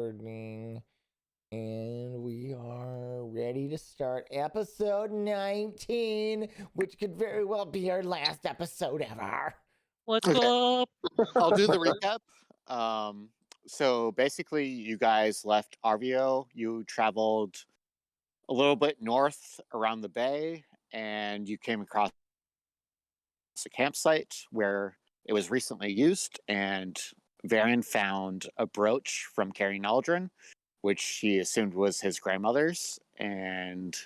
Recording. And we are ready to start episode 19, which could very well be our last episode ever. What's Okay. up? I'll do the recap. So basically, you guys left Arvio. You traveled a little bit north around the bay, and you came across a campsite where it was recently used, and Varian found a brooch from Carrie Aldrin, which he assumed was his grandmother's, and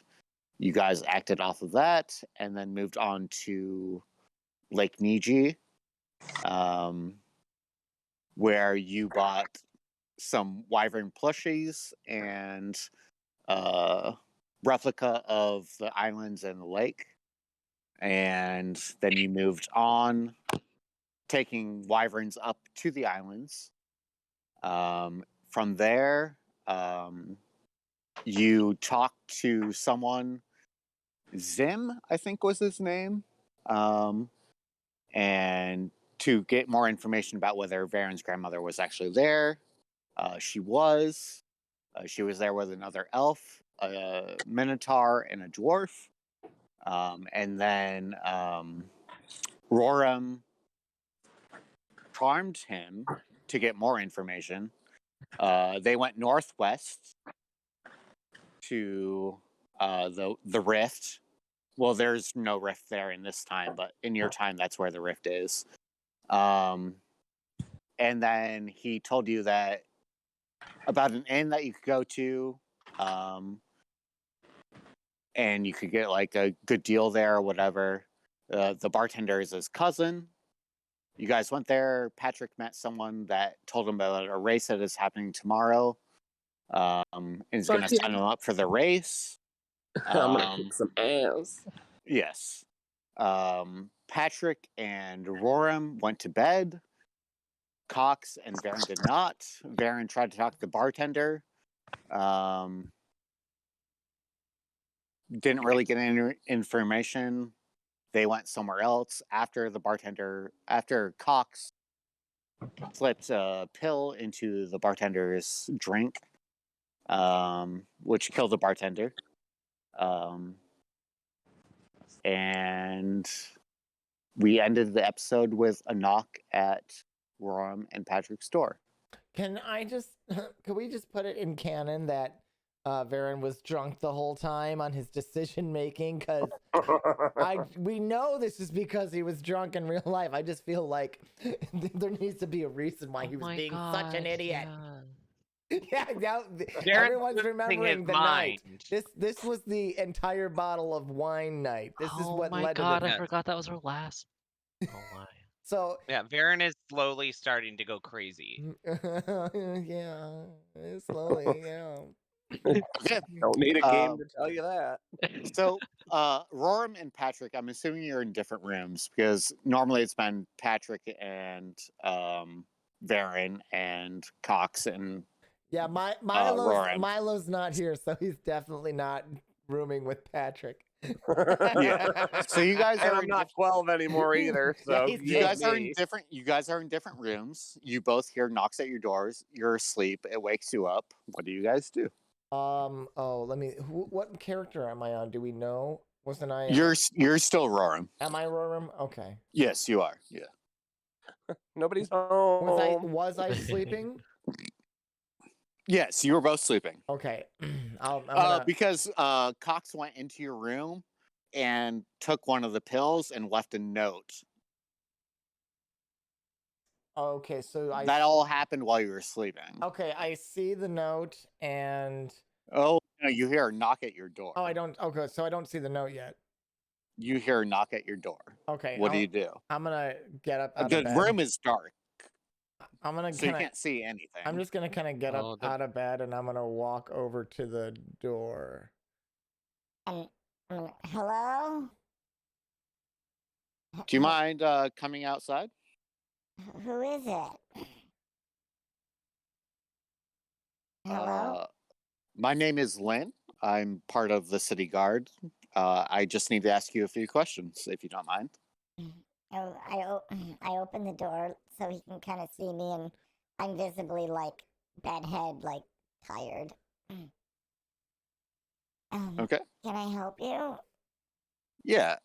you guys acted off of that, and then moved on to Lake Niji, where you bought some wyvern plushies and a replica of the islands and the lake. And then you moved on, taking wyverns up to the islands. From there, you talked to someone, Zim, I think was his name, and to get more information about whether Varen's grandmother was actually there. She was. She was there with another elf, a minotaur, and a dwarf. And then Roram charmed him to get more information. They went northwest to the rift. Well, there's no rift there in this time, but in your time, that's where the rift is. And then he told you that about an inn that you could go to, and you could get like a good deal there or whatever. The bartender is his cousin. You guys went there. Patrick met someone that told him about a race that is happening tomorrow, and is going to sign him up for the race. I'm gonna kick some ass. Yes. Patrick and Roram went to bed. Cox and Varen did not. Varen tried to talk to the bartender. Didn't really get any information. They went somewhere else after Cox slipped a pill into the bartender's drink, which killed the bartender. And we ended the episode with a knock at Roram and Patrick's door. Can we just put it in canon that Varen was drunk the whole time on his decision making? Because we know this is because he was drunk in real life. I just feel like there needs to be a reason why he was being such an idiot. Yeah, now everyone's remembering the night. This was the entire bottle of wine night. This is what led to God, I forgot that was our last. Oh my. So yeah, Varen is slowly starting to go crazy. Yeah, slowly, yeah. Don't need a game to tell you that. So, Roram and Patrick, I'm assuming you're in different rooms because normally it's been Patrick and Varen and Cox and yeah. Milo's not here, so he's definitely not rooming with Patrick. Yeah. So you guys are not 12 anymore either. So Yeah, you guys are in different. You guys are in different rooms. You both hear knocks at your doors. You're asleep. It wakes you up. What do you guys do? What character am I on? Do we know? Wasn't I? You're still Roram. Am I Roram? Okay. Yes, you are. Yeah. Nobody's home. Was I sleeping? Yes, you were both sleeping. Okay. Because Cox went into your room and took one of the pills and left a note. Okay, so that all happened while you were sleeping. Okay, I see the note and. Oh no! You hear a knock at your door. Oh, I don't. Okay, so I don't see the note yet. You hear a knock at your door. Okay. What do you do? I'm gonna get up. Out the of bed. room is dark. I'm gonna. So you can't see anything. I'm just gonna kind of get up out of bed and I'm gonna walk over to the door. Hello? Do you mind coming outside? Who is it? Hello? My name is Lynn. I'm part of the city guard. I just need to ask you a few questions, if you don't mind. I open the door so he can kind of see me, and I'm visibly like bedhead, like tired. Okay. Can I help you? Yeah.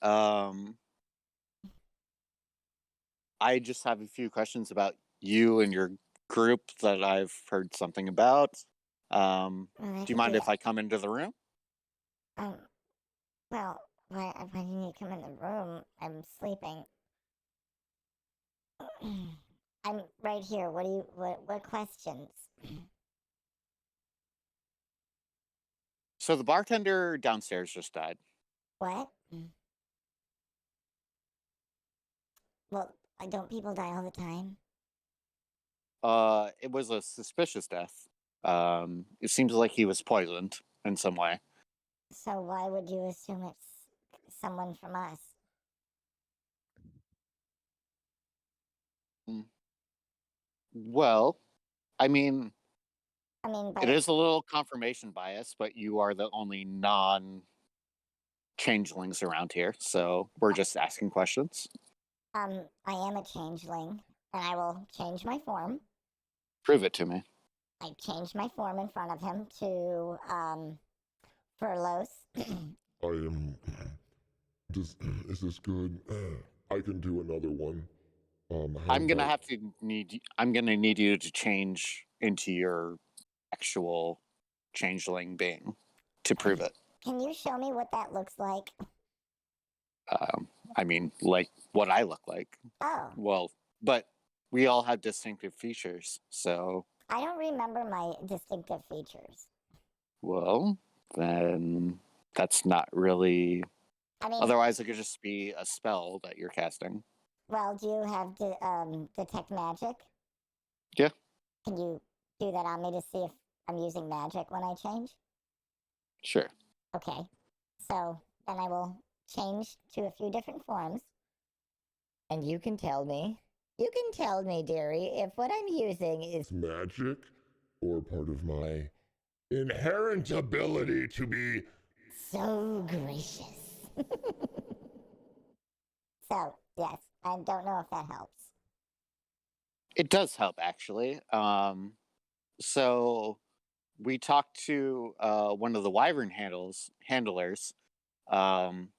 I just have a few questions about you and your group that I've heard something about. Well, Do you mind if I come into the room? Well, why do you need to come in the room? I'm sleeping. I'm right here. What questions? So the bartender downstairs just died. What? Well, don't people die all the time? It was a suspicious death. It seems like he was poisoned in some way. So why would you assume it's someone from us? Well, I mean, But it is a little confirmation bias, but you are the only changelings around here, so we're just asking questions. I am a changeling, and I will change my form. Prove it to me. I changed my form in front of him to Furlos. I am. Is this good? I can do another one. I'm gonna need you to change into your actual changeling being to prove it. Can you show me what that looks like? I mean, like what I look like. Oh. Well, but we all have distinctive features, so. I don't remember my distinctive features. Well, then that's not really. Otherwise, it could just be a spell that you're casting. Well, do you have detect magic? Yeah. Can you do that on me to see if I'm using magic when I change? Sure. Okay. So then I will change to a few different forms. And you can tell me, dearie, if what I'm using is magic or part of my inherent ability to be so gracious. So, yes, I don't know if that helps. It does help, actually. So we talked to one of the Wyvern handlers, and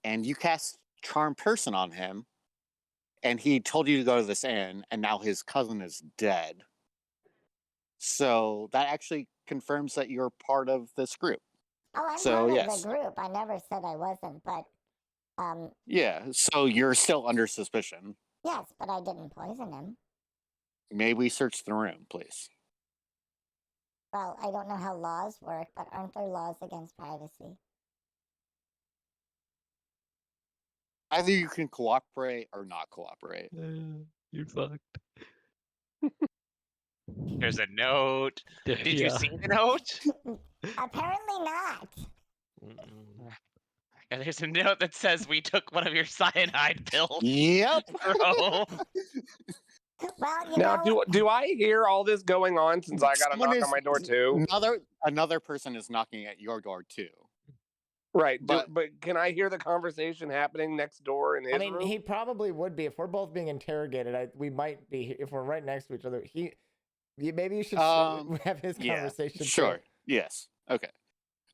you cast Charm Person on him, and he told you to go to this inn, and now his cousin is dead. So that actually confirms that you're part of this group. Oh, I'm part of the group. I never said I wasn't, but yeah, so you're still under suspicion. Yes, but I didn't poison him. May we search the room, please? Well, I don't know how laws work, but aren't there laws against privacy? Either you can cooperate or not cooperate. You're fucked. There's a note. Did you see the note? Apparently not. And there's a note that says we took one of your cyanide pills. Yep. Bro. Well, now, do I hear all this going on since I got a knock on my door too? Another person is knocking at your door too. Right, but can I hear the conversation happening next door in his room? He probably would be. If we're both being interrogated, we might be. If we're right next to each other, maybe you should have his conversation. Sure. Too. Yes. Okay.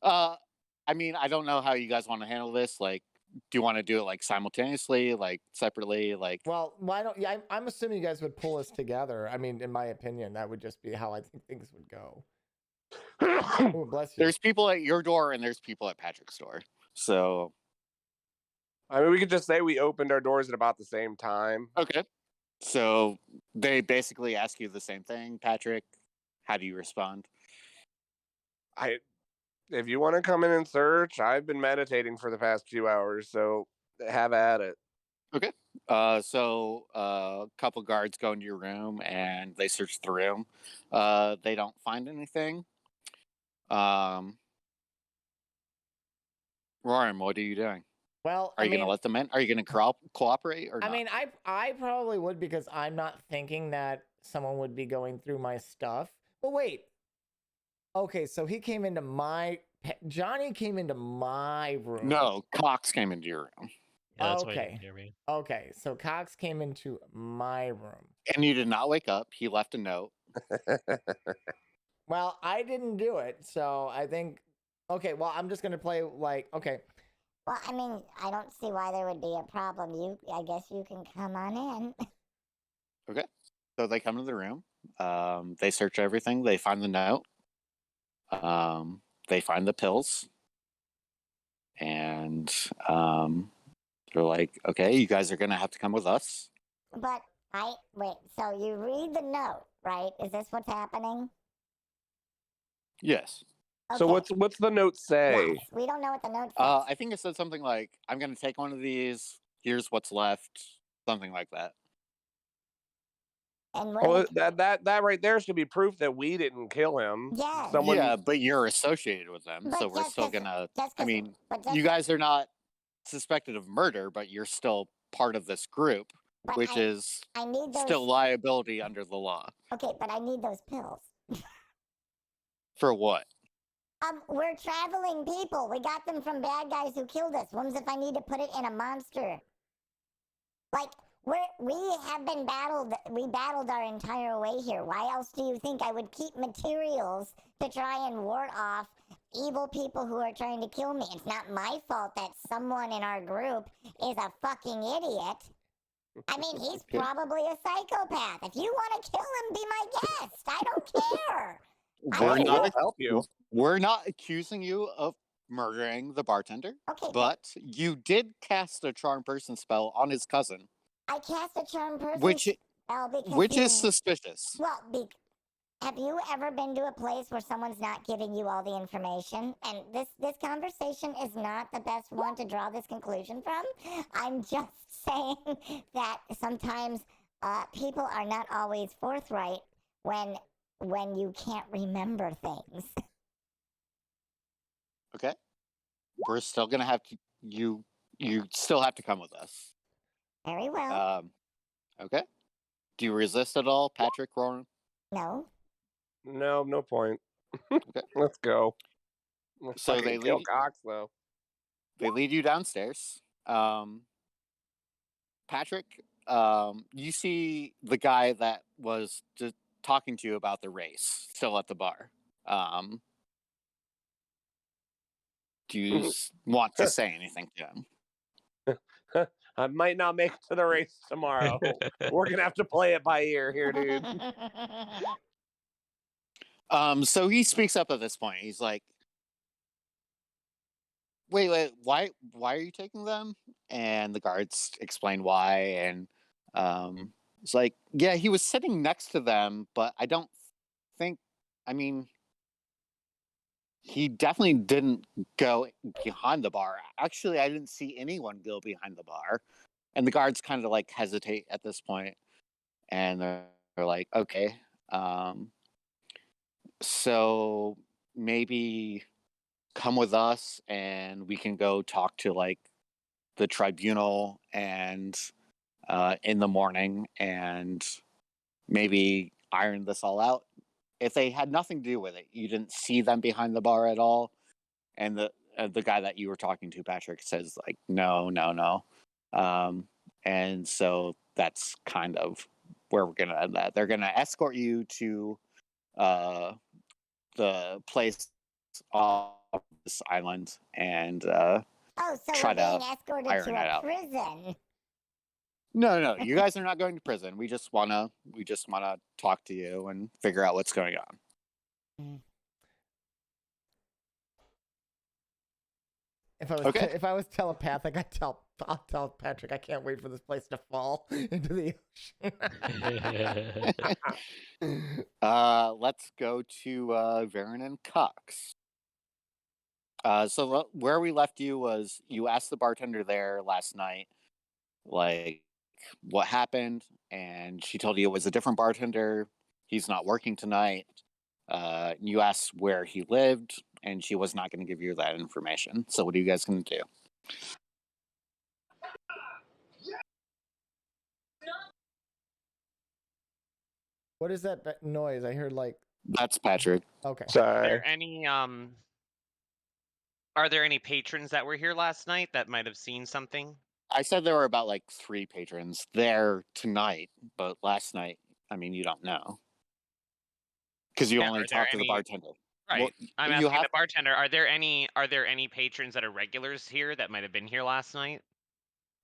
I mean, I don't know how you guys want to handle this. Like, do you want to do it like simultaneously, like separately, like? Well, why don't? Yeah, I'm assuming you guys would pull us together. I mean, in my opinion, that would just be how I think things would go. Oh, bless you. There's people at your door and there's people at Patrick's door. So, I mean, we could just say we opened our doors at about the same time. Okay. So they basically ask you the same thing, Patrick. How do you respond? If you want to come in and search, I've been meditating for the past few hours, so have at it. Okay. So a couple guards go into your room and they search the room. They don't find anything. Roram, what are you doing? Well, are you going to let them in? Are you going to cooperate or not? I mean, I probably would because I'm not thinking that someone would be going through my stuff. But wait. Okay, so he came into Johnny came into my room. No, Cox came into your room. Yeah, that's why you didn't hear me. Okay, so Cox came into my room. And you did not wake up. He left a note. Well, I didn't do it, so I think. Okay, well, I'm just gonna play like okay. Well, I mean, I don't see why there would be a problem. I guess you can come on in. Okay. So they come to the room. They search everything. They find the note. They find the pills. And they're like, okay, you guys are going to have to come with us. But wait, so you read the note, right? Is this what's happening? Yes. So what's the note say? Yes, we don't know what the note says. I think it said something like, I'm going to take one of these. Here's what's left. Something like that. And Well, that right there should be proof that we didn't kill him. Yes. Someone... Yeah, but you're associated with them, But so we're still gonna. I mean, but you guys are not suspected of murder, but you're still part of this group, which is I need those... still liability under the law. Okay, but I need those pills. For what? We're traveling people. We got them from bad guys who killed us. What if I need to put it in a monster? Like, we have been battled. We battled our entire way here. Why else do you think I would keep materials to try and ward off evil people who are trying to kill me? It's not my fault that someone in our group is a fucking idiot. I mean, he's probably a psychopath. If you want to kill him, be my guest. I don't care. We'll help you. We're not accusing you of murdering the bartender, okay, but you did cast a charm person spell on his cousin. I cast a charm person spell because which is suspicious. Well, have you ever been to a place where someone's not giving you all the information? And this conversation is not the best one to draw this conclusion from. I'm just saying that sometimes people are not always forthright when you can't remember things. Okay. We're still gonna have to. You still have to come with us. Very well. Okay. Do you resist at all, Patrick Roran? No. No point. Okay. Let's go. So they kill lead. Cox though. They lead you downstairs. Patrick, you see the guy that was just talking to you about the race still at the bar. Do you want to say anything to him? I might not make it to the race tomorrow. We're gonna have to play it by ear here, dude. So he speaks up at this point. He's like, wait, why are you taking them? And the guards explain why, and it's like, yeah, he was sitting next to them, but I don't think, I mean, he definitely didn't go behind the bar. Actually, I didn't see anyone go behind the bar. And the guards kind of like hesitate at this point, and they're like, okay, so maybe come with us and we can go talk to like the tribunal and in the morning and maybe iron this all out. If they had nothing to do with it, you didn't see them behind the bar at all, and the guy that you were talking to, Patrick, says like, no. And so that's kind of where we're gonna end that. They're gonna escort you to the place off this island and so try we're being to escorted iron to it a out. prison. No, you guys are not going to prison. We just wanna talk to you and figure out what's going on. If I was telepathic, I'll tell Patrick I can't wait for this place to fall into the ocean. Let's go to Varen and Cox. So where we left you was you asked the bartender there last night, like, what happened, and she told you it was a different bartender. He's not working tonight. You asked where he lived, and she was not going to give you that information. So what are you guys going to do? What is that noise? I heard like. That's Patrick. Okay. Are there any patrons that were here last night that might have seen something? I said there were about like 3 patrons there tonight, but last night, I mean, you don't know. Because you Yeah, only are there talk to the any- bartender. Right. Well, I'm you asking have the bartender, are there any patrons that are regulars here that might have been here last night?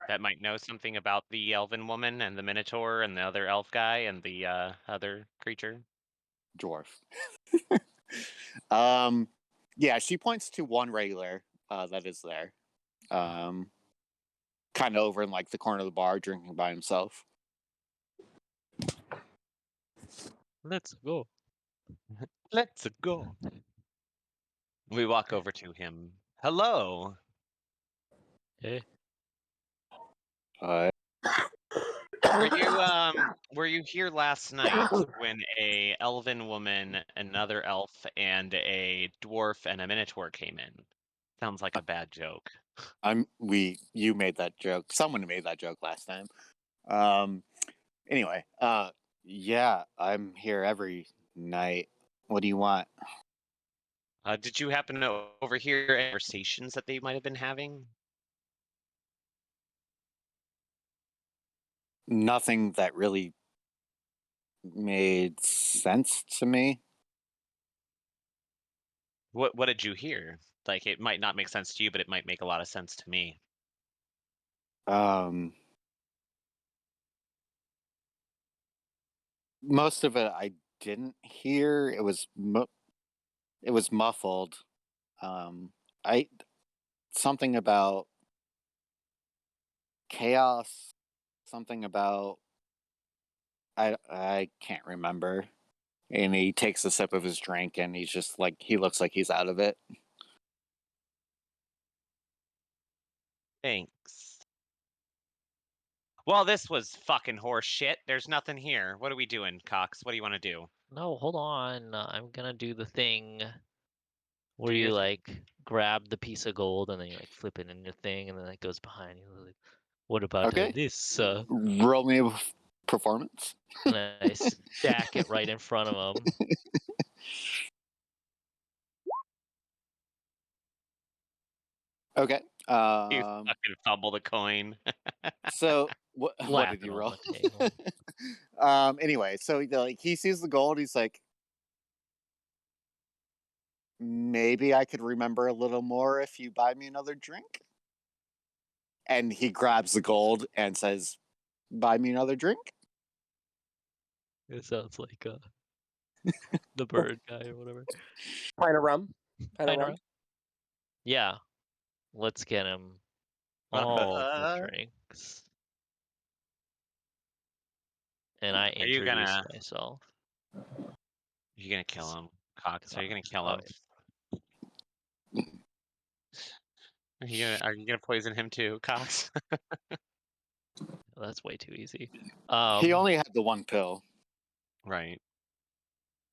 That might know something about the elven woman and the minotaur and the other elf guy and the other creature? dwarf. Yeah, she points to one regular that is there. Kind of over in like the corner of the bar, drinking by himself. Let's go. Let's go. We walk over to him. Hello. Hey. Were you here last night when a elven woman, another elf, and a dwarf and a minotaur came in? Sounds like a bad joke. You made that joke. Someone made that joke last time. Anyway, yeah, I'm here every night. What do you want? Did you happen to overhear conversations that they might have been having? Nothing that really made sense to me. What did you hear? Like, it might not make sense to you, but it might make a lot of sense to me. Most of it I didn't hear. It was muffled. I something about chaos. Something about I can't remember. And he takes a sip of his drink, and he's just like he looks like he's out of it. Thanks. Well, this was fucking horse shit. There's nothing here. What are we doing, Cox? What do you want to do? No, hold on. I'm gonna do the thing where Do your you thing. like grab the piece of gold and then you like flip it in your thing and then it goes behind you. Like, what about Okay. this? Roll me a performance. And I stack it right in front of him. Okay. You fucking fumble the coin. So what did Laughing you on roll? the table. Anyway, so like he sees the gold, he's like, maybe I could remember a little more if you buy me another drink. And he grabs the gold and says, buy me another drink. It sounds like the bird guy or whatever. Pint of rum. Pint of rum. Yeah. Let's get him all the drinks. And I Are you introduce gonna myself. kill him, Cox? Are you gonna kill him? Are you gonna poison him too, Cox? That's way too easy. He only had the one pill. Right.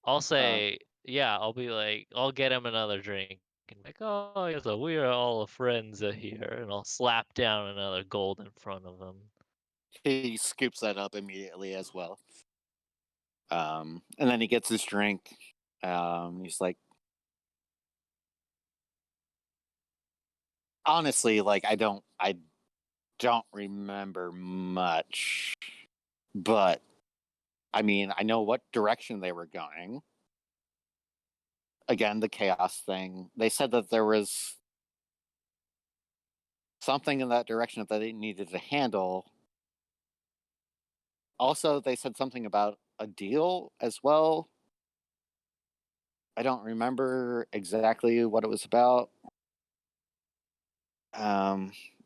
I'll say, yeah, I'll be like, I'll get him another drink. And like, oh, yeah, so we are all friends here. And I'll slap down another gold in front of him. He scoops that up immediately as well. And then he gets his drink. He's like, honestly, like I don't remember much, but I mean, I know what direction they were going. Again, the chaos thing. They said that there was something in that direction that they needed to handle. Also, they said something about a deal as well. I don't remember exactly what it was about.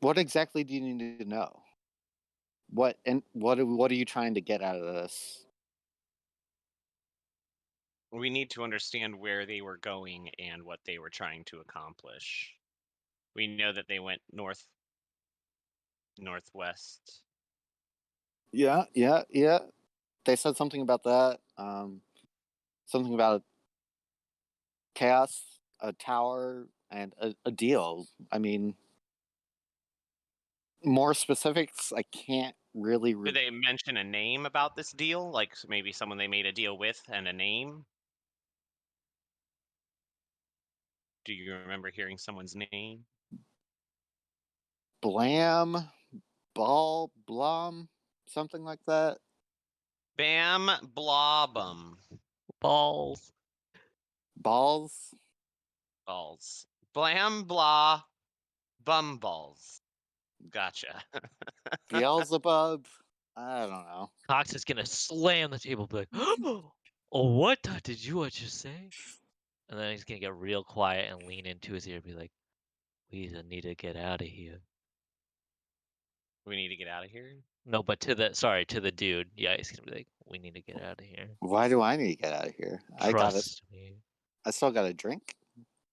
What exactly do you need to know? What are you trying to get out of this? We need to understand where they were going and what they were trying to accomplish. We know that they went northwest. Yeah. They said something about that. Something about chaos, a tower, and a deal. I mean, more specifics, I can't really. Did they mention a name about this deal? Like maybe someone they made a deal with and a name? Do you remember hearing someone's name? Blam, Ball, Blom, something like that. Bam Blobum. Balls. Balls. Balls. Blam blah bum balls. Gotcha. Beelzebub. I don't know. Cox is gonna slam the table, be like, "Oh, what did you just say?" And then he's gonna get real quiet and lean into his ear, and be like, "We need to get out of here." We need to get out of here. No, but to the dude, yeah, he's gonna be like, "We need to get out of here." Why do I need to get out of here? I got it. Trust me. I still got a drink.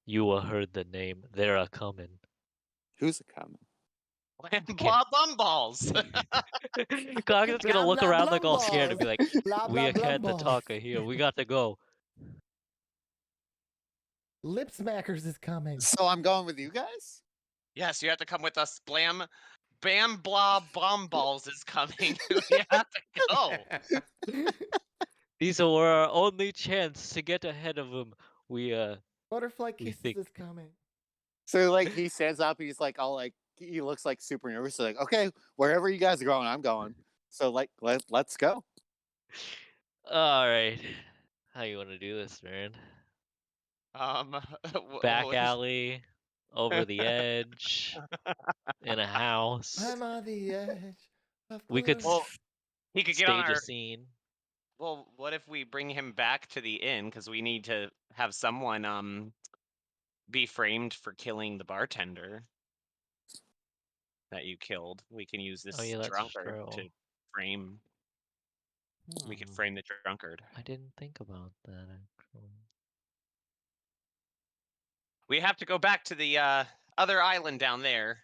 You heard the name. They're a coming. Who's it coming? Blam blah bum balls. Cox is gonna Blah, look blah, around like blum all scared and be balls. like, Blah, "We blah, blum can't balls. talk here. We got to go." Lip Smackers is coming. So I'm going with you guys? Yes, you have to come with us. Bam blah bum balls is coming. We have to go. These are our only chance to get ahead of him. We Butterfly We Kisses think- is coming. So like he stands up, he's like all like he looks like super nervous. So like, okay, wherever you guys are going, I'm going. So like let's go. All right. How you want to do this, man? Back what is- alley, over the edge, in a house. I'm on the edge of We could glory. Well, he could get on stage our. a scene. Well, what if we bring him back to the inn because we need to have someone be framed for killing the bartender that you killed. We can use this Oh yeah, that's drunkard true. to frame. We could Hmm, frame the drunkard. I didn't think about that actually. We have to go back to the other island down there.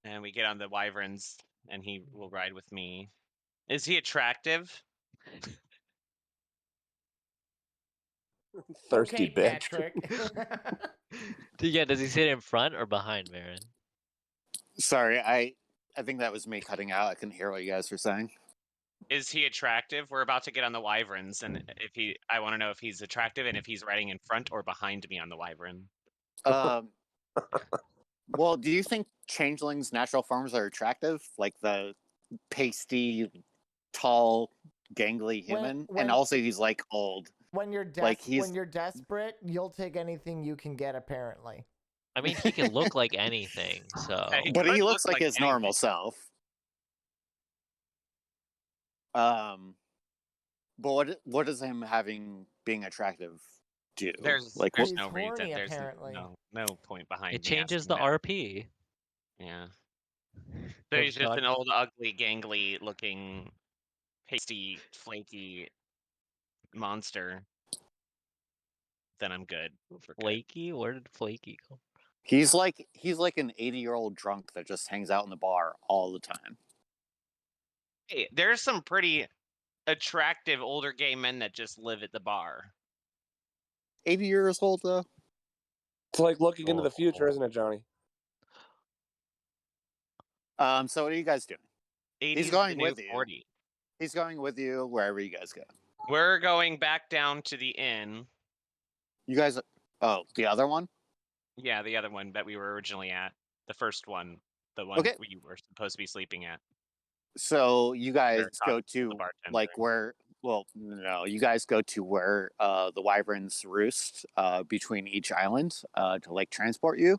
And we get on the Wyvrons, and he will ride with me. Is he attractive? Thirsty Okay, bitch. Patrick. Yeah, does he sit in front or behind Marin? Sorry, I think that was me cutting out. I couldn't hear what you guys were saying. Is he attractive? We're about to get on the Wyvrons, and I want to know if he's attractive and if he's riding in front or behind me on the Wyvern. Well, do you think changelings' natural forms are attractive? Like the pasty, tall, gangly human? when- and also he's like old. when you're Like, he's- when you're desperate, you'll take anything you can get. Apparently. I mean, he can look like anything, so Hey. But he could looks look like like his normal self. But what does him being attractive do? There's like He's no reason. horny, There's apparently. no point behind it me changes asking the that. RP. Yeah. So Goes he's just back- an old, ugly, gangly looking, pasty, flaky monster. Then I'm good. We're good. Flaky? Where did Flaky go? he's like an 80-year-old drunk that just hangs out in the bar all the time. Hey, there's some pretty attractive older gay men that just live at the bar. 80 years old though. It's like looking into the Oh. future, isn't it, Johnny? So what are you guys doing? 80's going the with new you. 40. He's going with you wherever you guys go. We're going back down to the inn. You guys. Oh, the other one. Yeah, the other one that we were originally at. The first one. The one Okay. we were supposed to be sleeping at. So you guys go talking to the to bartender. like where? Well, no, you guys go to where the Wyverns roost between each island to like transport you.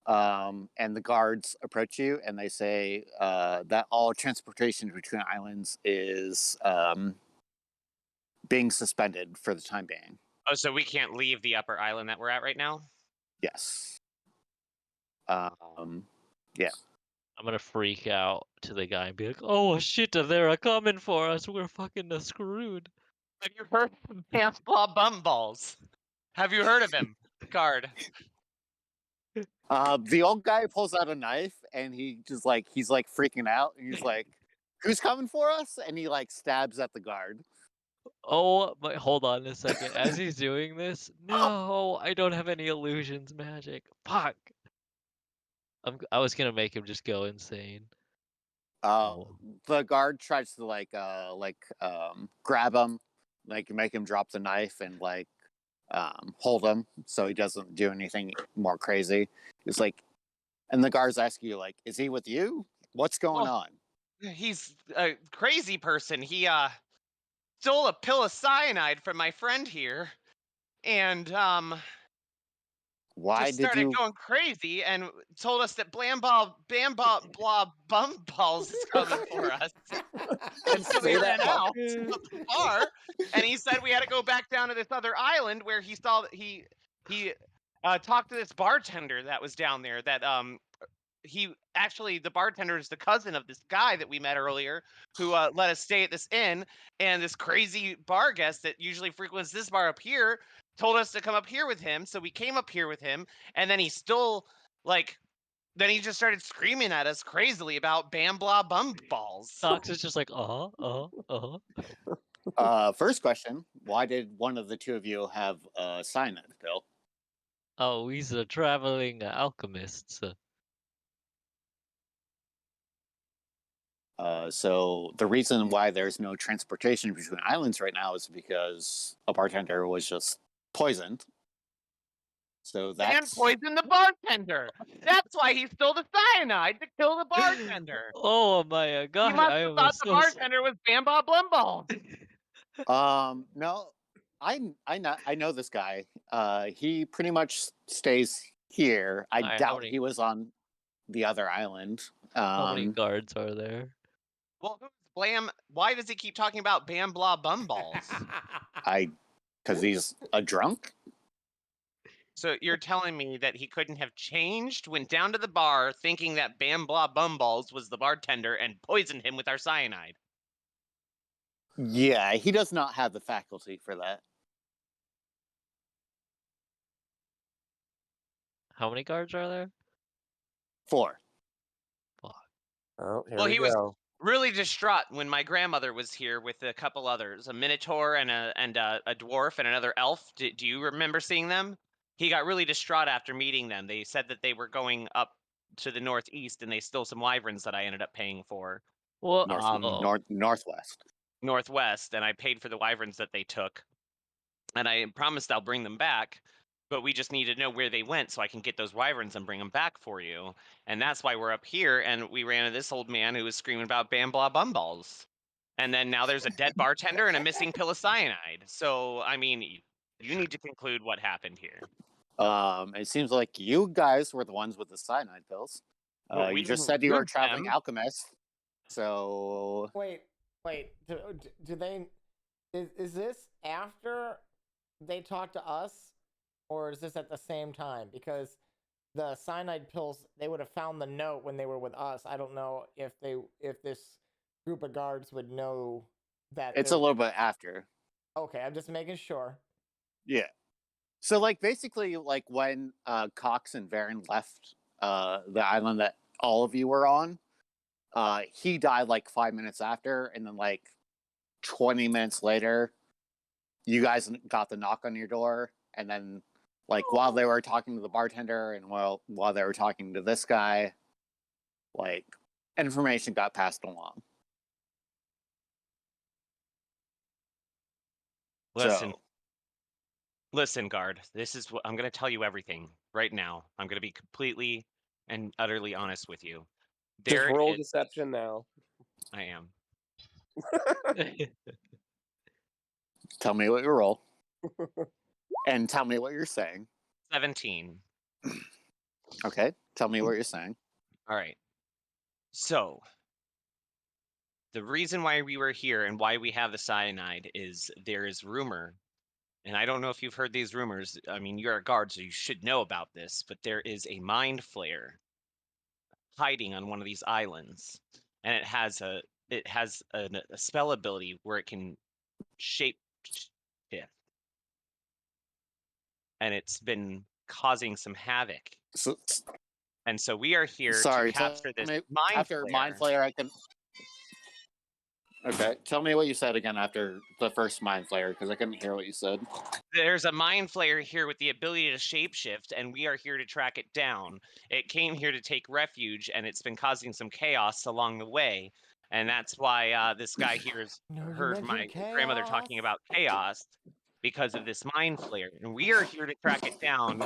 And the guards approach you and they say that all transportation between islands is being suspended for the time being. Oh, so we can't leave the upper island that we're at right now? Yes. I'm gonna freak out to the guy and be like, "Oh shit, they're coming for us. We're fucking screwed." Have you heard of Pamplaw Bumballs? Have you heard of him? Guard. The old guy pulls out a knife and he's like freaking out and he's like, "Who's coming for us?" And he like stabs at the guard. Oh, but hold on a second. As he's doing this, no, I don't have any illusions magic. Fuck. I was gonna make him just go insane. Oh. The guard tries to grab him, like make him drop the knife and like hold him so he doesn't do anything more crazy. It's like, and the guards ask you like, "Is he with you? What's going on?" He's a crazy person. He stole a pill of cyanide from my friend here, and Why just did started you? going crazy and told us that Blam Blah Bum Balls is coming for us. And so we Say that ran much. out of the bar, and he said we had to go back down to this other island where he saw he talked to this bartender that was down there. That he actually, the bartender is the cousin of this guy that we met earlier, who let us stay at this inn. And this crazy bar guest that usually frequents this bar up here told us to come up here with him. So we came up here with him, and then he still like. Then he just started screaming at us crazily about Bam Blah Bum Balls. Fox is just like, First question: why did one of the two of you have a cyanide pill? Oh, he's a traveling alchemist. So the reason why there's no transportation between islands right now is because a bartender was just poisoned. So And that's poisoned the bartender. That's why he stole the cyanide to kill the bartender. Oh my He gosh, must I have am thought the so bartender was Bam Blah Blum Balls. no, I know this guy. He pretty much stays here. I Alright, doubt he was on the other island. how many guards are there? Well, who's Blam? Why does he keep talking about Bam Blah Bum Balls? Because he's a drunk. So you're telling me that he couldn't have changed, went down to the bar thinking that Bam Blah Bum Balls was the bartender and poisoned him with our cyanide? Yeah, he does not have the faculty for that. How many guards are there? 4. Oh, here Well, we he was go. really distraught when my grandmother was here with a couple others, a minotaur and a dwarf and another elf. Do you remember seeing them? He got really distraught after meeting them. They said that they were going up to the northeast and they stole some wyverns that I ended up paying for. What? Northwest. Northwest, and I paid for the wyverns that they took. And I promised I'll bring them back, but we just need to know where they went so I can get those wyverns and bring them back for you. And that's why we're up here, and we ran into this old man who was screaming about Bam Blah Bum Balls. And then now there's a dead bartender and a missing pill of cyanide. So, I mean, you need to conclude what happened here. It seems like you guys were the ones with the cyanide pills. Well, we You just didn't said you were use traveling them. alchemist. So Wait. Do they? Is this after they talked to us, or is this at the same time? Because the cyanide pills, they would have found the note when they were with us. I don't know if this group of guards would know that. it's a little bit after. Okay, I'm just making sure. Yeah. So like basically like when Cox and Varen left the island that all of you were on, he died like 5 minutes after, and then like 20 minutes later, you guys got the knock on your door, and then like while they were talking to the bartender and while they were talking to this guy, like information got passed along. Listen, So, listen, guard. This is what I'm going to tell you everything right now. I'm going to be completely and utterly honest with you. Just roll is, deception now. I am. tell me what you roll. And tell me what you're saying. 17. Okay, tell me what you're saying. All right. So, the reason why we were here and why we have the cyanide is there is rumor, and I don't know if you've heard these rumors. I mean, you're a guard, so you should know about this, but there is a mind flayer hiding on one of these islands, and it has a spell ability where it can shape shift, and it's been causing some havoc. So, And so we are here sorry, to capture this mind after flayer. mind flayer, I can. Okay, tell me what you said again after the first mind flayer, because I couldn't hear what you said. There's a mind flayer here with the ability to shapeshift, and we are here to track it down. It came here to take refuge, and it's been causing some chaos along the way. And that's why this guy here has heard my grandmother talking about chaos because of this mind flayer. And we are here to track it down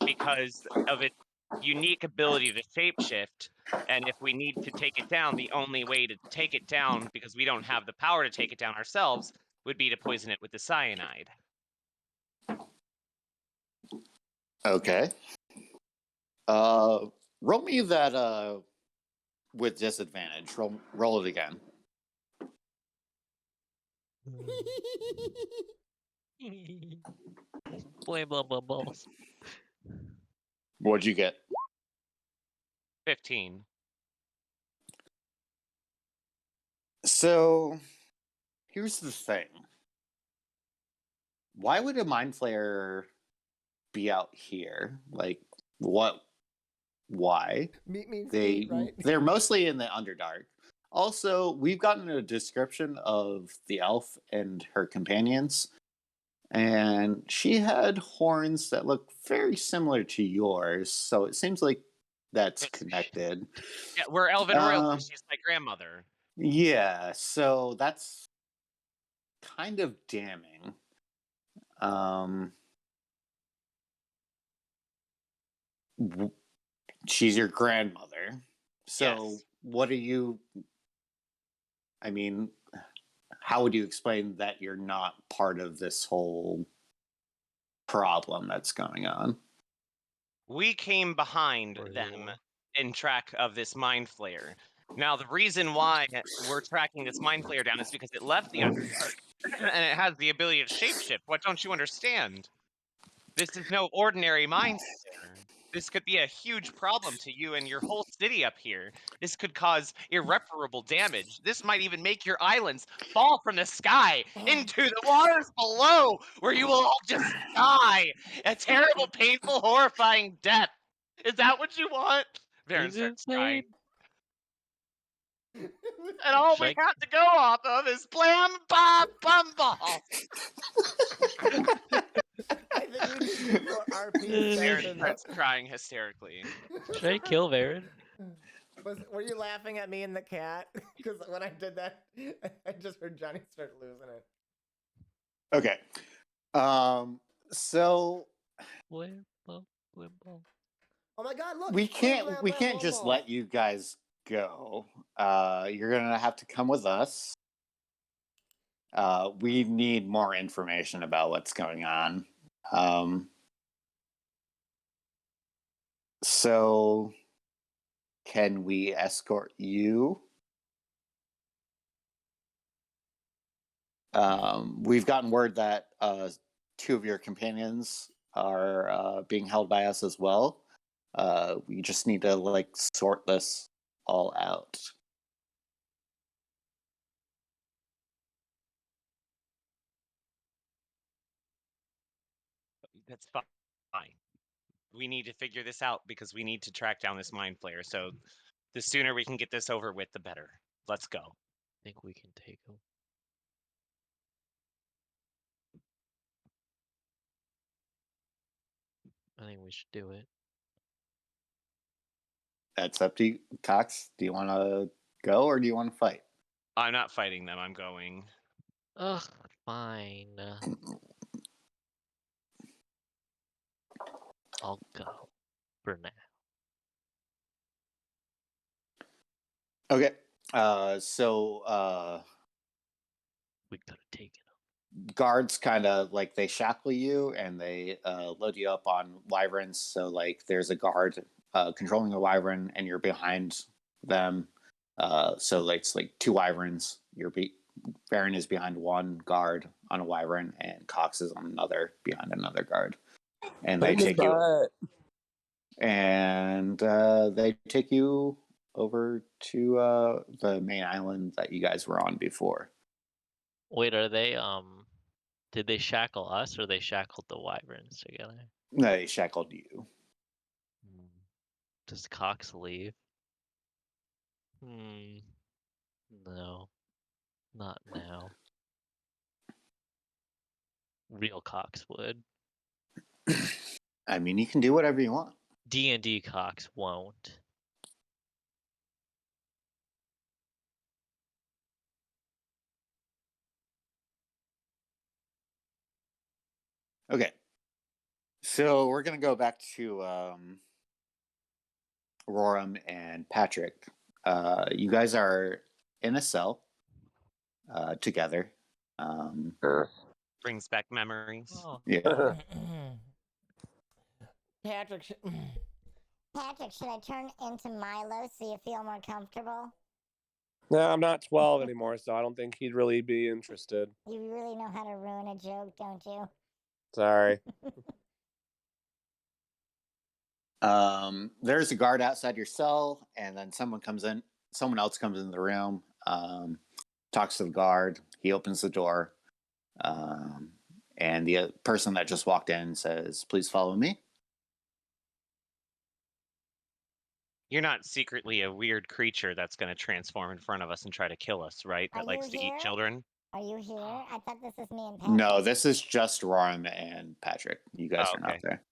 because of its unique ability to shapeshift. And if we need to take it down, the only way to take it down, because we don't have the power to take it down ourselves, would be to poison it with the cyanide. Okay. Roll me that with disadvantage. Roll it again. Blame balls. What'd you get? 15. So, here's the thing. Why would a mind flayer be out here? Like, what? Why? Meat means meat, right? They're mostly in the Underdark. Also, we've gotten a description of the elf and her companions, and she had horns that look very similar to yours. So it seems like that's connected. Yeah, we're elven royalty. She's my grandmother. Yeah, so that's kind of damning. She's your grandmother. So Yes. what are you? I mean, how would you explain that you're not part of this whole problem that's going on? We came behind them in track of this mind flayer. Now, the reason why we're tracking this mind flayer down is because it left the Underdark and it has the ability to shapeshift. What don't you understand? This is no ordinary mind flayer. This could be a huge problem to you and your whole city up here. This could cause irreparable damage. This might even make your islands fall from the sky into the waters below, where you will all just die a terrible, painful, horrifying death. Is that what you want? Varen He's starts insane. crying. And all we have to go off of is blam, bop, bum, ball. I think we just need more RP Varen sessions. starts crying hysterically. Should I kill Varen? Were you laughing at me and the cat? Because when I did that, I just heard Johnny start losing it. Okay. So Blam ball. Oh my God! Look, we it's blam, can't blam, blam, just ball. let you guys go. You're gonna have to come with us. We need more information about what's going on. So can we escort you? We've gotten word that two of your companions are being held by us as well. We just need to sort this all out. That's fine. We need to figure this out because we need to track down this mind flayer. So the sooner we can get this over with, the better. Let's go. I think we can take him. I think we should do it. That's up to you, Cox. Do you want to go or do you want to fight? I'm not fighting them. I'm going. Ugh, fine. I'll go for now. Okay. We could have taken him. Guards kind of they shackle you and they load you up on wyverns. So there's a guard controlling a wyvern and you're behind them. So it's two wyverns. Baron is behind one guard on a wyvern and Cox is on another behind another guard. And they take you. And they take you over to the main island that you guys were on before. Wait, are they did they shackle us or they shackled the wyverns together? No, they shackled you. Does Cox leave? No. Not now. Real Cox would. I mean, you can do whatever you want. D&D Cox won't. Okay. So we're going to go back to Roram and Patrick. You guys are in a cell together. Brings back memories. Oh. Yeah. Patrick, Patrick, should I turn into Milo so you feel more comfortable? No, I'm not 12 anymore, so I don't think he'd really be interested. You really know how to ruin a joke, don't you? Sorry. There's a guard outside your cell, and then someone else comes in the room, talks to the guard. He opens the door, and the person that just walked in says, "Please follow me." You're not secretly a weird creature that's going to transform in front of us and try to kill us, right? That Are likes you to eat here? children? Are you here? I thought this was me and Patrick. No, this is just Roram and Patrick. You guys Oh, are not okay. there.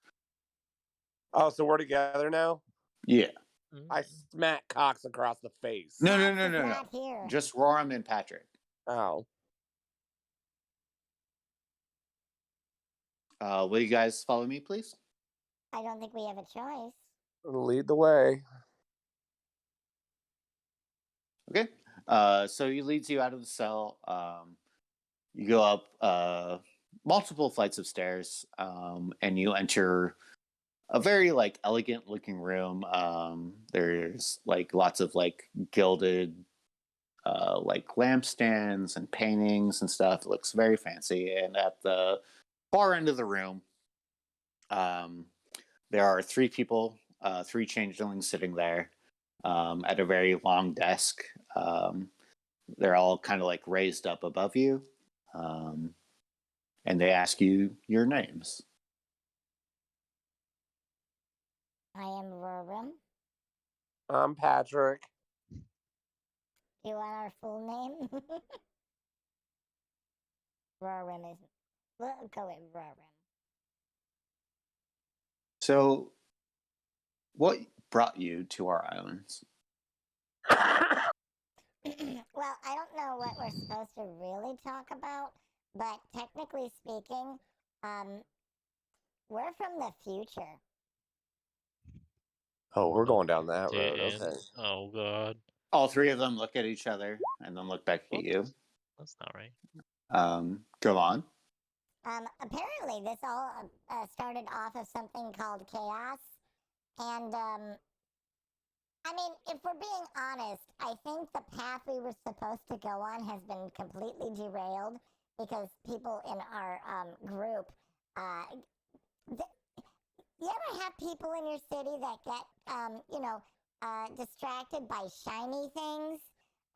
Oh, so we're together now? Yeah. I smack Cox across the face. No, Cox no, is no, no, not no. here. Just Roram and Patrick. Oh. Will you guys follow me, please? I don't think we have a choice. Lead the way. Okay. So he leads you out of the cell. You go up multiple flights of stairs, and you enter a very elegant looking room. There's lots of gilded lampstands and paintings and stuff. It looks very fancy. And at the far end of the room, there are three people, three changelings sitting there at a very long desk. They're all kind of raised up above you, and they ask you your names. I am Roram. I'm Patrick. Do you want our full name? Roram is. We'll go with Roram. So, what brought you to our islands? Well, I don't know what we're supposed to really talk about, but technically speaking, we're from the future. Oh, we're going down that road. Damn. Okay. Oh god. All three of them look at each other and then look back at you. That's not right. Go on. Apparently, this all started off of something called chaos, and I mean, if we're being honest, I think the path we were supposed to go on has been completely derailed because people in our group. You ever have people in your city that get, distracted by shiny things?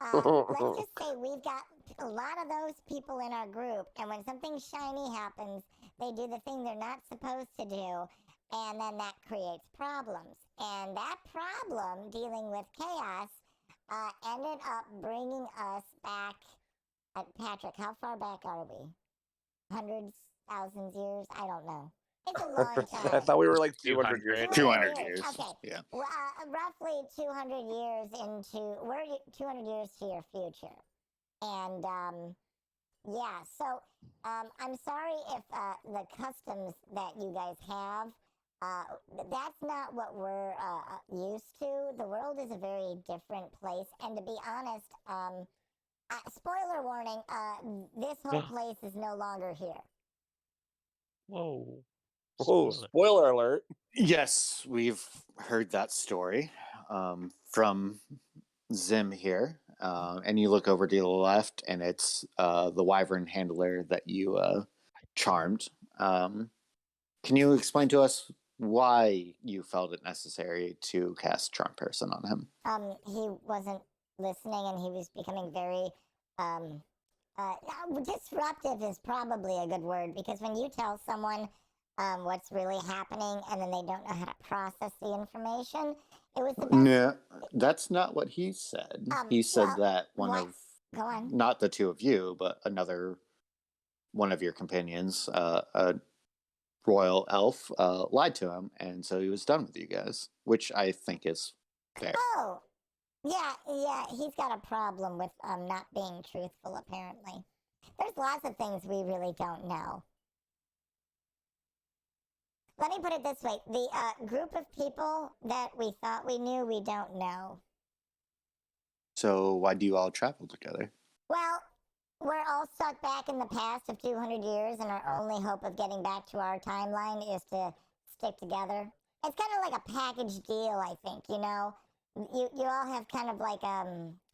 Let's just say we've got a lot of those people in our group, and when something shiny happens, they do the thing they're not supposed to do, and then that creates problems. And that problem, dealing with chaos, ended up bringing us back. Patrick, how far back are we? Hundreds, thousands years? I don't know. It's a long time. I thought we were 200 years. 200 years. Okay. Yeah. Well, roughly 200 years we're 200 years to your future. And, yeah, so I'm sorry if the customs that you guys have, that's not what we're used to. The world is a very different place. And to be honest, spoiler warning, this whole place is no longer here. Whoa. Oh, spoiler alert. Yes, we've heard that story from Zim here. And you look over to the left, and it's the Wyvern handler that you charmed. Can you explain to us why you felt it necessary to cast Charm Person on him? He wasn't listening, and he was becoming very disruptive is probably a good word, because when you tell someone what's really happening and then they don't know how to process the information, it was the best. No, that's not what he said. He said that Go on. not the two of you, but one of your companions, a royal elf, lied to him, and so he was done with you guys, which I think is fair. Oh, yeah, he's got a problem with not being truthful, apparently. There's lots of things we really don't know. Let me put it this way. The group of people that we thought we knew, we don't know. So why do you all travel together? Well, we're all stuck back in the past of 200 years, and our only hope of getting back to our timeline is to stick together. It's kind of like a package deal, I think. You know, you all have kind of like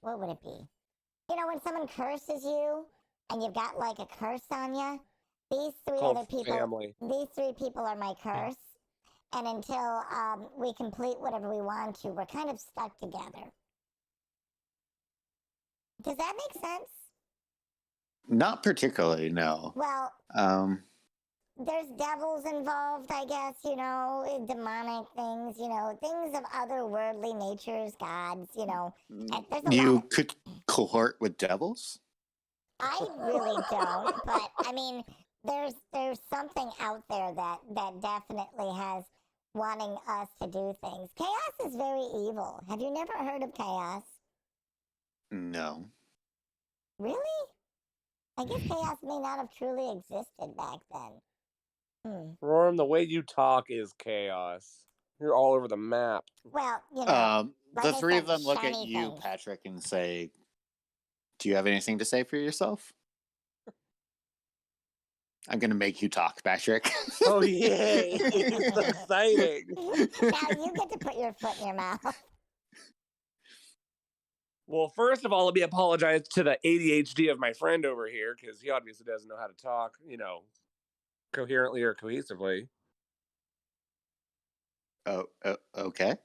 what would it be? You know, when someone curses you, and you've got like a curse on you. These three Called other people. family. These three people are my curse, and until we complete whatever we want to, we're kind of stuck together. Does that make sense? Not particularly, no. Well, there's devils involved, I guess, you know, demonic things, you know, things of otherworldly natures, gods, you know. There's a You lot of, could cohort with devils? I really don't, but I mean, there's something out there that definitely has wanting us to do things. Chaos is very evil. Have you never heard of chaos? No. Really? I guess chaos may not have truly existed back then. Roram, the way you talk is chaos. You're all over the map. Well, you know, like The I three said, of them look at shiny you, things. Patrick, and say, "Do you have anything to say for yourself?" I'm going to make you talk, Patrick. Oh, yay! It's exciting. Now you get to put your foot in your mouth. Well, first of all, let me apologize to the ADHD of my friend over here, because he obviously doesn't know how to talk, you know, coherently or cohesively. Okay.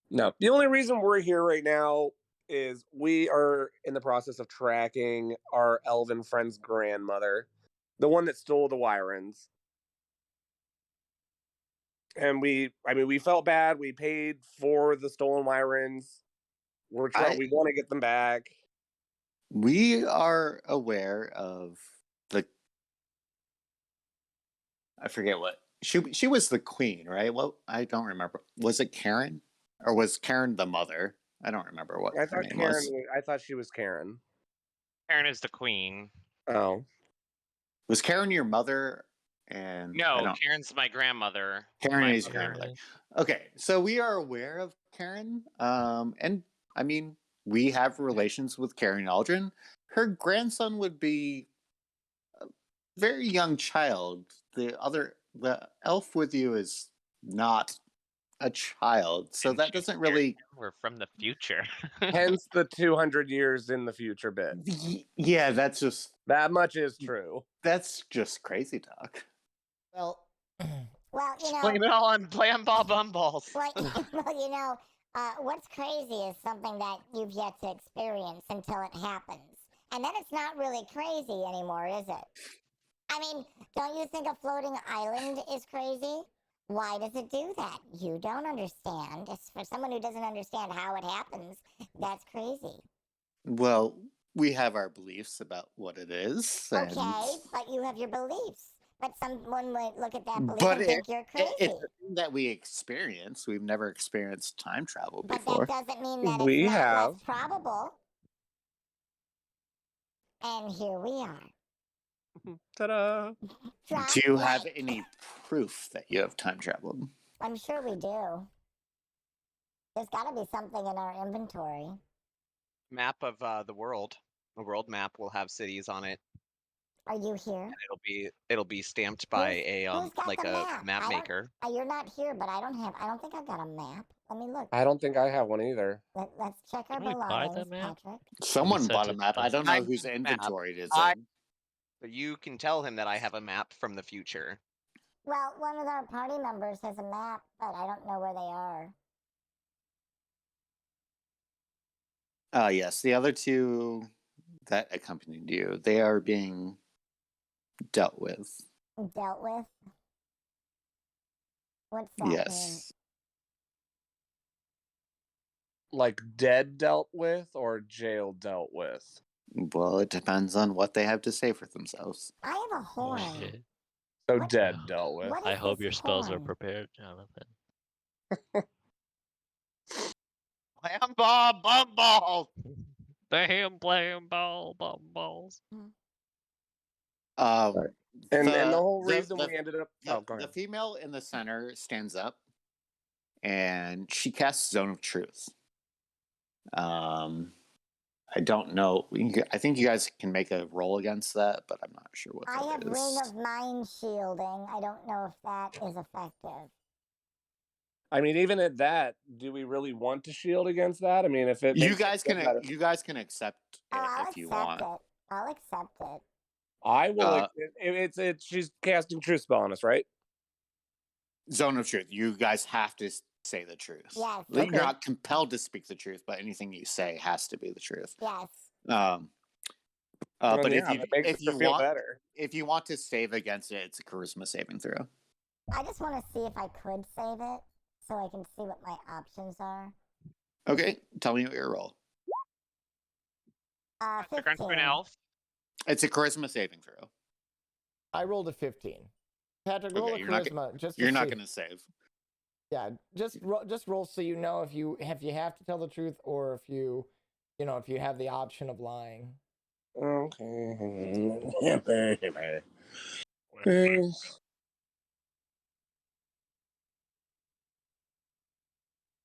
No, the only reason we're here right now is we are in the process of tracking our elven friend's grandmother, the one that stole the Wyvrons. And we felt bad. We paid for the stolen Wyvrons. We want to get them back. We are aware of I forget what she was the queen, right? Well, I don't remember. Was it Karen, or was Karen the mother? I don't remember what her name was. I thought she was Karen. Karen is the queen. Oh, Was Karen your mother? And No, Karen's my grandmother. Karen My is your mother. grandmother. Okay, so we are aware of Karen. And I mean, we have relations with Karen Aldrin. Her grandson would be a very young child. The elf with you is not a child, so that doesn't really. We're from the future. hence the 200 years in the future bit. Yeah, That much is true. That's just crazy talk. Well, Well, you know. Blame it all on Blam Ball Bumballs. Well, you know, what's crazy is something that you've yet to experience until it happens. And then it's not really crazy anymore, is it? I mean, don't you think a floating island is crazy? Why does it do that? You don't understand. It's for someone who doesn't understand how it happens, that's crazy. Well, we have our beliefs about what it is. Okay, but you have your beliefs. But someone might look at that belief and think you're crazy. It's a thing that we experience. We've never experienced time travel but before. that doesn't mean that We it's not have. less probable. And here we are. Ta-da! Do you have any proof that you have time traveled? I'm sure we do. There's got to be something in our inventory. Map of the world. A world map will have cities on it. Are you here? And it'll be stamped by who's got like the a map maker. You're not here, but I don't think I've got a map. Let me look. I don't think I have one either. Let's check our Can we buy belongings, that map? Patrick. Someone sent bought a it map. to I us. don't know I whose have a map. inventory it is in. So you can tell him that I have a map from the future. Well, one of our party members has a map, but I don't know where they are. Yes, the other two that accompanied you, they are being dealt with. Dealt with? What's that mean? Yes. Like dead dealt with or jail dealt with? Well, it depends on what they have to say for themselves. I have a Oh, horn. shit. So What- dead dealt with. what I is hope this your spells are horn? prepared, Jonathan. Blam Ball Bumballs. Bam, blam, ball, balls. And And the whole reason we ended up... go the ahead. female in the center stands up, and she casts Zone of Truth. I don't know. I think you guys can make a roll against that, but I'm not sure what that I have is. Ring of Mind Shielding. I don't know if that is effective. I mean, even at that, do we really want to shield against that? I mean, if it You makes guys it feel can better. you guys can accept Oh, it I'll if you accept want. it. I'll accept it. I will. Uh, It's she's casting truth spell on us, right? Zone of truth. You guys have to say the truth. Yes. You're Okay. not compelled to speak the truth, but anything you say has to be the truth. Yes. But yeah, that makes if you her feel want better. if you want to save against it, it's a charisma saving throw. I just want to see if I could save it so I can see what my options are. Okay, tell me what your roll. Patrick, aren't you 15. an elf? It's a charisma saving throw. I rolled a 15. Patrick, roll Okay, a you're not charisma just to You're not see. going to save. Yeah, just roll so you know if you have to tell the truth or if you have the option of lying. Okay.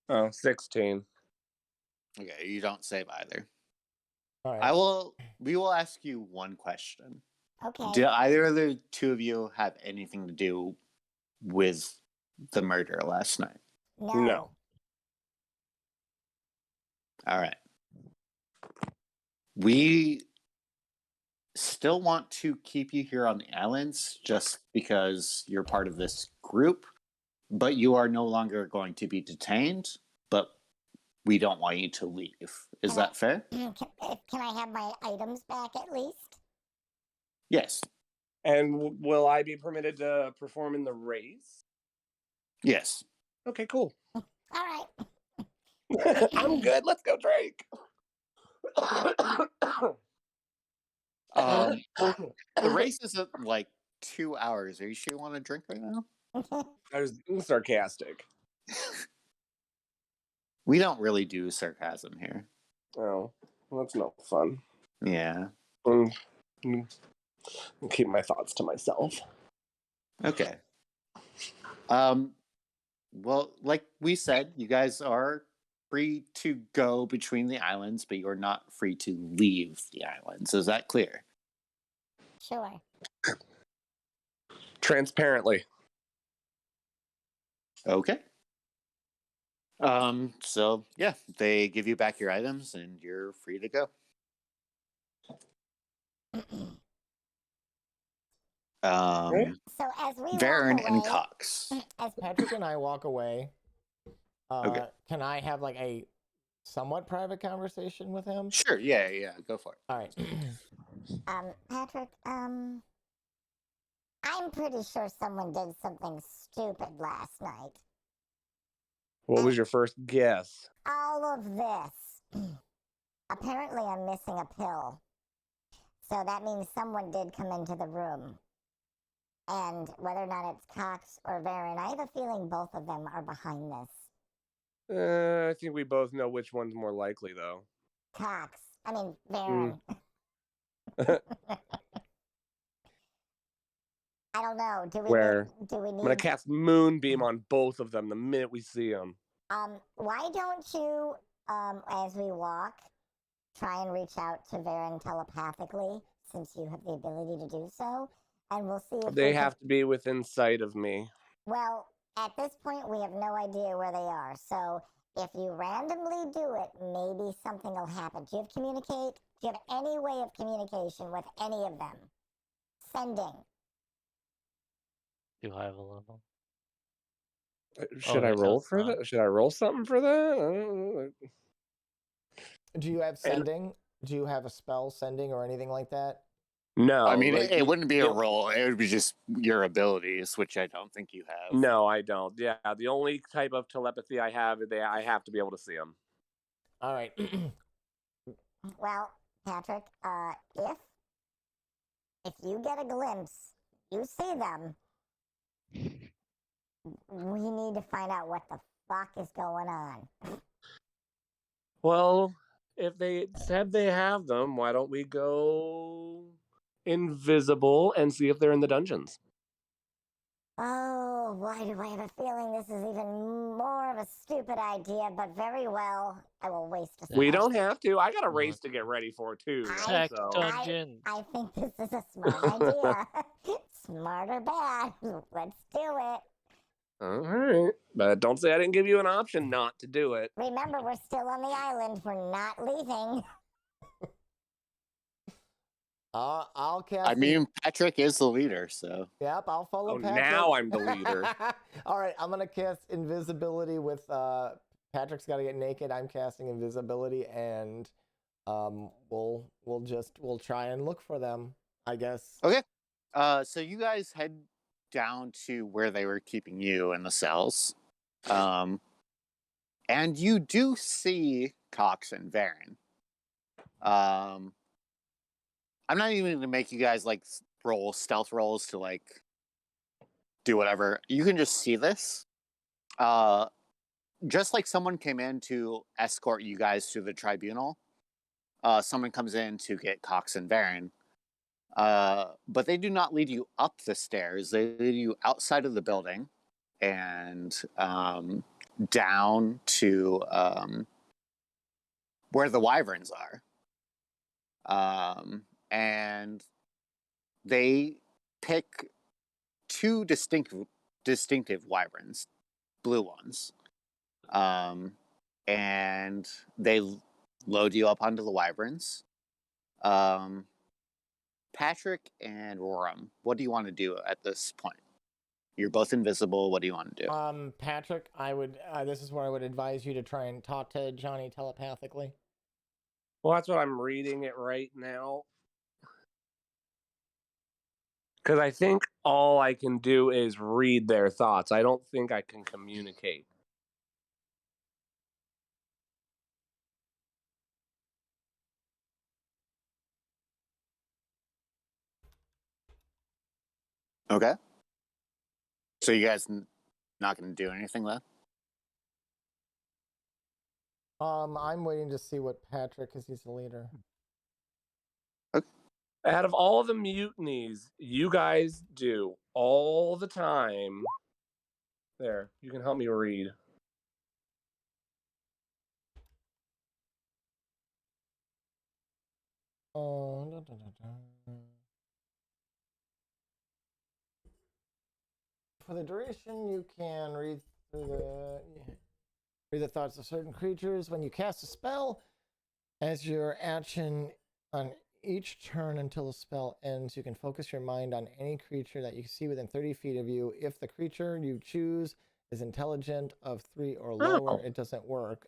Oh, 16. Okay, you don't save either. All right. We will ask you one question. Okay. Do either of the two of you have anything to do with the murder last night? No. All right. We still want to keep you here on the islands just because you're part of this group, but you are no longer going to be detained, but we don't want you to leave. Is that fair? Can I have my items back at least? Yes. And will I be permitted to perform in the race? Yes. Okay, cool. All right. I'm good. Let's go, Drake. The race is at like 2 hours. Are you sure you want to drink right now? I was sarcastic. We don't really do sarcasm here. Oh, well, that's no fun. Yeah. I'll keep my thoughts to myself. Okay. Well, like we said, you guys are free to go between the islands, but you're not free to leave the islands. Is that clear? Sure. Transparently. Okay. So yeah, they give you back your items and you're free to go. So as we Varen walk away, and Cox. as Patrick and I walk away. Okay. Can I have like a somewhat private conversation with him? Sure, yeah, go for it. All right. Patrick, I'm pretty sure someone did something stupid last night. What was your first guess? All of this. Apparently, I'm missing a pill. So that means someone did come into the room. And whether or not it's Cox or Varen, I have a feeling both of them are behind this. I think we both know which one's more likely, though. Cox. I mean, Varen. I don't know. Do we I'm gonna need? cast Moonbeam on both of them the minute we see them. Why don't you, as we walk, try and reach out to Varen telepathically, since you have the ability to do so, and we'll see if They have to be within sight of me. Well, at this point, we have no idea where they are. So if you randomly do it, maybe something will happen. Do you have any way of communication with any of them? Sending. Too high of a level. Should I roll for that? Should I roll something for that? Do you have sending? Do you have a spell sending or anything like that? No. I mean, it wouldn't be a roll. It would be just your abilities, which I don't think you have. No, I don't. Yeah, the only type of telepathy I have, I have to be able to see them. All right. Well, Patrick, if you get a glimpse, you see them, we need to find out what the fuck is going on. Well, if they said they have them, why don't we go invisible and see if they're in the dungeons? Oh, why do I have a feeling this is even more of a stupid idea? But very well, I will waste a We spell. don't have to. I got a race to get ready for too. I- Tech So. dungeon. I think this is a smart idea. Smart or bad, let's do it. All right, but don't say I didn't give you an option not to do it. Remember, we're still on the island. We're not leaving. I'll cast. I mean, Patrick is the leader, so. Yep, I'll follow Oh, Patrick. now I'm the leader. All right, I'm gonna cast invisibility with Patrick's got to get naked. I'm casting invisibility, and we'll try and look for them, I guess. Okay. So you guys head down to where they were keeping you in the cells. And you do see Cox and Varen. I'm not even gonna make you guys like roll stealth rolls to like do whatever. You can just see this. Just like someone came in to escort you guys to the tribunal, someone comes in to get Cox and Varen. But they do not lead you up the stairs. They lead you outside of the building and down to where the Wyvrons are. And they pick two distinctive Wyvrons, blue ones. And they load you up onto the Wyvrons. Patrick and Roram, what do you want to do at this point? You're both invisible. What do you want to do? Patrick, I would. This is where I would advise you to try and talk to Johnny telepathically. Well, that's what I'm reading it right now. Because I think all I can do is read their thoughts. I don't think I can communicate. Okay. So you guys not going to do anything though? I'm waiting to see what Patrick, because he's the leader. Out of all the mutinies you guys do all the time, there, you can help me read. For the duration, you can read the thoughts of certain creatures. When you cast a spell, as your action on each turn until the spell ends, you can focus your mind on any creature that you see within 30 feet of you. If the creature you choose is intelligent of 3 or lower, it doesn't work.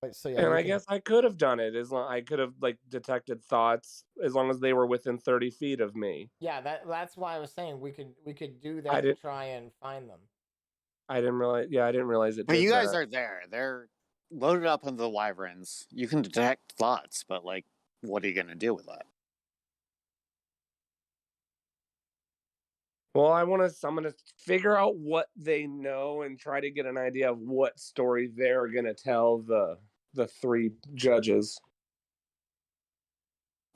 But, so yeah, and I guess I could have done it as long I could have like detected thoughts as long as they were within 30 feet of me. Yeah, that's why I was saying we could do that to try and find them. I didn't realize. Yeah, I didn't realize it. But you guys are there. They're loaded up on the Wyverns. You can detect thoughts, but like, what are you gonna do with that? Well, I'm gonna figure out what they know and try to get an idea of what story they're gonna tell the three judges.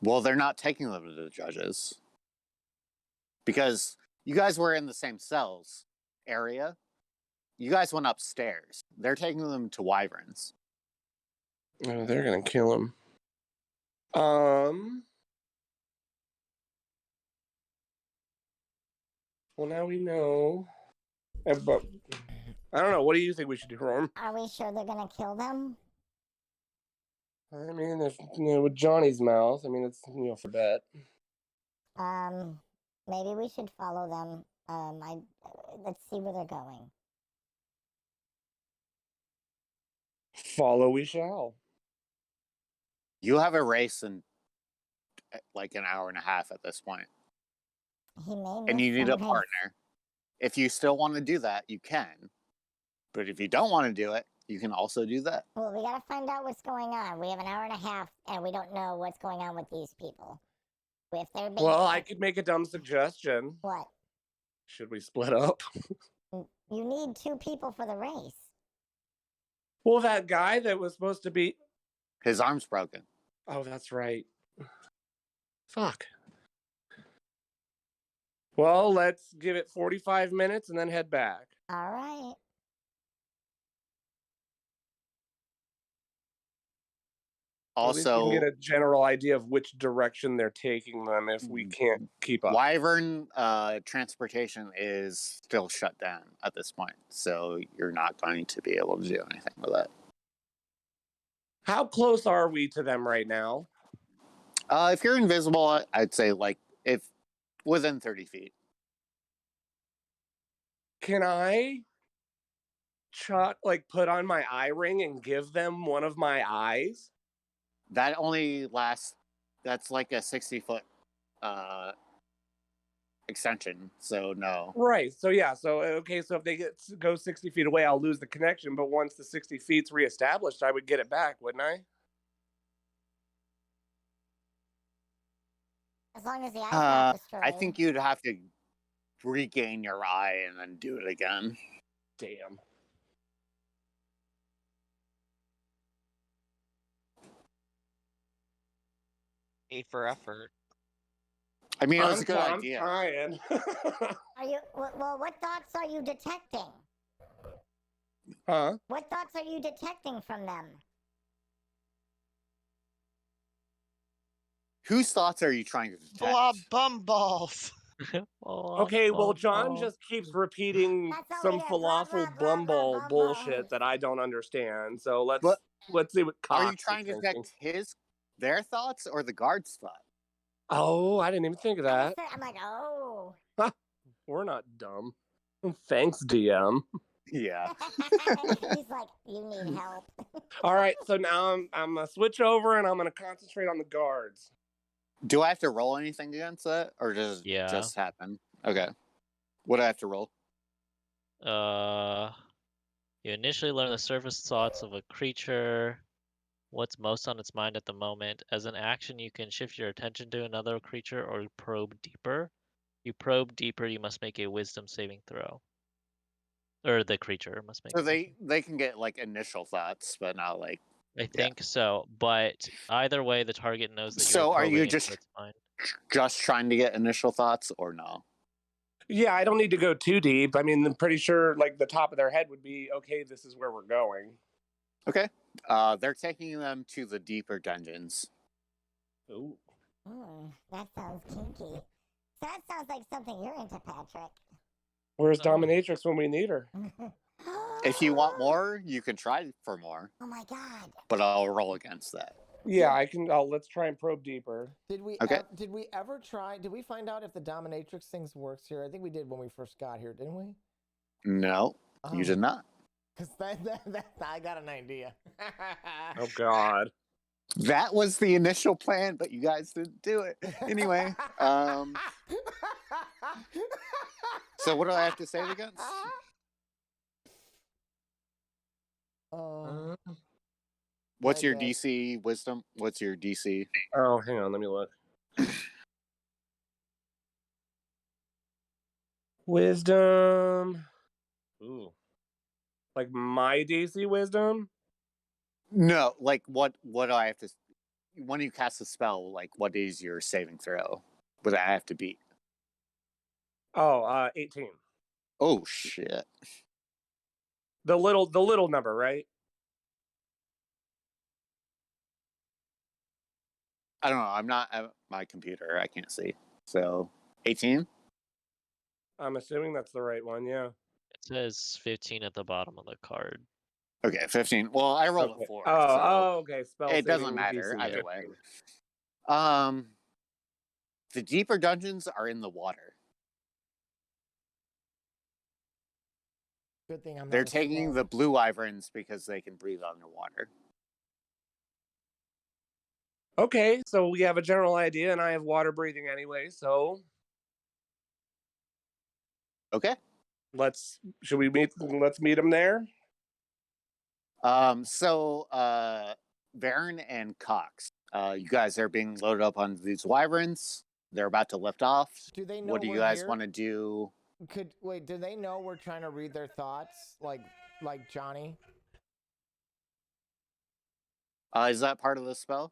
Well, they're not taking them to the judges because you guys were in the same cells area. You guys went upstairs. They're taking them to Wyverns. Oh, they're gonna kill him. Well, now we know. But I don't know. What do you think we should do, Ron? Are we sure they're gonna kill them? I mean, if, with Johnny's mouth, I mean, it's for bet. Maybe we should follow them. Let's see where they're going. Follow we shall. You have a race in like an hour and a half at this point. He may And miss you need some a race. partner. If you still want to do that, you can. But if you don't want to do it, you can also do that. Well, we gotta find out what's going on. We have an hour and a half, and we don't know what's going on with these people. If they're being Well, I could make a dumb suggestion. What? Should we split up? You need 2 people for the race. Well, that guy that was supposed to be... His arm's broken. Oh, that's right. Fuck. Well, let's give it 45 minutes and then head back. All right. At least we can get Also, a general idea of which direction they're taking them if we can't keep up. Wyvern transportation is still shut down at this point, so you're not going to be able to do anything with it. How close are we to them right now? If you're invisible, I'd say like if within 30 feet. Can I put on my eye ring and give them one of my eyes? That only lasts. That's like a 60-foot extension. So no. Right. So yeah. So okay. So if they go 60 feet away, I'll lose the connection. But once the 60 feet's reestablished, I would get it back, wouldn't I? As long as the eye's not destroyed. I think you'd have to regain your eye and then do it again. Damn. A for effort. I mean, it was a good I'm idea. trying. Are you well? What thoughts are you detecting? Huh? What thoughts are you detecting from them? Whose thoughts are you trying to detect? Blob bumballs. Okay, well, John just keeps repeating That's all some we hear, blah, blah, falafel blah, blah, bumble blah, bullshit blah. that I don't understand. So let's But see what Cox Are you trying to is thinking. detect their thoughts or the guard's thoughts? Oh, I didn't even think of that. I'm like, oh. We're not dumb. Thanks, DM. Yeah. He's like, you need help. All right, so now I'm gonna switch over and I'm gonna concentrate on the guards. Do I have to roll anything against that, or does it Yeah. just happen? Okay. What do I have to roll? You initially learn the surface thoughts of a creature, what's most on its mind at the moment. As an action, you can shift your attention to another creature or probe deeper. You probe deeper, you must make a wisdom saving throw. Or the creature must make. So they can get like initial thoughts, but not like. I think so, but either way, the target knows that you're So are probing you into just its mind. trying to get initial thoughts, or no? Yeah, I don't need to go too deep. I mean, I'm pretty sure like the top of their head would be, okay, this is where we're going. Okay. They're taking them to the deeper dungeons. Ooh. That sounds kinky. That sounds like something you're into, Patrick. Where's Dominatrix when we need her? If you want more, you can try for more. Oh my god. But I'll roll against that. Yeah, I can. Let's try and probe deeper. Did we ever try? Did we find out if the dominatrix things works here? I think we did when we first got here, didn't we? No, you did not. Because I got an idea. Oh God. That was the initial plan, but you guys didn't do it. Anyway, so what do I have to save against? What's your DC wisdom? What's your DC? Oh, hang on, let me look. Wisdom. Ooh. Like my DC wisdom? No, like what do I have to when you cast a spell, like what is your saving throw? What I have to beat? Oh, 18. Oh shit. The little number, right? I don't know. I'm not at my computer. I can't see. So 18? I'm assuming that's the right one, yeah. It says 15 at the bottom of the card. Okay, 15. Well, I rolled a 4. Okay. Spell it doesn't saving matter DC either 15. way. The deeper dungeons are in the water. Good thing I'm. They're taking the blue wyverns because they can breathe underwater. Okay, so we have a general idea, and I have water breathing anyway. So, okay, let's meet them there. So Baron and Cox, you guys are being loaded up on these wyverns. They're about to lift off. Do they know what do you guys want to do? Do they know we're trying to read their thoughts, like Johnny? Is that part of the spell?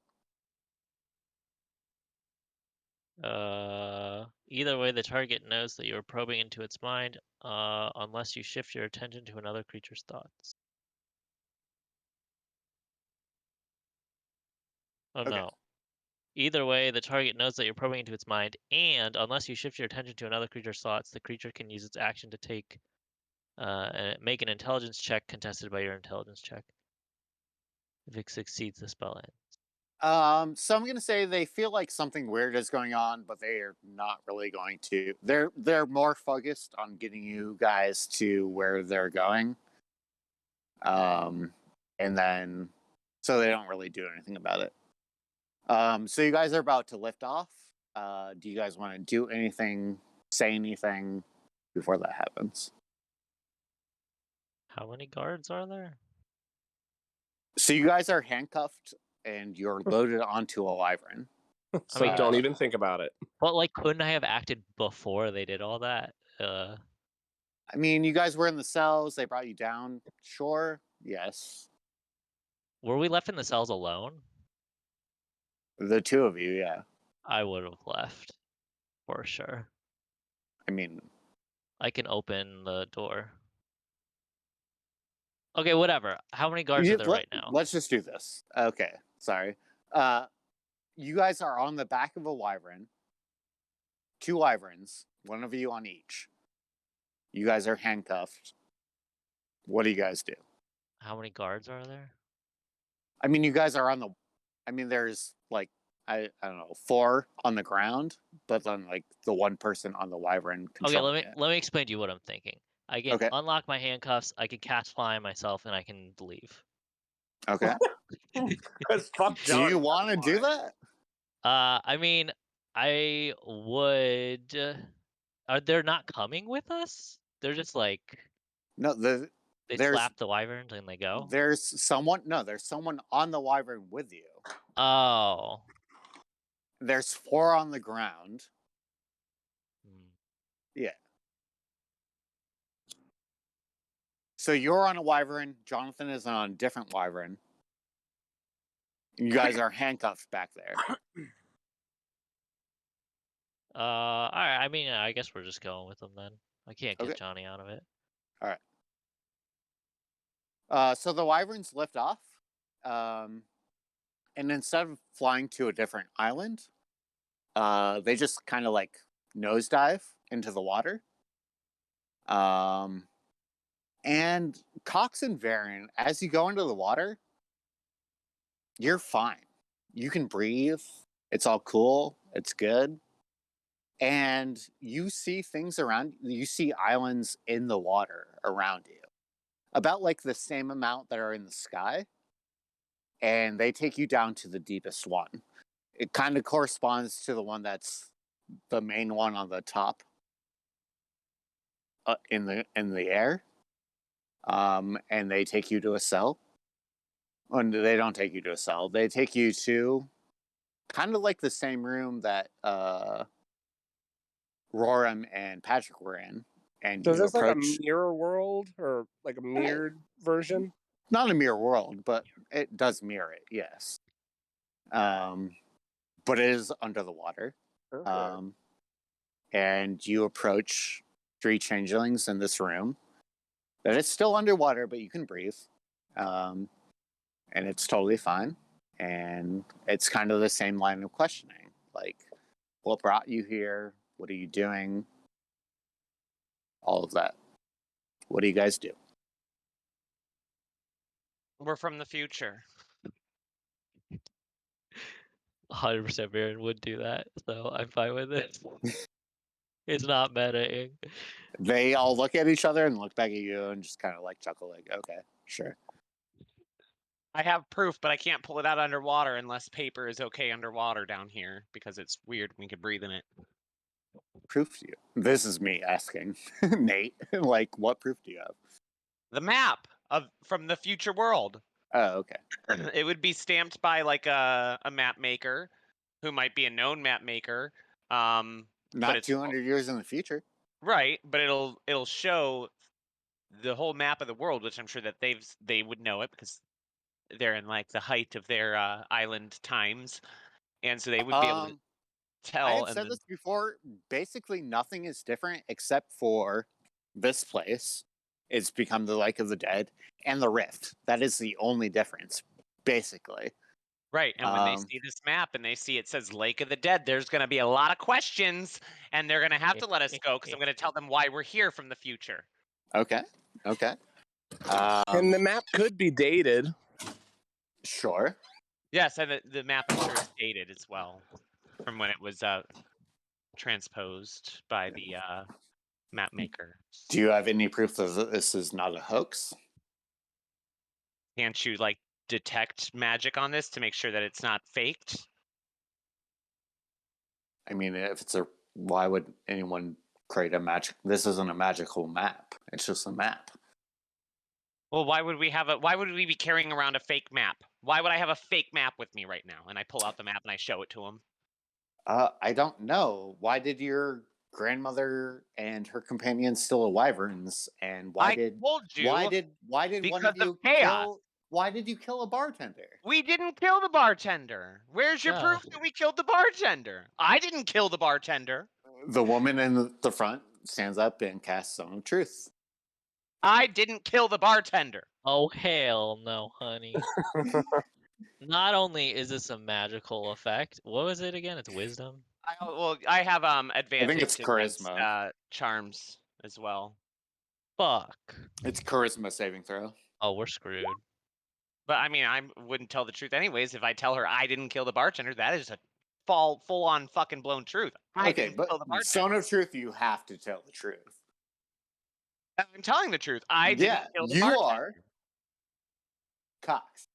Either way, the target knows that you are probing into its mind, unless you shift your attention to another creature's thoughts. Oh Okay. no. Either way, the target knows that you're probing into its mind, and unless you shift your attention to another creature's thoughts, the creature can use its action to make an intelligence check contested by your intelligence check. If it succeeds, the spell ends. So I'm gonna say they feel like something weird is going on, but they are not really going to. They're more focused on getting you guys to where they're going. And then so they don't really do anything about it. So you guys are about to lift off. Do you guys want to do anything, say anything before that happens? How many guards are there? So you guys are handcuffed and you're loaded onto a wyvern. So mean- don't even think about it. But like, couldn't I have acted before they did all that? I mean, you guys were in the cells. They brought you down. Sure. Yes. Were we left in the cells alone? The two of you, yeah. I would have left, for sure. I mean, I can open the door. Okay, whatever. How many guards are there right now? Let's just do this. Okay. Sorry. You guys are on the back of a wyvern. 2 wyverns, one of you on each. You guys are handcuffed. What do you guys do? How many guards are there? I mean, you guys are on the. I mean, there's like I don't know 4 on the ground, but then like the one person on the wyvern Okay, controlling let me explain to you what I'm thinking. I can Okay. unlock my handcuffs. I can cast fly myself, and I can leave. Okay. Because fuck Do you Johnny. want to do that? I mean, I would. Are they not coming with us? They're just like No. they There's slap the wyverns and they go. there's someone. No, there's someone on the wyvern with you. Oh. There's 4 on the ground. Hmm. Yeah. So you're on a wyvern. Jonathan is on a different wyvern. You guys are handcuffed back there. All right. I mean, I guess we're just going with them then. I can't get Okay. Johnny out of it. So the wyverns lift off, and instead of flying to a different island, they just kind of like nosedive into the water. And Cox and Varen, as you go into the water, you're fine. You can breathe. It's all cool. It's good. And you see things around. You see islands in the water around you, about like the same amount that are in the sky. And they take you down to the deepest one. It kind of corresponds to the one that's the main one on the top, in the air. And they take you to a cell. And they don't take you to a cell. They take you to kind of like the same room that Roram and Patrick were in. And So you is this like a approach, mirror world or like a mirrored version? not a mirror world, but it does mirror it, yes. But it is under the water. Okay. And you approach 3 changelings in this room. That it's still underwater, but you can breathe. And it's totally fine. And it's kind of the same line of questioning. Like, what brought you here? What are you doing? All of that. What do you guys do? We're from the future. 100% Baron would do that, so I'm fine with it. It's not metaing. They all look at each other and look back at you and just kind of like chuckle, like, okay, sure. I have proof, but I can't pull it out underwater unless paper is okay underwater down here because it's weird. We could breathe in it. Proof to you. This is me asking Nate, like, what proof do you have? The map from the future world. Oh, okay. It would be stamped by like a map maker, who might be a known map maker. But Not it's 200 years in the future. right, but it'll show the whole map of the world, which I'm sure that they would know it because they're in like the height of their island times, and so they would be able to. tell. I had and said then, this before. Basically, nothing is different except for this place. It's become the Lake of the Dead and the Rift. That is the only difference, basically. Right, and when they see this map and they see it says Lake of the Dead, there's going to be a lot of questions, and they're going to have to let us go because I'm going to tell them why we're here from the future. Okay. Okay. And the map could be dated. Sure. Yes, and the map I'm sure is dated as well from when it was transposed by the map maker. Do you have any proof that this is not a hoax? Can't you like detect magic on this to make sure that it's not faked? I mean, if it's a, why would anyone create a magic? This isn't a magical map. It's just a map. Well, why would we be carrying around a fake map? Why would I have a fake map with me right now? And I pull out the map and I show it to him. I don't know. Why did your grandmother and her companions steal a wyverns? And why did one because of you of chaos. why did you kill a bartender? We didn't kill the bartender. Where's your proof that we killed the bartender? I didn't kill the bartender. The woman in the front stands up and casts Stone of Truth. I didn't kill the bartender. Oh, hell no, honey. Not only is this a magical effect, what was it again? It's wisdom? I have advantage. I think it's against, charisma. Charms as well. Fuck. It's charisma saving throw. Oh, we're screwed. But I mean, I wouldn't tell the truth anyways. If I tell her I didn't kill the bartender, that is a full on fucking blown truth. I didn't kill the bartender. Stone of Truth, you have to tell the truth. I'm telling the truth. I didn't kill the you bartender. are Cox.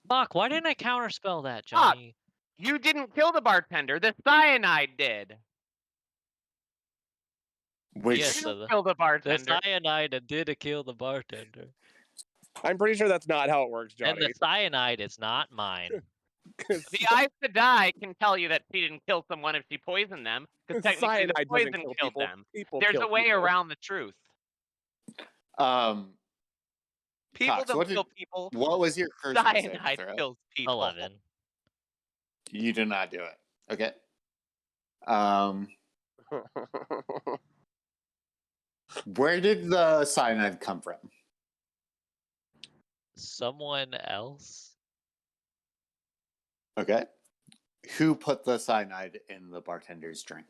Fuck, why didn't I counterspell that, Johnny? You didn't kill the bartender. The cyanide did. Which Yes, You killed the bartender. the cyanide did kill the bartender. I'm pretty sure that's not how it works, And Johnny. the cyanide is not mine. The Eyes to Die can tell you that she didn't kill someone if she poisoned them, because technically the Cyanide doesn't poison kill killed people. them. People There's kill a way people. around the truth. People Cox, don't kill people. what was your charisma saving Cyanide throw? kills people. 11. You did not do it. Okay. Where did the cyanide come from? Someone else? Okay. Who put the cyanide in the bartender's drink?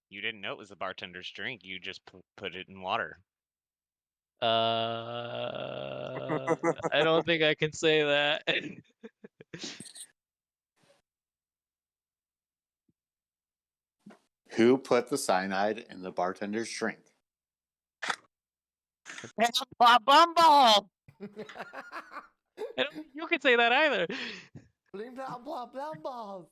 You didn't know it was the bartender's drink. You just put it in water. I don't think I can say that. Who put the cyanide in the bartender's drink? Bumble! I don't think you can say that either. Bling blah blah blah balls.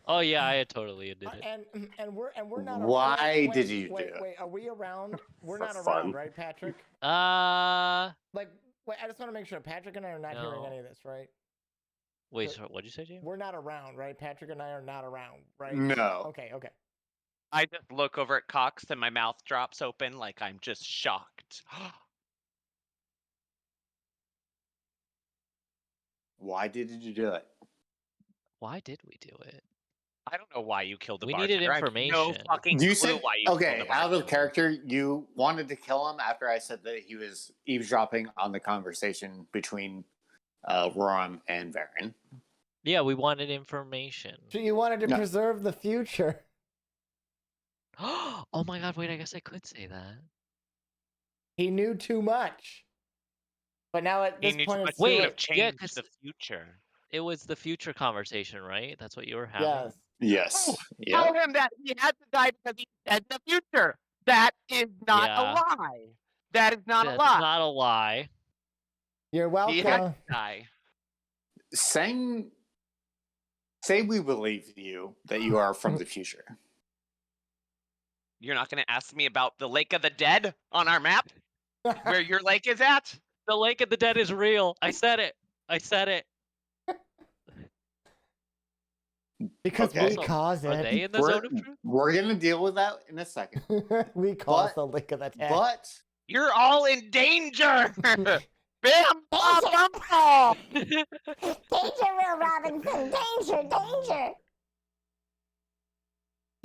Oh yeah, I totally did it. And we're not. Why did you do it? Wait, are we around? We're For not fun. around, right, Patrick? Like, wait, I just want to make sure Patrick and I are not hearing No. any of this, right? Wait, so what'd you say, James? We're not around, right? Patrick and I are not around, right? No. Okay, okay. I just look over at Cox and my mouth drops open like I'm just shocked. Why did you do it? Why did we do it? I don't know why you killed the We bartender. needed I have no information. fucking You clue said why you killed okay. the Out of bartender. character, you wanted to kill him after I said that he was eavesdropping on the conversation between Ron and Varen. Yeah, we wanted information. So you wanted to No. preserve the future. Oh my god, wait, I guess I could say that. He knew too much. But now at He this knew point, too it's much too would Wait, have late. changed yeah, 'cause- the future. It was the future conversation, right? That's what you were having? Yes. Yes. Yeah. Tell him that he had to die because he said the future. That is not Yeah. a lie. That is not That's a lie. not a lie. You're He had welcome. to die. Say we believe you that you are from the future. You're not going to ask me about the Lake of the Dead on our map? Where your lake is at? The Lake of the Dead is real. I said it. I said it. Because Okay. we cause Are it. they in the zone of truth? We're gonna deal with that in a second. We cause But- the lick of the tag. But You're all in danger. Bam! Bam! Danger! Bam! Danger, Will Robinson! Danger! Danger!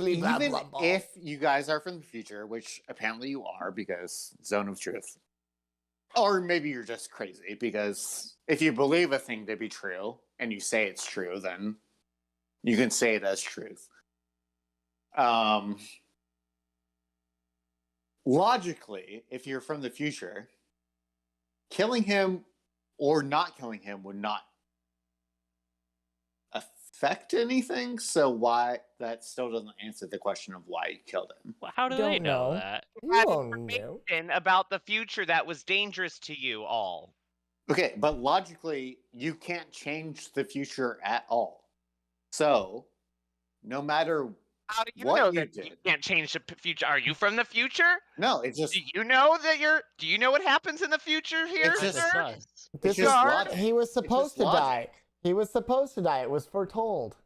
Bleep, blah, Even blah, blah. if you guys are from the future, which apparently you are because Zone of Truth, or maybe you're just crazy because if you believe a thing to be true and you say it's true, then you can say it as truth. Logically, if you're from the future, killing him or not killing him would not affect anything. So why that still doesn't answer the question of why you killed him. Well, how do Don't they know know. that? You Had won't know. information about the future that was dangerous to you all. Okay, but logically, you can't change the future at all. So, no matter How do you what know you that you did, can't change the future? Are you from the future? no, it's just Do you know that you're? Do you know what happens in the future here, It's Kinda just- sir? sus. it's This just is logic. he was It's supposed just to die. logic. He was supposed to die. It was foretold.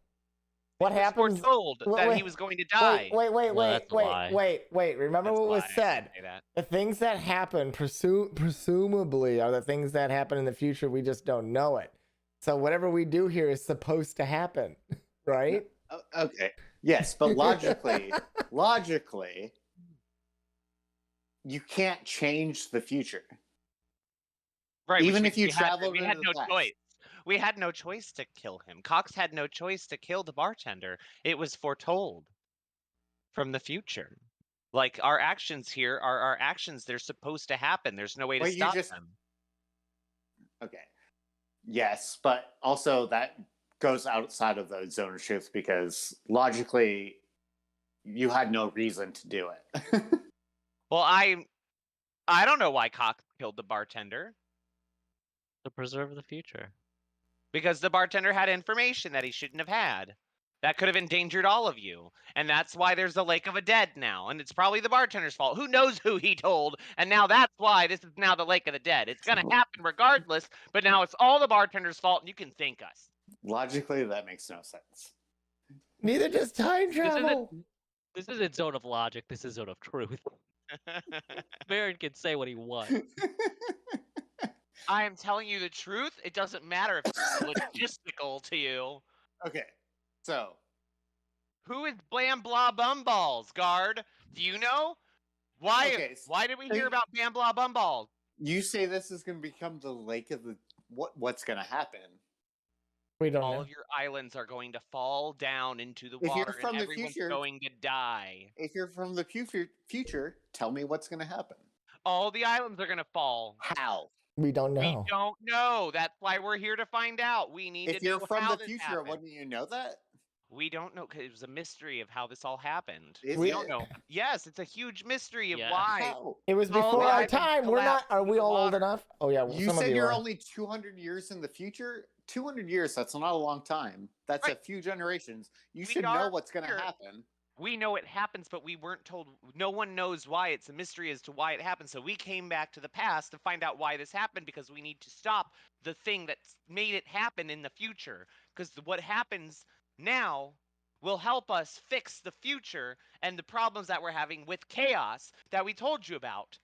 What He was happens? foretold Wait, that wait, he was going to die. No, that's a lie. wait. Remember That's what a was lie, I didn't said? say that. The things that happen, presumably, are the things that happen in the future. We just don't know it. So whatever we do here is supposed to happen, right? Okay. Yes, but logically, you can't change the future. Right. Even which if you means we had- traveled we into had the no past. choice. We had no choice to kill him. Cox had no choice to kill the bartender. It was foretold from the future. Like our actions here are our actions. They're supposed to happen. There's no way to But you stop just- them. Okay. Yes, but also that goes outside of the zone of truth because logically, you had no reason to do it. Well, I don't know why Cox killed the bartender. To preserve the future. Because the bartender had information that he shouldn't have had. That could have endangered all of you. And that's why there's a lake of a dead now. And it's probably the bartender's fault. Who knows who he told? And now that's why this is now the lake of the dead. It's going to happen regardless, but now it's all the bartender's fault and you can thank us. Logically, that makes no sense. Neither does time travel. This isn't zone of logic. This is zone of truth. Baron can say what he wants. I am telling you the truth. It doesn't matter if it's logistical to you. Okay, so Who is Blam Blah Bumballs, guard? Do you know? Why Okay, why did we hear about Blam Blah Bumballs? you say this is going to become the lake of the what's going to happen? We don't All know. of your islands are going to fall down into the If you're water from and the everyone's future- going to die. If you're from the future, tell me what's going to happen. All the islands are going to fall. How? We don't We know. don't know. That's why we're here to find out. We need If to you're know from how the this future, happened. wouldn't you know that? We don't know because it was a mystery of how this all happened. Is we it? don't know. Yes, it's a huge mystery of Yeah. why. How? It was All the before our islands time. We're not. collapsed Are into we the all old water. enough? Oh yeah. Well, You some of said you you're are. only 200 years in the future? 200 years, that's not a long time. That's Right. a few generations. You We should know are what's going to here. happen. We know it happens, but we weren't told. No one knows why. It's a mystery as to why it happened. So we came back to the past to find out why this happened because we need to stop the thing that made it happen in the future. Because what happens now will help us fix the future and the problems that we're having with chaos that we told you about.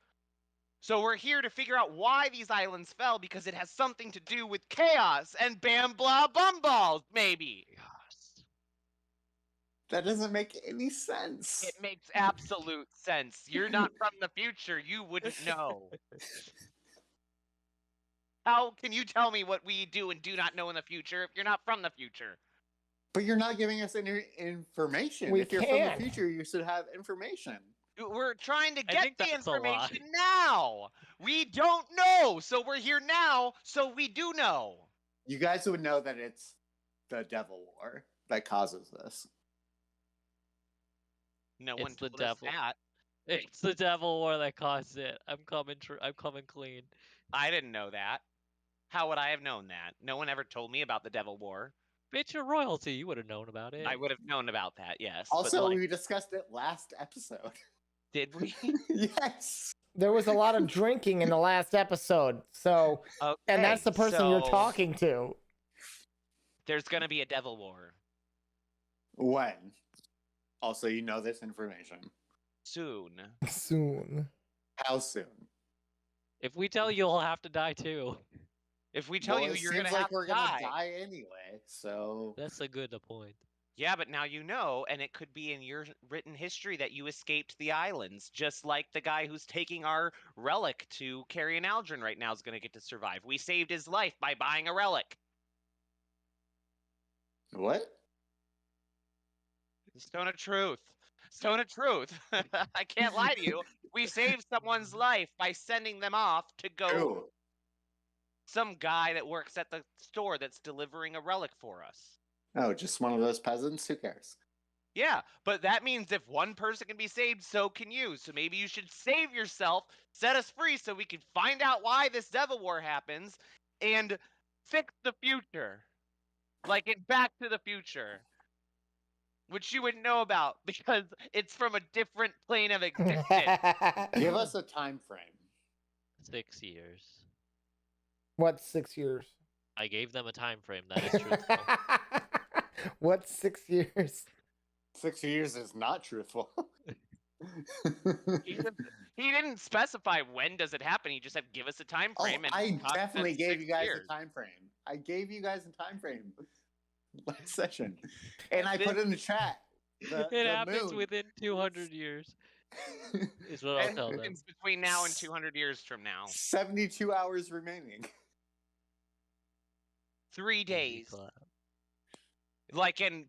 So we're here to figure out why these islands fell because it has something to do with chaos and bam blah bumballs, maybe. Yes. That doesn't make any sense. It makes absolute sense. You're not from the future. You wouldn't know. How can you tell me what we do and do not know in the future if you're not from the future? But you're not giving us any information. We If you're from can't. the future, you should have information. We're trying to I get think the that's a lie. information now. We don't know. So we're here now. So we do know. You guys would know that it's the Devil War that causes this. No It's one the told us devil. that. It's the devil war that caused it. I'm coming. I'm coming clean. I didn't know that. How would I have known that? No one ever told me about the Devil War. Bitch, you're royalty. You would have known about it. I would have known about that, yes. Also, but like, we discussed it last episode. did we? Yes. There was a lot of drinking in the last episode. So, and that's the person you're so talking to. There's gonna be a Devil War When? Also, you know this information. soon. Soon. How soon? If we tell you, you'll have to die too. If we tell you it you're seems gonna like have we're to gonna die. die anyway. So That's a good point. Yeah, but now you know, and it could be in your written history that you escaped the islands, just like the guy who's taking our relic to Carrion Aldrin right now is going to get to survive. We saved his life by buying a relic. what? Stone of truth. Stone of truth. I can't lie to you. We saved someone's life by sending them off to go. Who? Some guy that works at the store that's delivering a relic for us. Oh, just one of those peasants? Who cares? Yeah, but that means if one person can be saved, so can you. So maybe you should save yourself, set us free so we can find out why this Devil War happens and fix the future. Like in Back to the Future. Which you wouldn't know about because it's from a different plane of existence. Give us a time frame. 6 years. What's 6 years? I gave them a time frame. That is truthful. What's 6 years? 6 years is not truthful. He didn't specify when does it happen. He just said give us a time frame. And I definitely gave you guys years. a time frame. I gave you guys a time frame last session, and I put in the chat. It happens within 200 years. Is what I'll tell them. It's between now and 200 years from now. 72 hours remaining. 3 days. Like in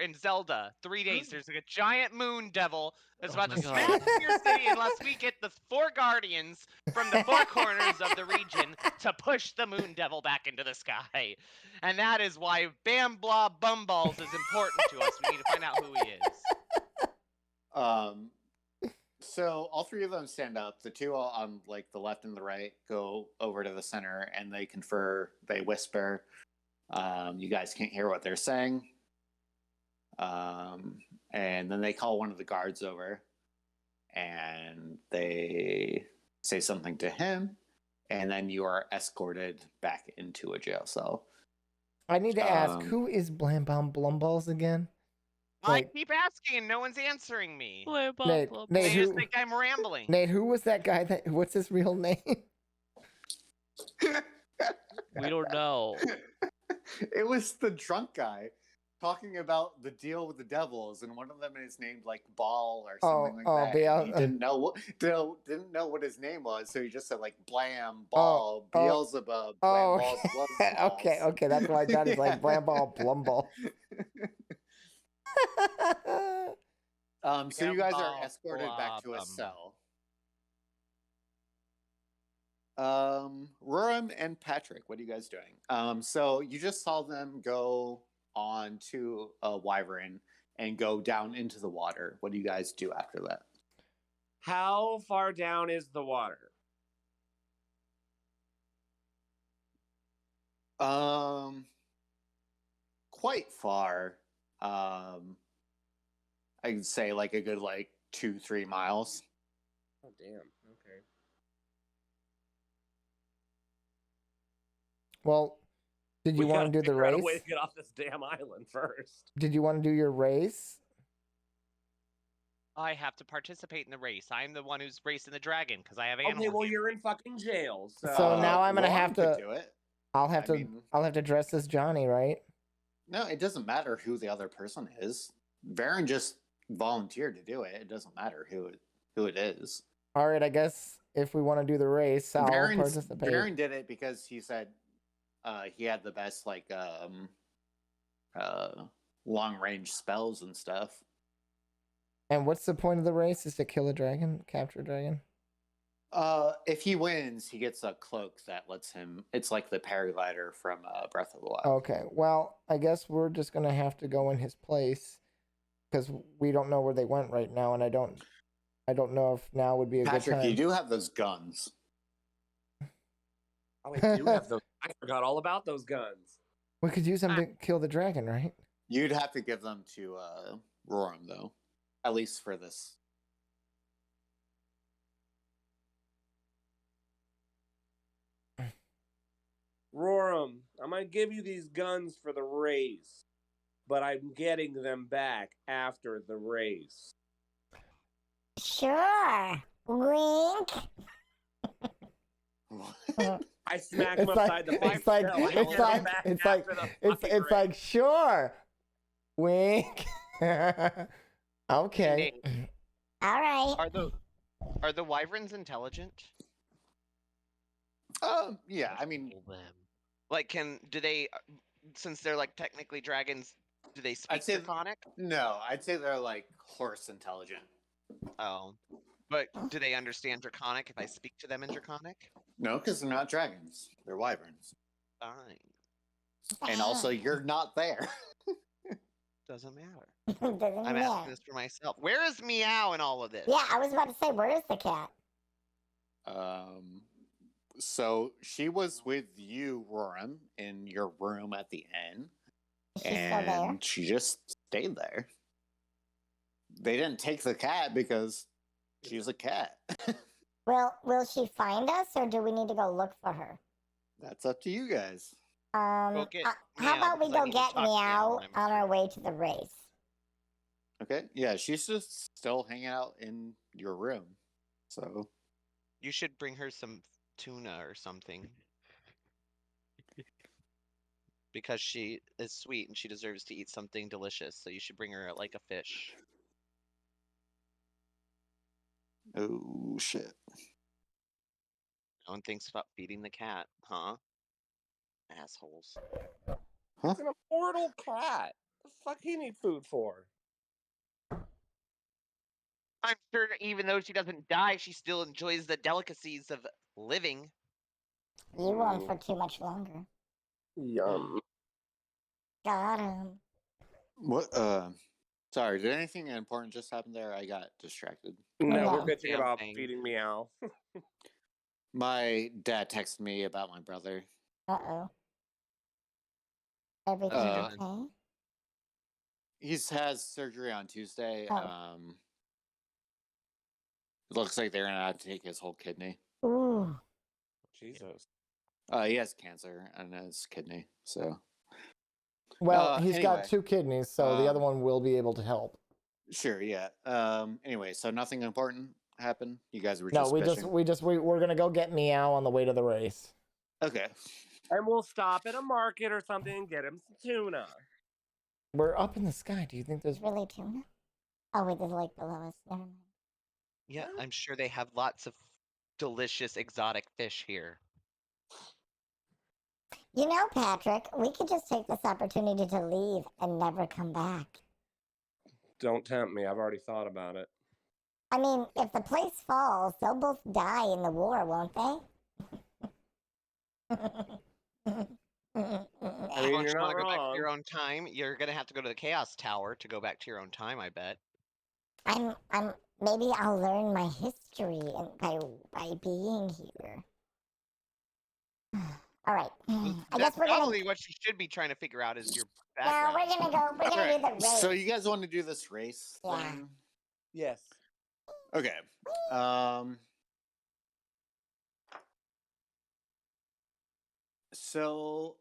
in Zelda, 3 days. There's like a giant moon devil that's about to smash your city unless we get the 4 guardians from the 4 corners of the region to push the moon devil back into the sky. And that is why Bam Blah Bumballs is important to us. We need to find out who he is. So all 3 of them stand up. The 2 on like the left and the right go over to the center and they confer. They whisper. You guys can't hear what they're saying. And then they call one of the guards over and they say something to him. And then you are escorted back into a jail cell. I need to ask, who is Blam Bom Blumballs again? I keep asking and no one's answering me. Nate, They just think I'm rambling. Nate, who was that guy? What's his real name? We don't know. It was the drunk guy talking about the deal with the devils, and one of them is named like Ball or something like that. He didn't know what his name was, so he just said like Blam Ball Beelzebub. Blam Balls, okay, that's why I thought it's like Blam Ball Blumball. So you guys are escorted back to a cell. Rurum and Patrick, what are you guys doing? So you just saw them go on to a wyvern and go down into the water. What do you guys do after that? How far down is the water? Quite far. I'd say like a good 2-3 miles. Oh damn. Okay. Well, did you want to do the race? We gotta way to get off this damn island first. Did you want to do your race? I have to participate in the race. I'm the one who's racing the dragon because I have animals. Okay, well you're in fucking jail. So now I'm gonna have to do it. I'll have to dress as Johnny, right? No, it doesn't matter who the other person is. Varen just volunteered to do it. It doesn't matter who it is. All right, I guess if we want to do the race, I'll participate. Varen did it because he said he had the best long range spells and stuff. And what's the point of the race? Is to kill a dragon, capture a dragon? If he wins, he gets a cloak that lets him. It's like the paraglider from Breath of the Wild. Okay, well, I guess we're just gonna have to go in his place because we don't know where they went right now, and I don't know if now would be a good time. Patrick, you do have those guns. Oh, I do have those. I forgot all about those guns. We could use them to kill the dragon, right? You'd have to give them to Roram, though. At least for this. Roram, I'm gonna give you these guns for the race, but I'm getting them back after the race. Sure. Wink. I smack It's him like upside the face. it's like No, I it's get him like back it's like after the it's fucking race. like sure. Wink. Okay. Nate, All right. are the Wyvrons intelligent? Yeah, I mean, Kill them. Like, do they, since they're like technically dragons, do they speak I'd say Draconic? no. I'd say they're like horse intelligent. Oh, but do they understand Draconic if I speak to them in Draconic? No, because they're not dragons. They're wyverns. Fine, And also, you're not there. doesn't matter. Doesn't I'm matter. asking this for myself. Where is Meow in all of this? Yeah, I was about to say, where is the cat? So she was with you, Roram, in your room at the inn, Is she still there? and she just stayed there. They didn't take the cat because she's a cat. Will she find us, or do we need to go look for her? That's up to you guys. Go get How Meow, about we because I go need to get talk to Meow Meow when I'm on here. our way to the race? Okay, yeah, she's just still hanging out in your room. So You should bring her some tuna or something. Because she is sweet and she deserves to eat something delicious, so you should bring her like a fish. oh shit. No one thinks about feeding the cat, huh? Assholes. It's an immortal cat. The fuck he need food for? I'm sure even though she doesn't die, she still enjoys the delicacies of living. You won't for too much longer. Yum. Got him. What? Sorry, did anything important just happen there? I got distracted. No, No. we're bitching Damn about thing. feeding Meow. My dad texted me about my brother. Uh-oh. Everything Uh, okay? He's has surgery on Tuesday. Oh. It looks like they're gonna have to take his whole kidney. Ooh. Jesus. He has cancer in his kidney, so Well, he's anyway, got 2 kidneys, so the other um, one will be able to help. sure, yeah. Anyway, so nothing important happened. You guys were No, just bitching? we're gonna go get Meow on the way to the race. Okay. And we'll stop at a market or something and get him some tuna. We're up in the sky. Do you think there's Really tuna? Oh, wait, there's a lake below us. Never mind. Yeah, I'm sure they have lots of delicious exotic fish here. You know, Patrick, we could just take this opportunity to leave and never come back. Don't tempt me. I've already thought about it. I mean, if the place falls, they'll both die in the war, won't they? I mean, Don't you're you not want to go back to wrong. your own time? You're gonna have to go to the Chaos Tower to go back to your own time, I bet. Maybe I'll learn my history by being here. All right. I guess That's we're gonna. probably what you should be trying to figure out is your No, background. we're gonna go. We're gonna do the race. So you guys want to do this race Yeah. thing? Yes. Okay. So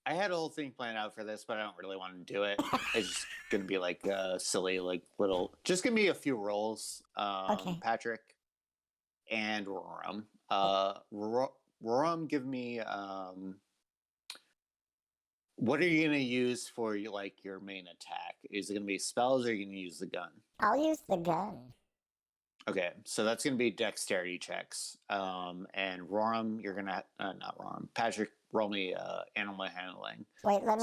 I had a whole thing planned out for this, but I don't really want to do it. It's just gonna be like silly, like little. Just give me a few rolls, Okay. Patrick and Roram. Roram, give me what are you gonna use for like your main attack? Is it gonna be spells, or are you gonna use the gun? I'll use the gun. Okay, so that's gonna be dexterity checks. And Roram, you're gonna not Roram. Patrick, roll me animal handling. Wait, let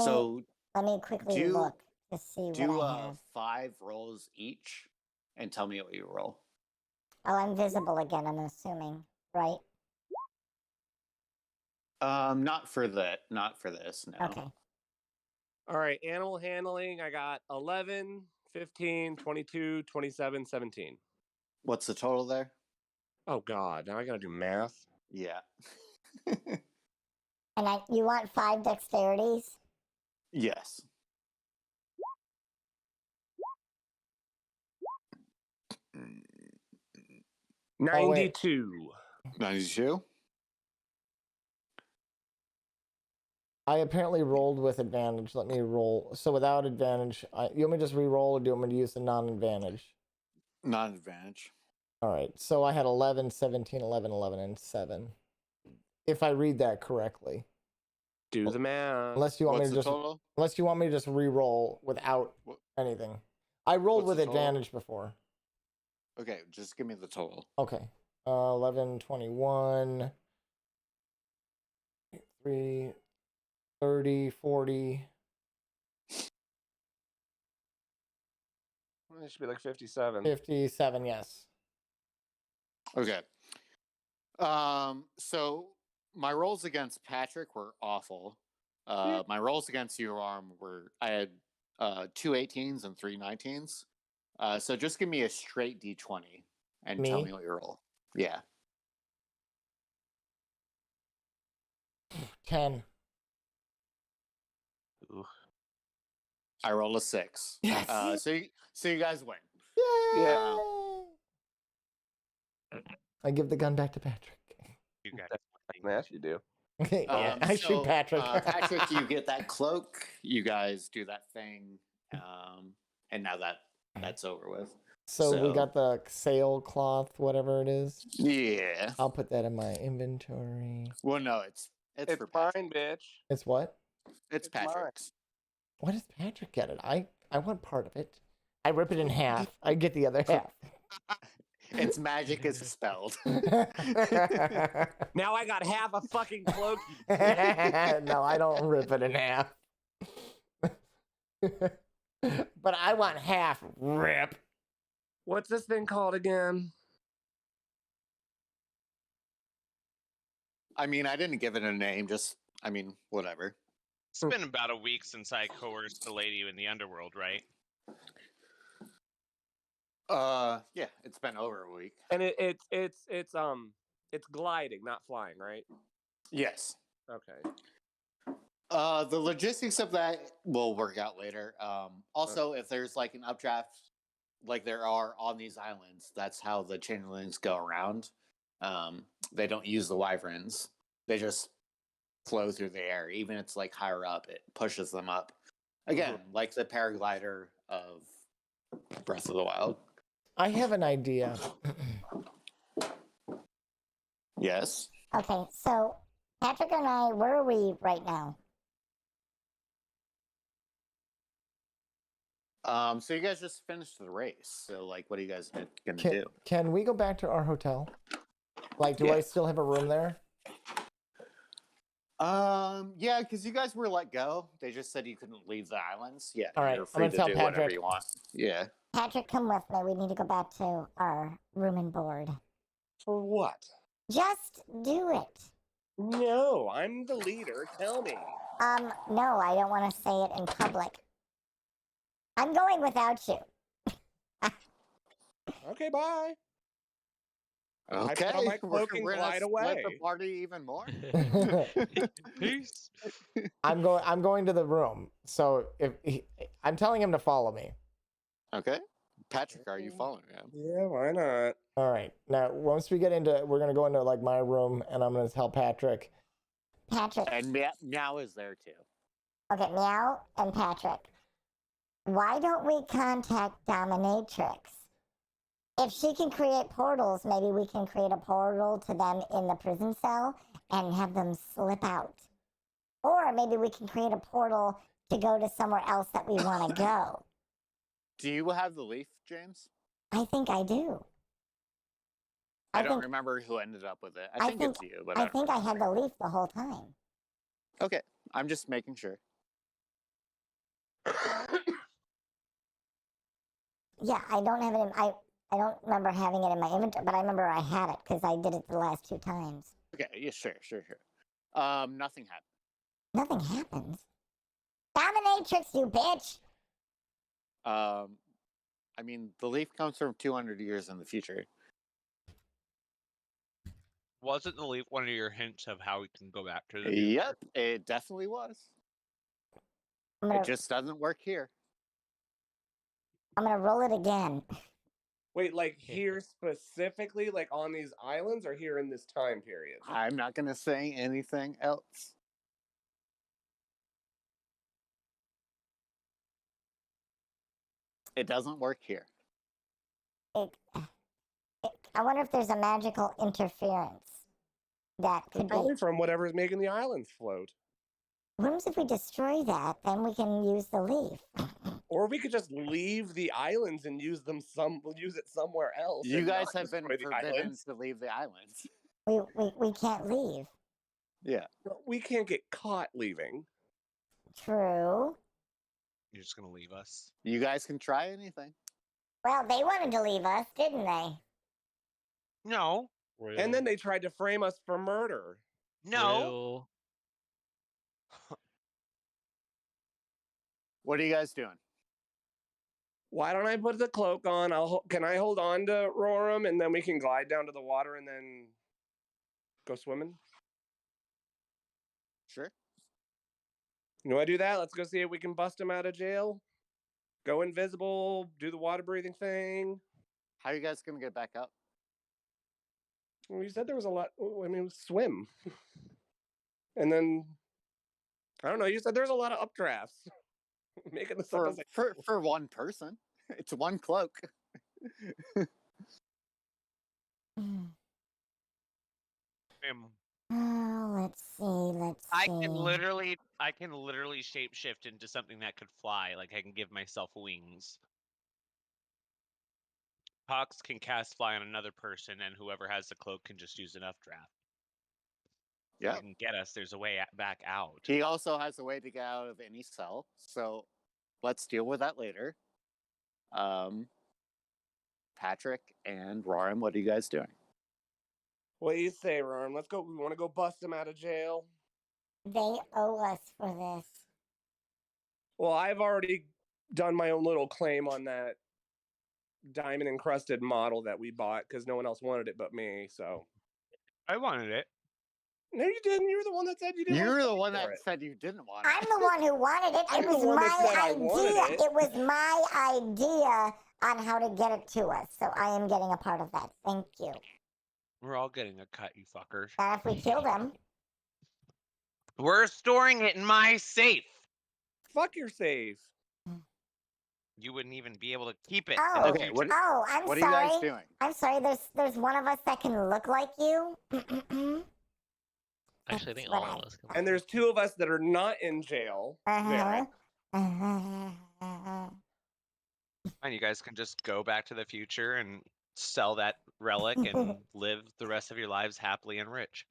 me quickly do- look to see what Do I have. 5 rolls each, and tell me what you roll. Oh, I'm visible again. I'm assuming, right? Not for that. Not for this. No. Okay. All right. Animal handling. I got 11, 15, 22, 27, 17. What's the total there? Oh, God. Now I got to do math. Yeah. And you want 5 dexterities? Yes. Mm, 92. 92. I apparently rolled with advantage. Let me roll. So without advantage, you want me to just re-roll, or do you want me to use the non-advantage? Not an advantage. All right. So I had 11, 17, 11, 11, and 7. If I read that correctly. Do the math. Unless you want What's me the to just total? unless you want me to just re-roll without What- anything. I rolled What's with the total? advantage before. Okay, just give me the total. Okay. 11, 21, 3, 30, 40. It should be like 57. 57, yes. Okay. So my rolls against Patrick were awful. My rolls against you, I had 2 18s and 3 19s. So just give me a straight D20 and tell Me? me what you roll. Yeah. 10. Ooh. I rolled a 6. Yes. So you guys win. Yay! Yeah. I give the gun back to Patrick. You guys. Yes, you do. Yeah, I shoot Patrick. Patrick, you get that cloak. You guys do that thing. And now that's over with. So we So- got the sailcloth, whatever it is. Yeah. I'll put that in my inventory. Well, no, it's It's for mine, Patrick. bitch. It's what? It's It's mine. Patrick's. Why does Patrick get it? I want part of it. I rip it in half. I get the other half. Its magic is spelled. Now I got half a fucking cloak. No, I don't rip it in half. But I want half rip. What's this thing called again? I mean, I didn't give it a name. Whatever. It's been about a week since I coerced the lady in the underworld, right? Yeah, it's been over a week. And it's gliding, not flying, right? Yes. Okay. The logistics of that will work out later. Also, if there's like an updraft, like there are on these islands, that's how the changelings go around. They don't use the wyverns; they just flow through the air. Even if it's like higher up, it pushes them up. Again, like the paraglider of Breath of the Wild. I have an idea. Yes. Okay, so Patrick and I, where are we right now? So you guys just finished the race. So like, what are you guys gonna Can, do? can we go back to our hotel? Like, do Yeah. I still have a room there? Yeah, because you guys were let go. They just said you couldn't leave the islands. Yeah. All right, You're I'm free gonna to tell do whatever Patrick. you want. Yeah. Patrick, come with me. We need to go back to our room and board. For what? Just do it. No, I'm the leader. Tell me. No, I don't want to say it in public. I'm going without you. Okay, bye. I put Okay. on my cloak and We're glide gonna split the away. party even more. Peace. I'm going to the room. So I'm telling him to follow me. Okay. Patrick, are you following him? Yeah, why not? All right. Now, once we're gonna go into like my room, and I'm gonna tell Patrick. Patrick. And Meow is there too. Okay, Meow and Patrick. Why don't we contact Dominatrix? If she can create portals, maybe we can create a portal to them in the prison cell and have them slip out. Or maybe we can create a portal to go to somewhere else that we want to go. Do you have the leaf, James? I think I do. I don't think- remember who ended up with it. I I think think- it's you, but I don't think I had remember. the leaf the whole time. Okay, I'm just making sure. Yeah, I don't have it in I don't remember having it in my inventory, but I remember I had it because I did it the last 2 times. Okay, yeah, sure. Nothing happened. Nothing happens. Dominatrix, you bitch! I mean, the leaf comes from 200 years in the future. Wasn't the leaf one of your hints of how we can go back to the Yep, it definitely was. I'm It gonna, just doesn't work here. I'm gonna roll it again. Wait, like here specifically, like on these islands, or here in this time period? I'm not going to say anything else. It doesn't work here. I wonder if there's a magical interference that could be. Probably from whatever's making the islands float. What if we destroy that? Then we can use the leaf. Or we could just leave the islands and use it somewhere else. You and guys not have been destroy the forbidden islands. to leave the islands. We can't leave. Yeah. We can't get caught leaving. True. You're just gonna leave us. You guys can try anything. Well, they wanted to leave us, didn't they? No. And then they tried to frame us for murder. No. What are you guys doing? Why don't I put the cloak on? Can I hold on to Roram and then we can glide down to the water and then go swimming? Sure. You want to do that? Let's go see if we can bust him out of jail. Go invisible, do the water breathing thing. How are you guys gonna get back up? Well, you said there was a lot. I mean, swim. And then, I don't know, you said there's a lot of updrafts. Making this up as For one person. It's one cloak. Oh, let's see. I can literally shapeshift into something that could fly. Like I can give myself wings. Pox can cast fly on another person, and whoever has the cloak can just use an updraft. Yeah. You can get us. There's a way back out. He also has a way to get out of any cell, so let's deal with that later. Patrick and Roram, what are you guys doing? What do you say, Roram? Let's go. We want to go bust him out of jail. They owe us for this. Well, I've already done my own little claim on that diamond encrusted model that we bought because no one else wanted it but me. So I wanted it. no, you didn't. You were the one that said you didn't. You're want the one for that it. said you didn't want it. I'm the one who wanted it. I'm It the was one that said I my wanted idea. it. It was my idea on how to get it to us. So I am getting a part of that. Thank you. We're all getting a cut, you fuckers. Not if we kill them. We're storing it in my safe. Fuck your safe. You wouldn't even be able to keep it. Oh, in the Okay, future. what I'm are sorry. you guys doing? I'm sorry. There's one of us that can look like you. Actually, I think That's all what of us can. And there's two of us that are not in jail. Uh-huh. Varric. And you guys can just go back to the future and sell that relic and live the rest of your lives happily and rich.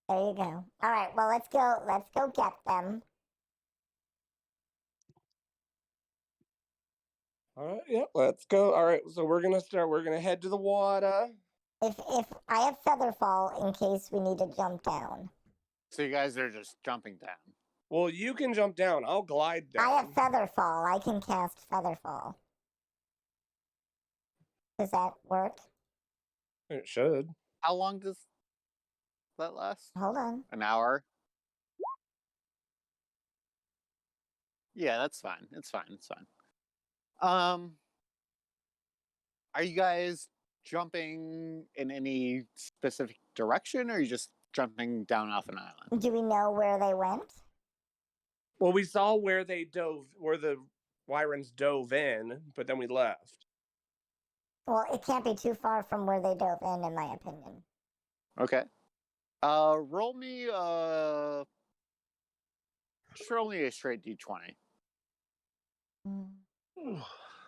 There you go. All right. Well, let's go. Let's go get them. All right, yep, let's go. All right, so we're gonna start. We're gonna head to the water. If I have Featherfall in case we need to jump down. So you guys are just jumping down. Well, you can jump down. I'll glide down. I have Featherfall. I can cast Featherfall. Does that work? It should. How long does that last? Hold on. An hour? Yeah, that's fine. It's fine. It's fine. Are you guys jumping in any specific direction, or are you just jumping down off an island? Do we know where they went? Well, we saw where they dove, where the Wyvrons dove in, but then we left. Well, it can't be too far from where they dove in my opinion. Okay. Roll me just roll me a straight d20.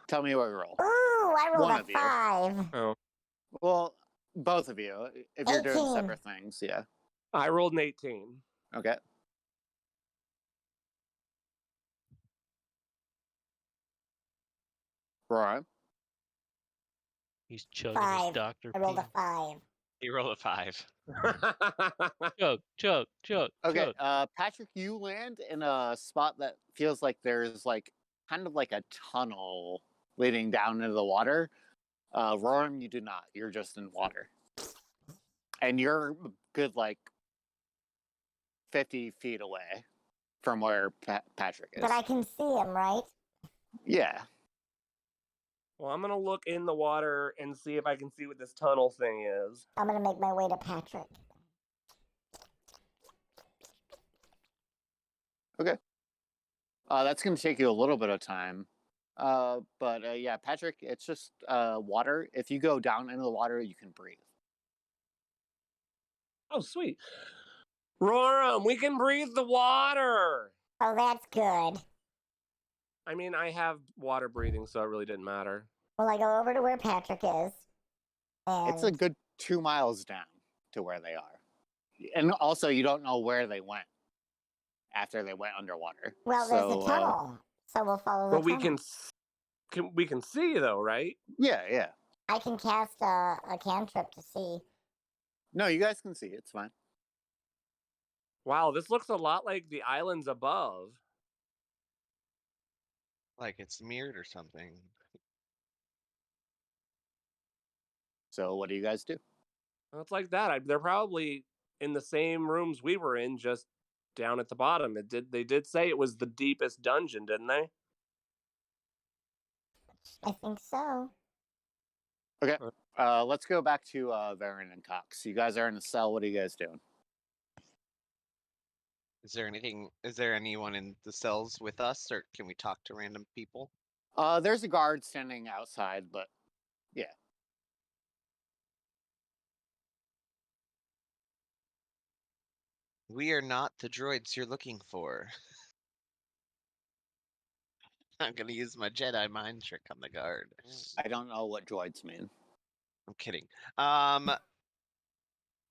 Tell me what you roll. Ooh, I rolled One a of you. 5. Oh, Well, both of you, if you're doing 18. separate things, yeah. I rolled an 18. Okay. Right. He's chugging his 5. Dr. I rolled P. a 5. You roll a 5. Chug. Okay, Patrick, you land in a spot that feels like there's like kind of like a tunnel leading down into the water. Roram, you do not. You're just in water. And you're a good like 50 feet away from where Patrick is. But I can see him, right? Yeah. Well, I'm gonna look in the water and see if I can see what this tunnel thing is. I'm going to make my way to Patrick. Okay. That's going to take you a little bit of time. But yeah, Patrick, it's just water. If you go down into the water, you can breathe. Oh, sweet. Roram, we can breathe the water. Oh, that's good. I mean, I have water breathing, so it really didn't matter. Well, I go over to where Patrick is. And It's a good 2 miles down to where they are, and also you don't know where they went after they went underwater. well, there's a tunnel, so we'll follow the But we tunnel. we can see though, right? Yeah. I can cast a cantrip to see. No, you guys can see. It's fine. Wow, this looks a lot like the islands above. Like it's mirrored or something. So what do you guys do? Well, it's like that. They're probably in the same rooms we were in, just down at the bottom. They did say it was the deepest dungeon, didn't they? I think so. Okay. Let's go back to Varen and Cox. You guys are in a cell. What are you guys doing? Is there anyone in the cells with us, or can we talk to random people? There's a guard standing outside, but yeah. We are not the droids you're looking for. I'm gonna use my Jedi mind trick on the guard. I don't know what droids mean. I'm kidding.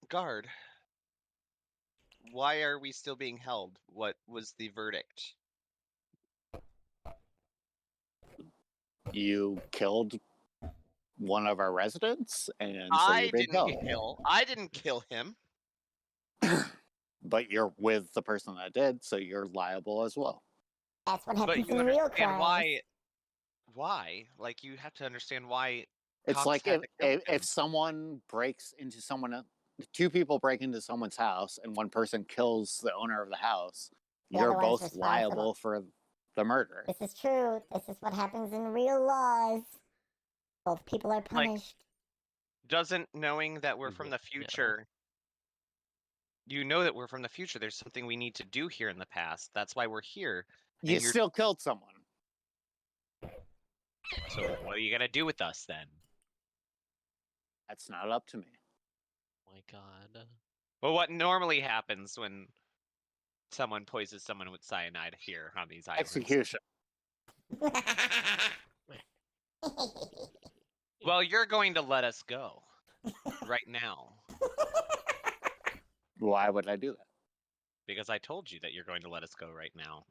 Guard. Why are we still being held? What was the verdict? You killed one of our residents, and so I you're being held. I didn't kill him. But you're with the person that did, so you're liable as well. That's what But happens you in real understand crimes. why? Like you have to understand why. It's Cox like had to kill him. if someone breaks into two people break into someone's house, and one person kills the owner of the house, The you're other one's both liable for the murder. This is true. This is what happens in real laws. Both people are punished. Doesn't knowing that we're from the Yeah. future, you know that we're from the future. There's something we need to do here in the past. That's why we're here. You still killed someone. So what are you gonna do with us then? That's not up to me. My God. Well, what normally happens when someone poisons someone with cyanide here on these islands? Execution. Well, you're going to let us go right now Why would I do that? because I told you that you're going to let us go right now.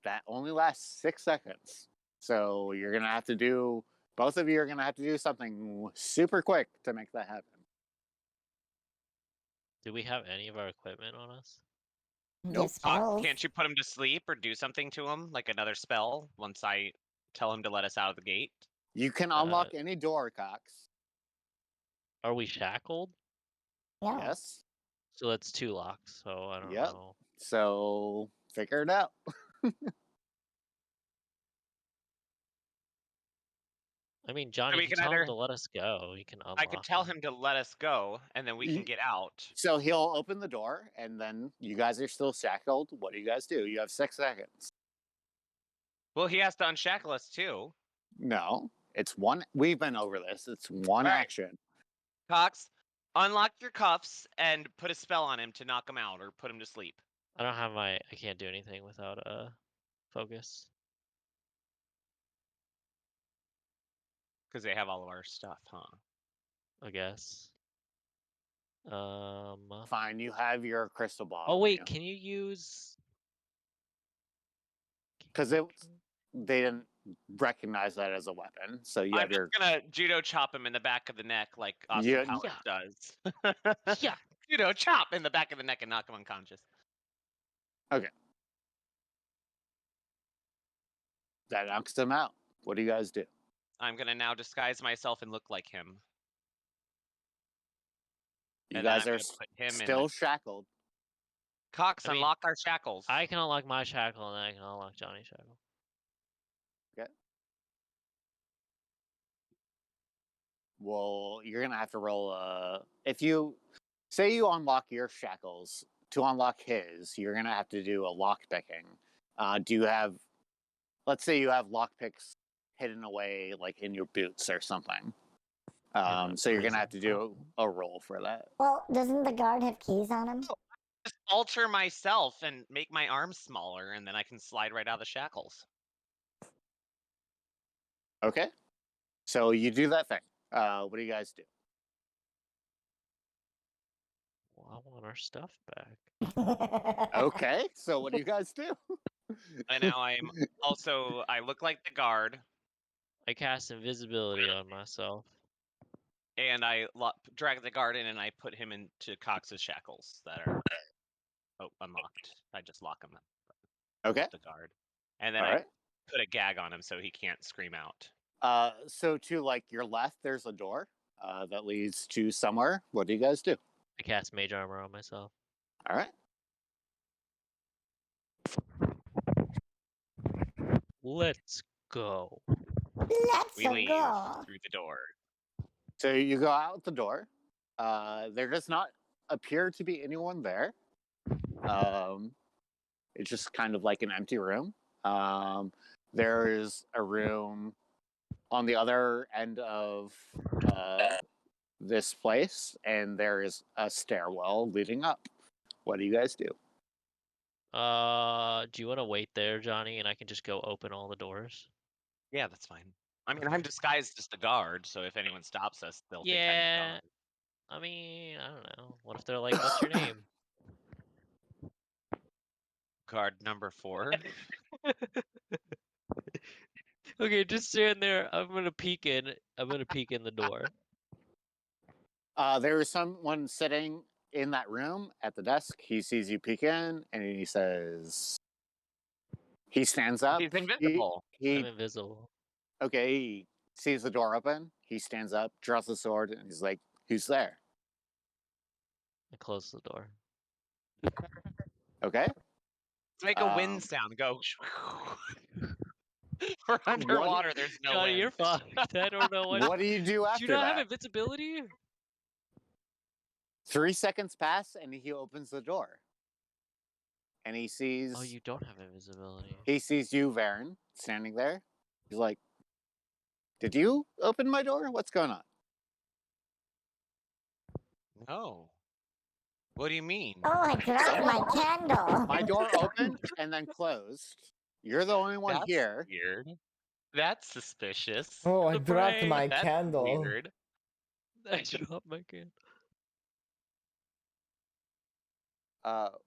That only lasts 6 seconds. So you're gonna have to do. Both of you are gonna have to do something super quick to make that happen. Do we have any of our equipment on us? Nope. Can't you put him to sleep or do something to him, like another spell, once I tell him to let us out of the gate? You can unlock any door, Cox. Are we shackled? Yeah. Yes. So that's 2 locks. So I don't Yep. know. So figure it out. I mean, Johnny, we you can can tell him either- to let us go. He can unlock. I could tell him to let us go, and then we can get out. So he'll open the door, and then you guys are still shackled. What do you guys do? You have 6 seconds. Well, he has to unshackle us too. No, it's one. We've been over this. It's one All right. action. Cox, unlock your cuffs and put a spell on him to knock him out or put him to sleep. I don't have my. I can't do anything without focus. Because they have all of our stuff, huh? I guess. Fine, you have your crystal ball. Oh wait, can you use? Because they didn't recognize that as a weapon. So you I'm have your. just gonna judo chop him in the back of the neck like Austin Yeah. Powers does. Yeah. Judo chop in the back of the neck and knock him unconscious. Okay. That knocks him out. What do you guys do? I'm gonna now disguise myself and look like him. You And then guys I'm are gonna put him in still my- shackled. Cox, I mean, unlock our shackles. I can unlock my shackle and then I can unlock Johnny's shackle. Okay. Well, you're gonna have to roll if you say you unlock your shackles, to unlock his, you're gonna have to do a lock picking. Do you have, let's say you have lock picks hidden away like in your boots or something. not So you're gonna prison. have to do a roll for that. Well, doesn't the guard have keys on him? Just alter myself and make my arms smaller, and then I can slide right out of the shackles. Okay. So you do that thing. What do you guys do? Well, I want our stuff back. Okay. So what do you guys do? And now I'm also, I look like the guard, I cast invisibility on myself. and I drag the guard in, and I put him into Cox's shackles that are unlocked. I just lock him up. Okay. With the guard, and then All I right. put a gag on him so he can't scream out. So to like your left, there's a door that leads to somewhere. What do you guys do? I cast mage armor on myself. All right. Let's go. Let's We leave go. through the door. So you go out the door. There does not appear to be anyone there. It's just kind of like an empty room. There is a room on the other end of this place, and there is a stairwell leading up. What do you guys do? Do you want to wait there, Johnny, and I can just go open all the doors? Yeah, that's fine. I mean, I'm disguised as the guard, so if anyone stops us, they'll think I'm the Yeah. guard. I mean, I don't know. What if they're like, "What's your name?" Guard number 4. Okay, just stand there. I'm gonna peek in. I'm gonna peek in the door. There is someone sitting in that room at the desk. He sees you peek in, and he says, he stands up. He's invisible. He I'm invisible. okay. He sees the door open. He stands up, draws the sword, and he's like, "Who's there?" I close the door. Okay. Let's make a wind sound. Go. For underwater, there's no Johnny, wind. you're fucked. I don't know what. What do you do Do you after not have that? invincibility? 3 seconds pass, and he opens the door, and he sees. Oh, you don't have invisibility. He sees you, Varen, standing there. He's like, "Did you open my door? What's going on?" No. What do you mean? Oh, I dropped my candle. My door opened and then closed. You're the only one That's here. weird. That's suspicious. Oh, I The dropped brain. my That's candle. weird. I dropped my can.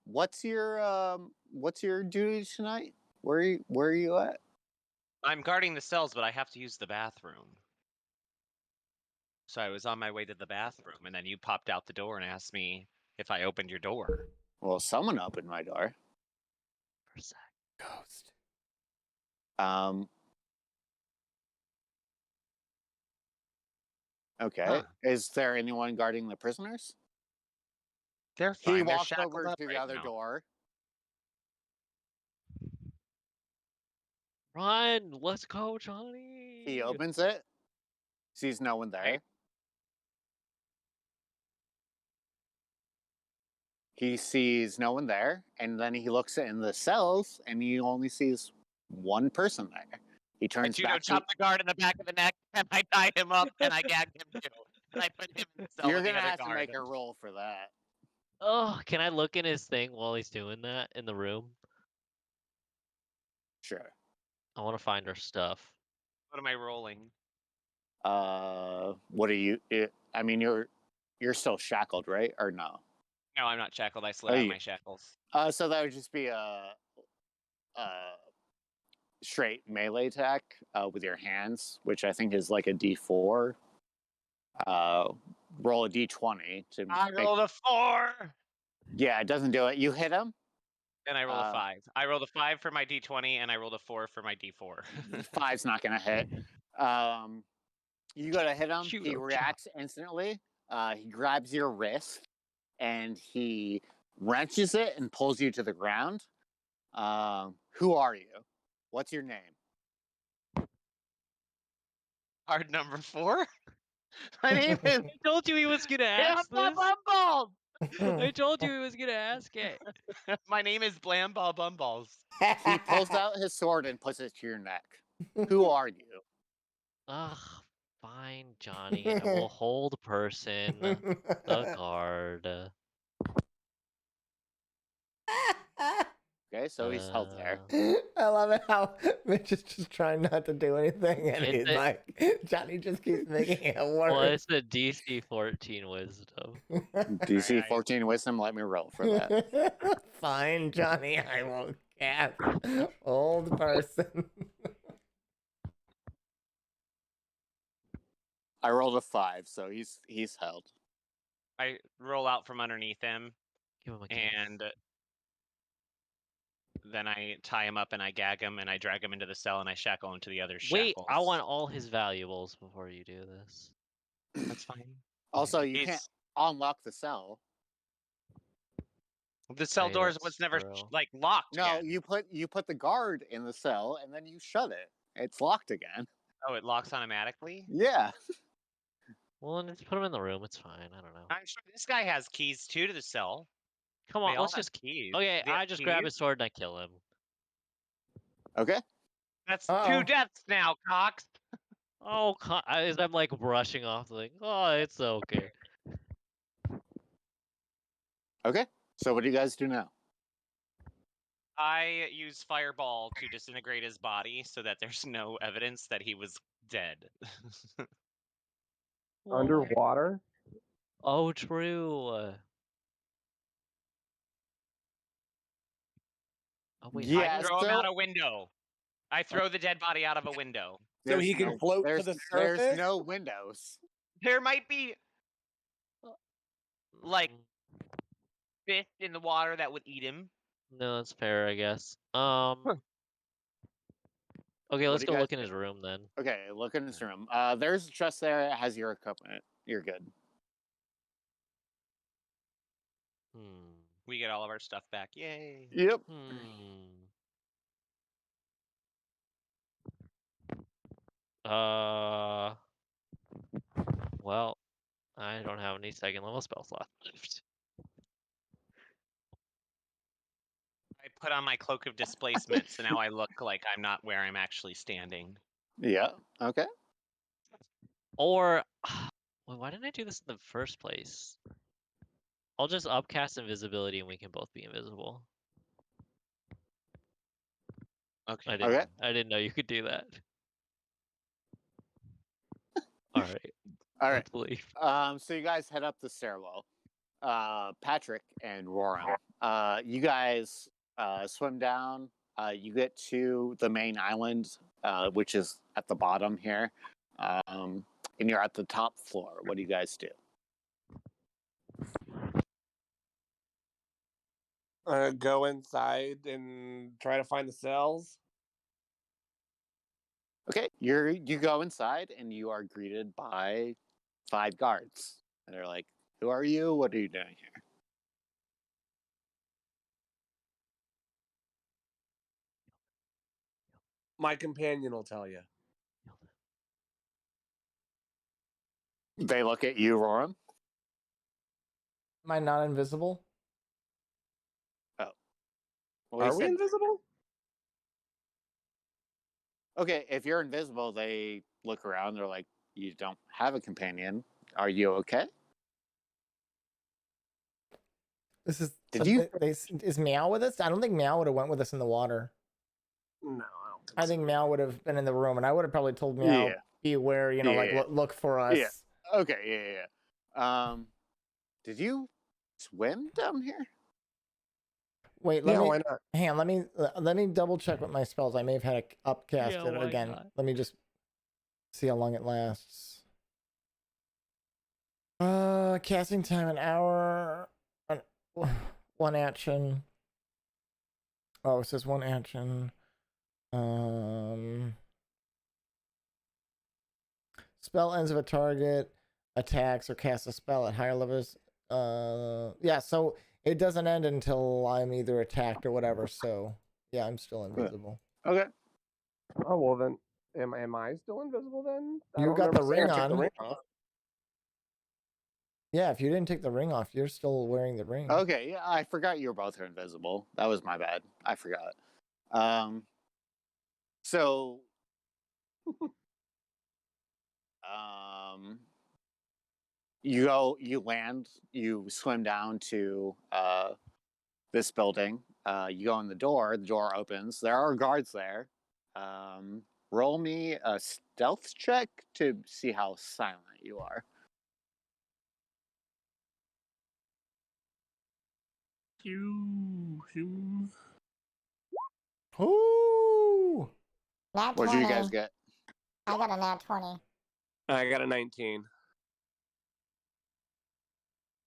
What's your duty tonight? Where are you at? I'm guarding the cells, but I have to use the bathroom. So I was on my way to the bathroom, and then you popped out the door and asked me if I opened your door. Well, someone opened my door. For a sec. Ghost. Okay. Huh. Is there anyone guarding the prisoners? They're fine. He They're walks shackled over up to the right other now. door. Run! Let's go, Johnny. He opens it. Sees no one there. Right. He sees no one there, and then he looks in the cells, and he only sees one person there. He I turns judo back. chopped the guard in the back of the neck, and I tied him up, and I gagged him too. And I put him in the cell You're with the gonna other have to guard. make a roll for that. Oh, can I look in his thing while he's doing that in the room? Sure. I want to find our stuff. What am I rolling? What are you? I mean, you're still shackled, right? Or no? No, I'm not shackled. I slid Oh, out of you- my shackles. So that would just be a straight melee attack with your hands, which I think is like a D4. Roll a D20 to. I rolled a 4, Yeah, it doesn't do it. You hit him. and I rolled a 5. I rolled a 5 for my D20, and I rolled a 4 for my D4. 5's not gonna hit. You gotta hit him. Shoot He him, reacts instantly. He grabs your wrist and he wrenches it and pulls you to the ground. Who are you? What's your name? Card number 4. My name is I told you he was gonna ask this. Bumballs. I told you he was gonna ask it. My name is Blamball Bumballs. He pulls out his sword and puts it to your neck. Who are you? Ugh, fine, Johnny. I will hold person the guard. Okay, so he's held there. I love it how Mitch is just trying not to do anything, and It's he's a- like, Johnny just keeps making it Well, worse. it's a DC 14 wisdom. DC 14 wisdom, let me roll for that. Fine, Johnny, I won't cast old person. I rolled a 5, so he's held. I roll out from underneath him, Give him a kiss. and then I tie him up and I gag him and I drag him into the cell and I shackle him to the other Wait, shackles. I want all his valuables before you do this. That's fine. Also, you He's- can't unlock the cell. The cell Hey, doors that's was never true. like locked. No, yet. you put the guard in the cell and then you shut it. It's locked again. Oh, it locks automatically. Yeah. Well, then just put him in the room. It's fine. I don't know. I'm sure this guy has keys too to the cell. Come They on, all let's have just. keys. Okay, They have I just grab keys? his sword and I kill him. Okay. That's Uh-oh. 2 deaths now, Cox. Oh, as I'm like brushing off, like, oh, it's okay. Okay. So what do you guys do now? I use fireball to disintegrate his body so that there's no evidence that he was dead. Underwater? Oh, true. Oh wait, Yeah, I throw him so- out a window. I throw the dead body out of a window. So he can float to there's, the There's surface? no windows. There might be like Mm, fish in the water that would eat him. no, that's fair, I guess. Okay, What let's do go you look guys in his do? room then. Okay, look in this room. There's a chest there. It has your equipment. You're good. Hmm. We get all of our stuff back. Yay. Yep. Well, I don't have any second level spell slots left. I put on my cloak of displacement, so now I look like I'm not where I'm actually standing. Yeah. Okay. Or, well, why didn't I do this in the first place? I'll just upcast invisibility and we can both be invisible. Okay. Okay. I didn't know you could do that. All right. All right. Let's leave. So you guys head up the stairwell. Patrick and Roran. You guys swim down. You get to the main island, which is at the bottom here. And you're at the top floor. What do you guys do? Go inside and try to find the cells. Okay, you go inside and you are greeted by 5 guards. And they're like, "Who are you? What are you doing here?" My companion will tell you. They look at you, Roran. Am I not invisible? Well, he Are we said- invisible? Okay, if you're invisible, they look around. They're like, "You don't have a companion. Are you okay?" This is. Did you- Is Meow with us? I don't think Meow would have went with us in the water. No, I don't think I think Meow would have been in the room, and I would have probably told Meow, Yeah. be aware, you know, like Yeah. look for us. Yeah. Okay, yeah. Did you swim down here? Wait, Yeah, why not? hang on. Let me double check with my spells. I may have had it upcasted why again. not? Let me just see how long it lasts. Casting time an hour. One action. Oh, it says one action. Spell ends if a target attacks or casts a spell at higher levels. Yeah, so it doesn't end until I'm either attacked or whatever. So yeah, I'm still invisible. Okay. Oh well, then am I still invisible then? I You don't got the remember saying ring I took the on. ring off. Yeah, if you didn't take the ring off, you're still wearing the ring. Okay, yeah, I forgot you were both invisible. That was my bad. I forgot. So You land, you swim down to this building. You go in the door opens. There are guards there. Roll me a stealth check to see how silent you are. Ooh. Nat 20. What did you guys get? I got a nat 20. I got a 19.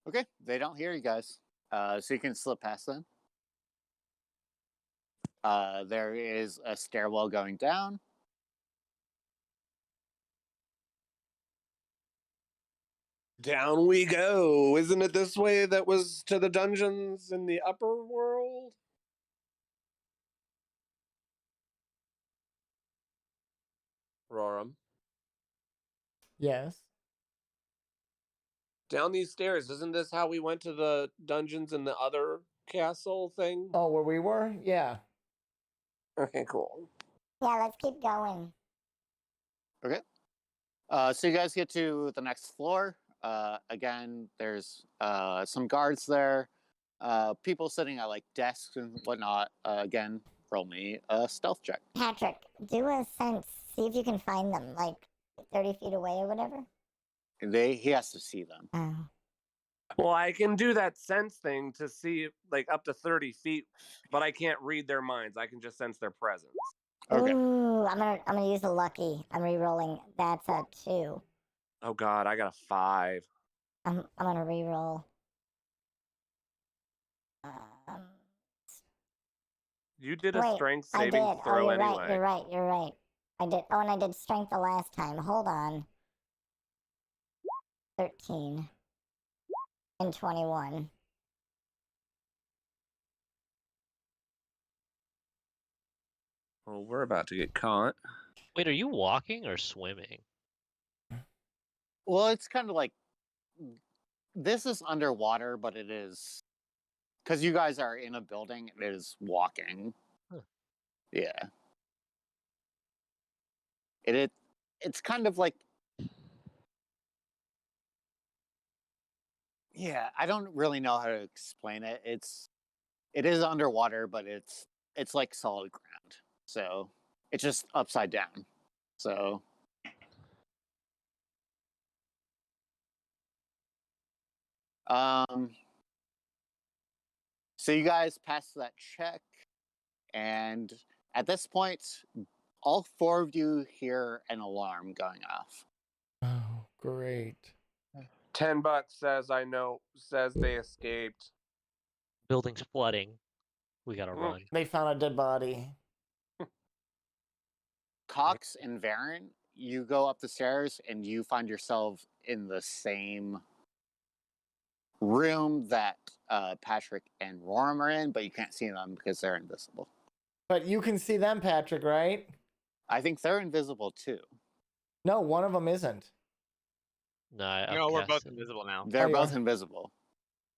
Okay, they don't hear you guys. So you can slip past them. There is a stairwell going down. Down we go. Isn't it this way that was to the dungeons in the upper world? Roram. Yes. Down these stairs, isn't this how we went to the dungeons in the other castle thing? Oh, where we were? Yeah. Okay, cool. Yeah, let's keep going. Okay. So you guys get to the next floor. Again, there's some guards there. People sitting at like desks and whatnot. Again, roll me a stealth check. Patrick, do a sense. See if you can find them, like 30 feet away or whatever. He has to see them. Oh. Well, I can do that sense thing to see like up to 30 feet, but I can't read their minds. I can just sense their presence. Okay. Ooh, I'm gonna use a lucky. I'm re-rolling. That's a 2. Oh God, I got a 5. I'm gonna re-roll. You did a Wait, strength I saving did. throw you're anyway. right. You're right. You're right. I did. Oh, and I did strength the last time. Hold on. 13 and 21. Well, we're about to get caught. Wait, are you walking or swimming? Well, it's kind of like this is underwater, but it is because you guys are in a building. It is walking. Huh. Yeah. It's kind of like. Yeah, I don't really know how to explain it. It is underwater, but it's like solid ground. So it's just upside down. So so you guys pass that check, and at this point, all 4 of you hear an alarm going off. Oh, great. $10 says they escaped. Building's flooding. We gotta run. They found a dead body. Cox and Varen, you go up the stairs and you find yourself in the same room that Patrick and Roram are in, but you can't see them because they're invisible. But you can see them, Patrick, right? I think they're invisible too. No, one of them isn't. No, No, we're both invisible now. They're you both are? invisible.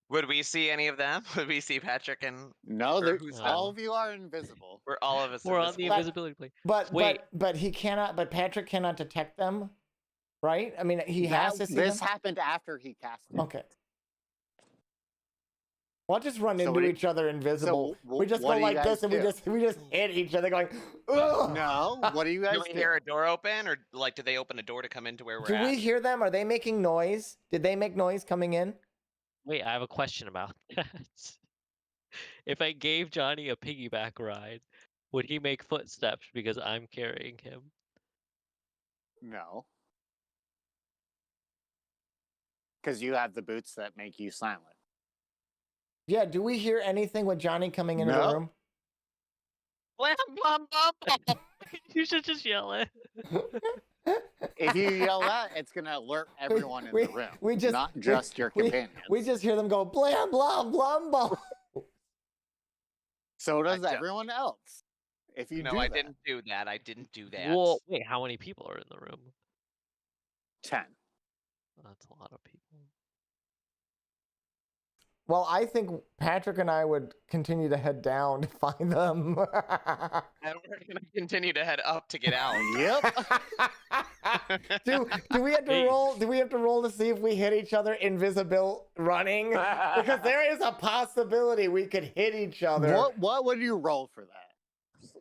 Would we see any of them? Would we see Patrick and No, or who's all of you are invisible. we're all of us We're on the invisible? invisibility plane. But Wait. but he cannot. But Patrick cannot detect them, right? I mean, he has to see This them. happened after he cast it. Okay. We'll just run So into what do- each other invisible. So we just what go do you like guys this, and we do? just hit each other, going. Ugh! No, what do you guys Do we do? hear a door open, or like, did they open a door to come into where we're Do at? we hear them? Are they making noise? Did they make noise coming in? Wait, I have a question about that. If I gave Johnny a piggyback ride, would he make footsteps because I'm carrying him? No. Because you have the boots that make you silent. Yeah. Do we hear anything with Johnny coming into the No. room? Blam, blam, blam. You should just yell it. If you yell that, it's going to alert everyone in the room, not just your companions. We just hear them go blam blam blam blam. So does don't- everyone else. If you No, do I that. didn't do that. I didn't do that. Well, wait, how many people are in the room? 10. That's a lot of people. Well, I think Patrick and I would continue to head down to find them. And we're gonna continue to head up to get out. Yep. do we have to Hey. roll? Do we have to roll to see if we hit each other invisible running? Because there is a possibility we could hit each other. What would you roll for that?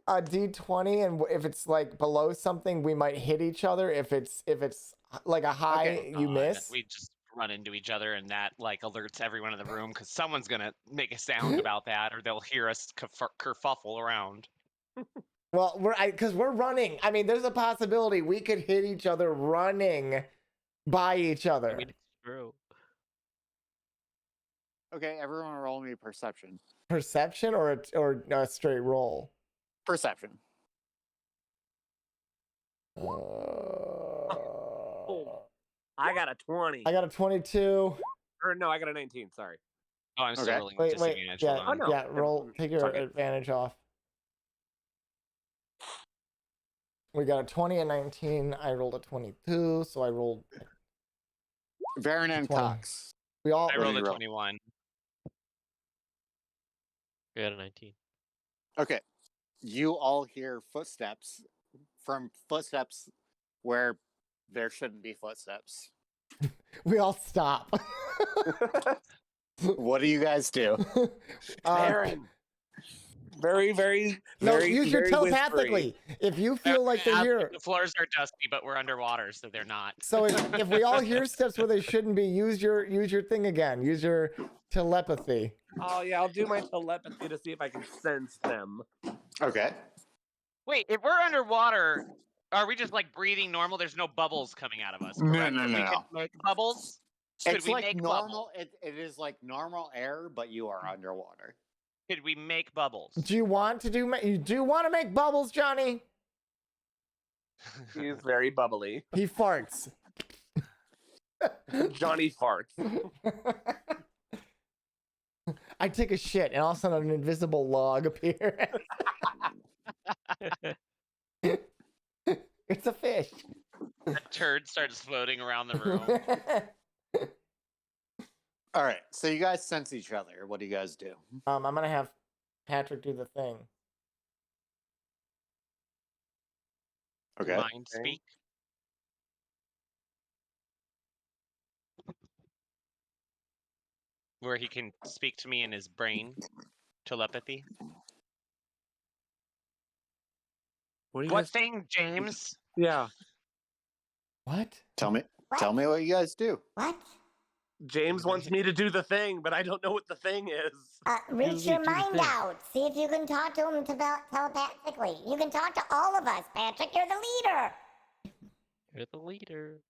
A D20, and if it's like below something, we might hit each other. If it's like a high, Okay. you miss. We just run into each other, and that like alerts everyone in the room because someone's gonna make a sound about that, or they'll hear us kerfuffle around. Well, because we're running. I mean, there's a possibility we could hit each other running by each other. I mean, it's true. Okay, everyone roll me perception. Perception or a straight roll? Perception. I got a 20. I got a 22. Or no, I got a 19. Sorry. Oh, I'm still Okay. rolling Wait, disadvantage. yeah, Hold on. no. yeah. Roll. Take your okay. advantage off. We got a 20 and 19. I rolled a 22, so I rolled. Varen and 20. Cox. We all. I What rolled did a you roll? 21. We got a 19. Okay. You all hear footsteps where there shouldn't be footsteps. We all stop. What do you guys do? Aaron. Very, very, No, very, use your very telepathically. If you feel like they're here. The floors are dusty, but we're underwater, so they're not. So if we all hear steps where they shouldn't be, use your thing again. Use your telepathy. Oh yeah, I'll do my telepathy to see if I can sense them. Okay. Wait, if we're underwater, are we just like breathing normal? There's no bubbles coming out of us. No, correct? no, If no, we no. could make bubbles. Could It's we like make normal. bubbles? It is like normal air, but you are underwater. Could we make bubbles? Do you want to do? You do want to make bubbles, Johnny? He's very bubbly. He farts. Johnny farts. I take a shit, and all of a sudden, an invisible log appears. It's a fish. A turd starts floating around the room. All right. So you guys sense each other. What do you guys do? I'm gonna have Patrick do the thing. Okay. Mind speak. Where he can speak to me in his brain. Telepathy. What, What thing, James? Yeah. What? Tell me. What? Tell me what you guys do. What? James wants me to do the thing, but I don't know what the thing is. Reach your mind out. See if you can talk to him telepathically. You can talk to all of us, Patrick. You're the leader. You're the leader.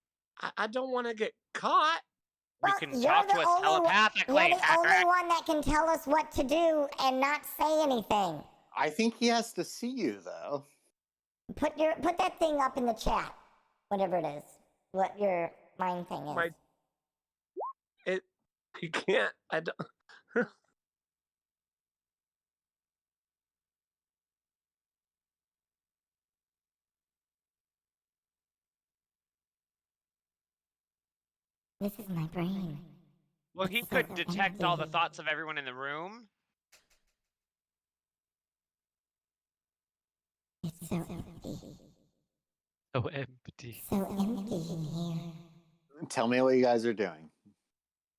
I don't want to get caught. Well, You can you're talk the to us only one- telepathically, You're the only Patrick. one that can tell us what to do and not say anything. I think he has to see you though. Put that thing up in the chat. Whatever it is. What your mind thing is. You can't. I don't. This is my brain. Well, he It's could so detect all the empty. thoughts of everyone in the room. It's so empty. So empty. So empty in here. Tell me what you guys are doing.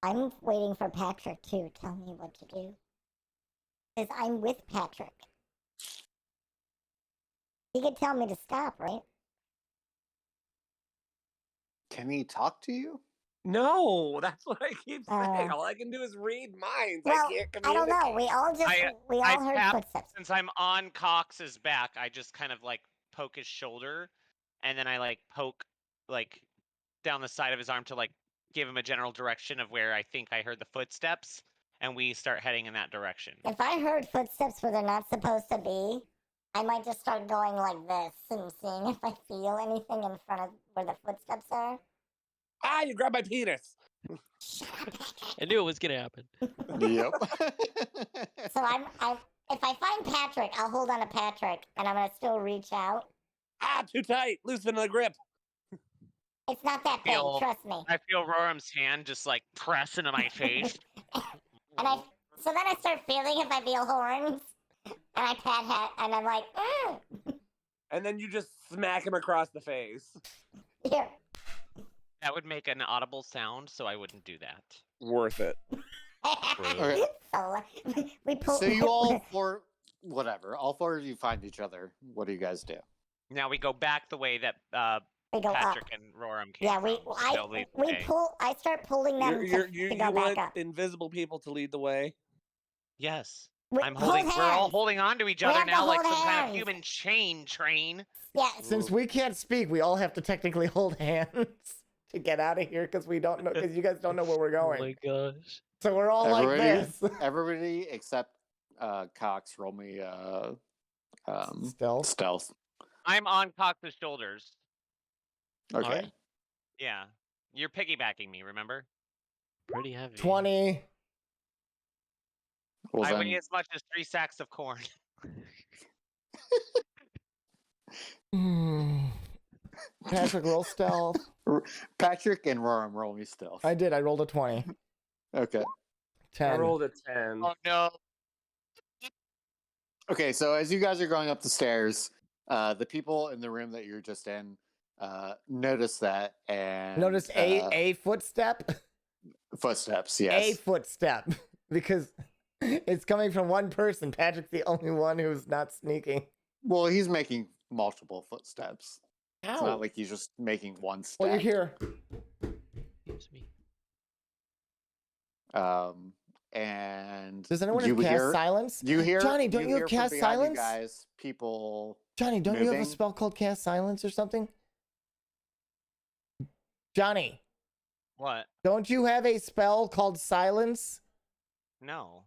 I'm waiting for Patrick to tell me what to do. Because I'm with Patrick. He could tell me to stop, right? Can he talk to you? No, that's what I keep saying. Uh, All I can do is read minds. Well, I can't I don't communicate. know. We all I heard tap- footsteps. Since I'm on Cox's back, I just kind of like poke his shoulder, and then I like poke like down the side of his arm to like give him a general direction of where I think I heard the footsteps, and we start heading in that direction. If I heard footsteps where they're not supposed to be, I might just start going like this and seeing if I feel anything in front of where the footsteps are. Ah, you grabbed my penis. I knew it was gonna happen. Yep. So if I find Patrick, I'll hold on to Patrick, and I'm gonna still reach out. Ah, too tight. Loosen the grip. It's not that big, Feel- trust me. I feel Roram's hand just like press into my face. And so then I start feeling if I feel horns, and I pat hat, and I'm like, And then you just smack him across the face. here. That would make an audible sound, so I wouldn't do that. Worth it. Okay. So we pull. So you all all four of you find each other. What do you guys do? Now we go back the way that we go Patrick up. and Roram came Yeah, from. so they'll lead the way. I start pulling them to You go back want up. invisible people to lead the way? Yes. We're We're all holding on to each other have to now like hold some kind of hands. human chain train. Yes. Since we can't speak, we all have to technically hold hands to get out of here because we don't know because you guys don't know where we're Oh going. my gosh. So we're all like this. Everybody except Cox, roll me stealth. I'm on Cox's shoulders. Okay. Alright. Yeah. You're piggybacking me, remember? Pretty heavy. 20. Well, I then, weigh as much as 3 sacks of corn. Patrick, roll stealth. Patrick and Roram, roll me stealth. I did. I rolled a 20. Okay. 10. I rolled a 10. Oh no. Okay, so as you guys are going up the stairs, the people in the room that you're just in notice that and Notice a footstep. Footsteps, A yes. footstep. Because it's coming from one person. Patrick's the only one who's not sneaking. Well, he's making multiple footsteps. It's Ow. not like he's just making one step. Well, you're here. Excuse me. And Does anyone you have cast hear silence? You hear Johnny, don't you hear have from cast behind you silence? guys, people. Johnny, don't you have a moving? spell called cast silence or something? Johnny, What? don't you have a spell called silence? No.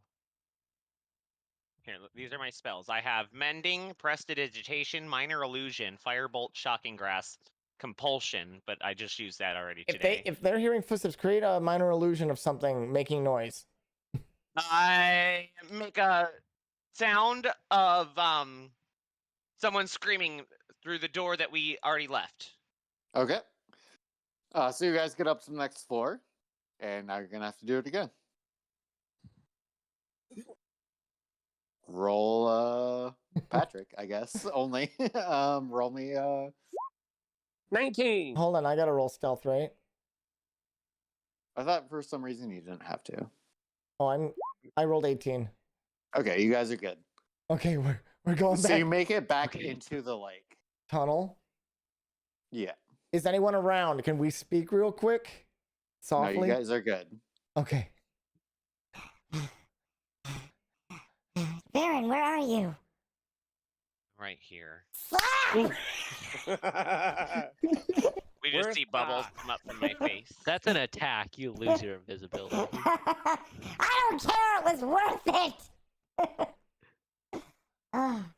Here, these are my spells. I have Mending, Prestidigitation, Minor Illusion, Firebolt, Shocking Grasp, Compulsion, but I just used that already today. If they're hearing footsteps, create a minor illusion of something making noise. I make a sound of someone screaming through the door that we already left. Okay. So you guys get up to the next floor, and now you're gonna have to do it again. Roll Patrick, I guess. Only. Roll me 19. Hold on, I gotta roll stealth, right? I thought for some reason you didn't have to. Oh, I rolled 18. Okay, you guys are good. Okay, we're going So back. you make it back into the lake. Tunnel. Yeah. Is anyone around? Can we speak real quick? Softly. No, you guys are good. Okay. Baron, where are you? Right here. Slap! We just Where's see bubbles Fox? come up from my face. That's an attack. You lose your invisibility. I don't care. It was worth it.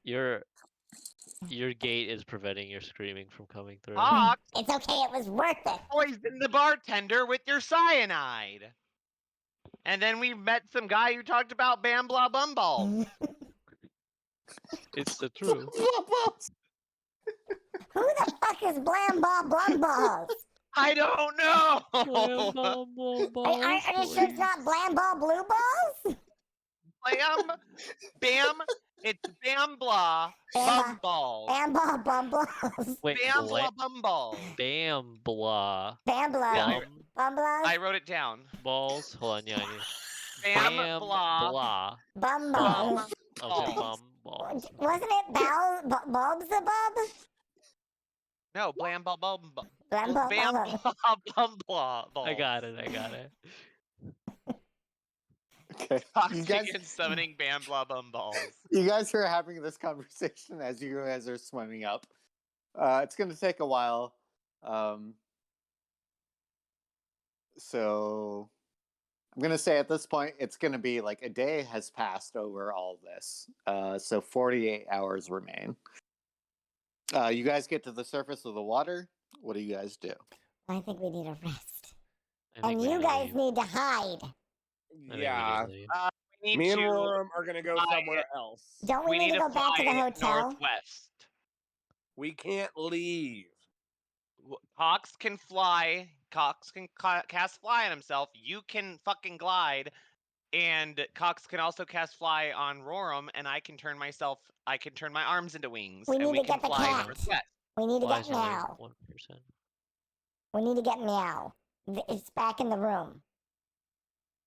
Your gate is preventing your screaming from coming through. Fox, It's okay. It was worth it. poisoned the bartender with your cyanide. And then we met some guy who talked about Bam Blah Bumball. It's the truth. Who the fuck is Blam Ball Blum Balls? I don't know. Are you sure it's not Blam Ball Blue Balls? Bam, it's Bam Blah Bam Bumball. Bam Ball Bum Balls. Wait, Bam Blah what? Bumball. Bam blah. Bam Blah. Yeah, Bum Balls. I wrote it down. Balls. Hold on, yeah. Bam Blah blah. Bum Bum. Balls. Okay, Balls. balls. Wasn't it Bob's a Bob? No, Blam Blah Bum. Blam Ball Bam Bum. Blah Bum Blah. I got it. Okay. Fox You guys, begins summoning Bam Blah Bum Balls. you guys are having this conversation as you guys are swimming up. It's going to take a while. So I'm going to say at this point, it's going to be like a day has passed over all this. So 48 hours remain. You guys get to the surface of the water. What do you guys do? I think we need a rest. I think And we you need to guys leave. need to hide. Yeah. We need Me and to Roram are going to go fly somewhere else. Don't we, need to go back to the fly hotel? northwest. We can't leave. Cox can fly. Cox can cast fly on himself. You can fucking glide. And Cox can also cast fly on Roram, and I can turn my arms into wings, We and need we to can get the fly cat. northwest. We need to Why get is only Meow. 1%? We need to get Meow. It's back in the room.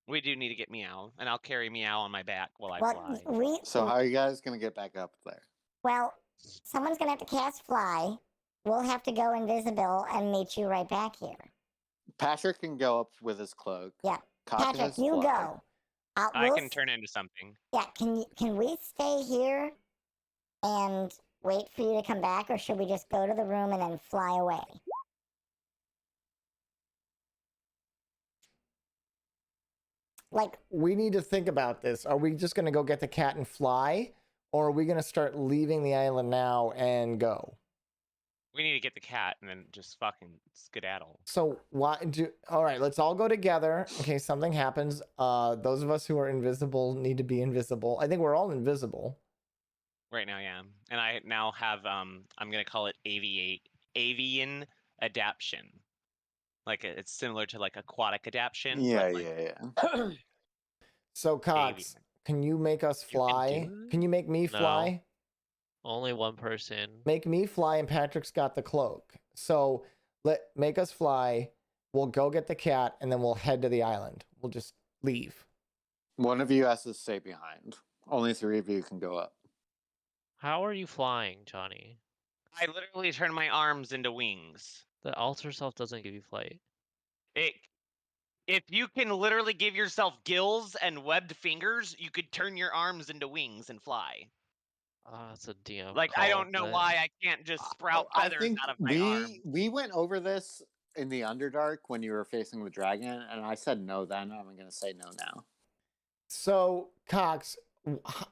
We do need to get Meow, and I'll carry Meow on my back while I Well, fly. So how are you guys gonna get back up there? well, someone's gonna have to cast fly. We'll have to go invisible and meet you right back here. Patrick can go up with his cloak. Yeah. Cox Patrick, has you fly. go. I we'll can turn into something. Yeah, can we stay here and wait for you to come back, or should we just go to the room and then fly away? Like, We need to think about this. Are we just going to go get the cat and fly? Or are we going to start leaving the island now and go? We need to get the cat and then just fucking skedaddle. So all right, let's all go together in case something happens. Those of us who are invisible need to be invisible. I think we're all invisible. Right now, yeah. And I now have I'm gonna call it avian adaption. Like it's similar to like aquatic adaption. Yeah, but like So Cox, avian. can you make us You can fly? do Can you make me No. fly? Only one person. Make me fly, and Patrick's got the cloak. So make us fly. We'll go get the cat, and then we'll head to the island. We'll just leave. One of you has to stay behind. Only 3 of you can go up. How are you flying, Johnny? I literally turn my arms into wings. The alter self doesn't give you flight. If you can literally give yourself gills and webbed fingers, you could turn your arms into wings and fly. That's a DM. Like call, I don't know but why I can't just sprout I feathers think out of my arms. we went over this in the Underdark when you were facing the dragon, and I said no then. I'm gonna say no now. So Cox,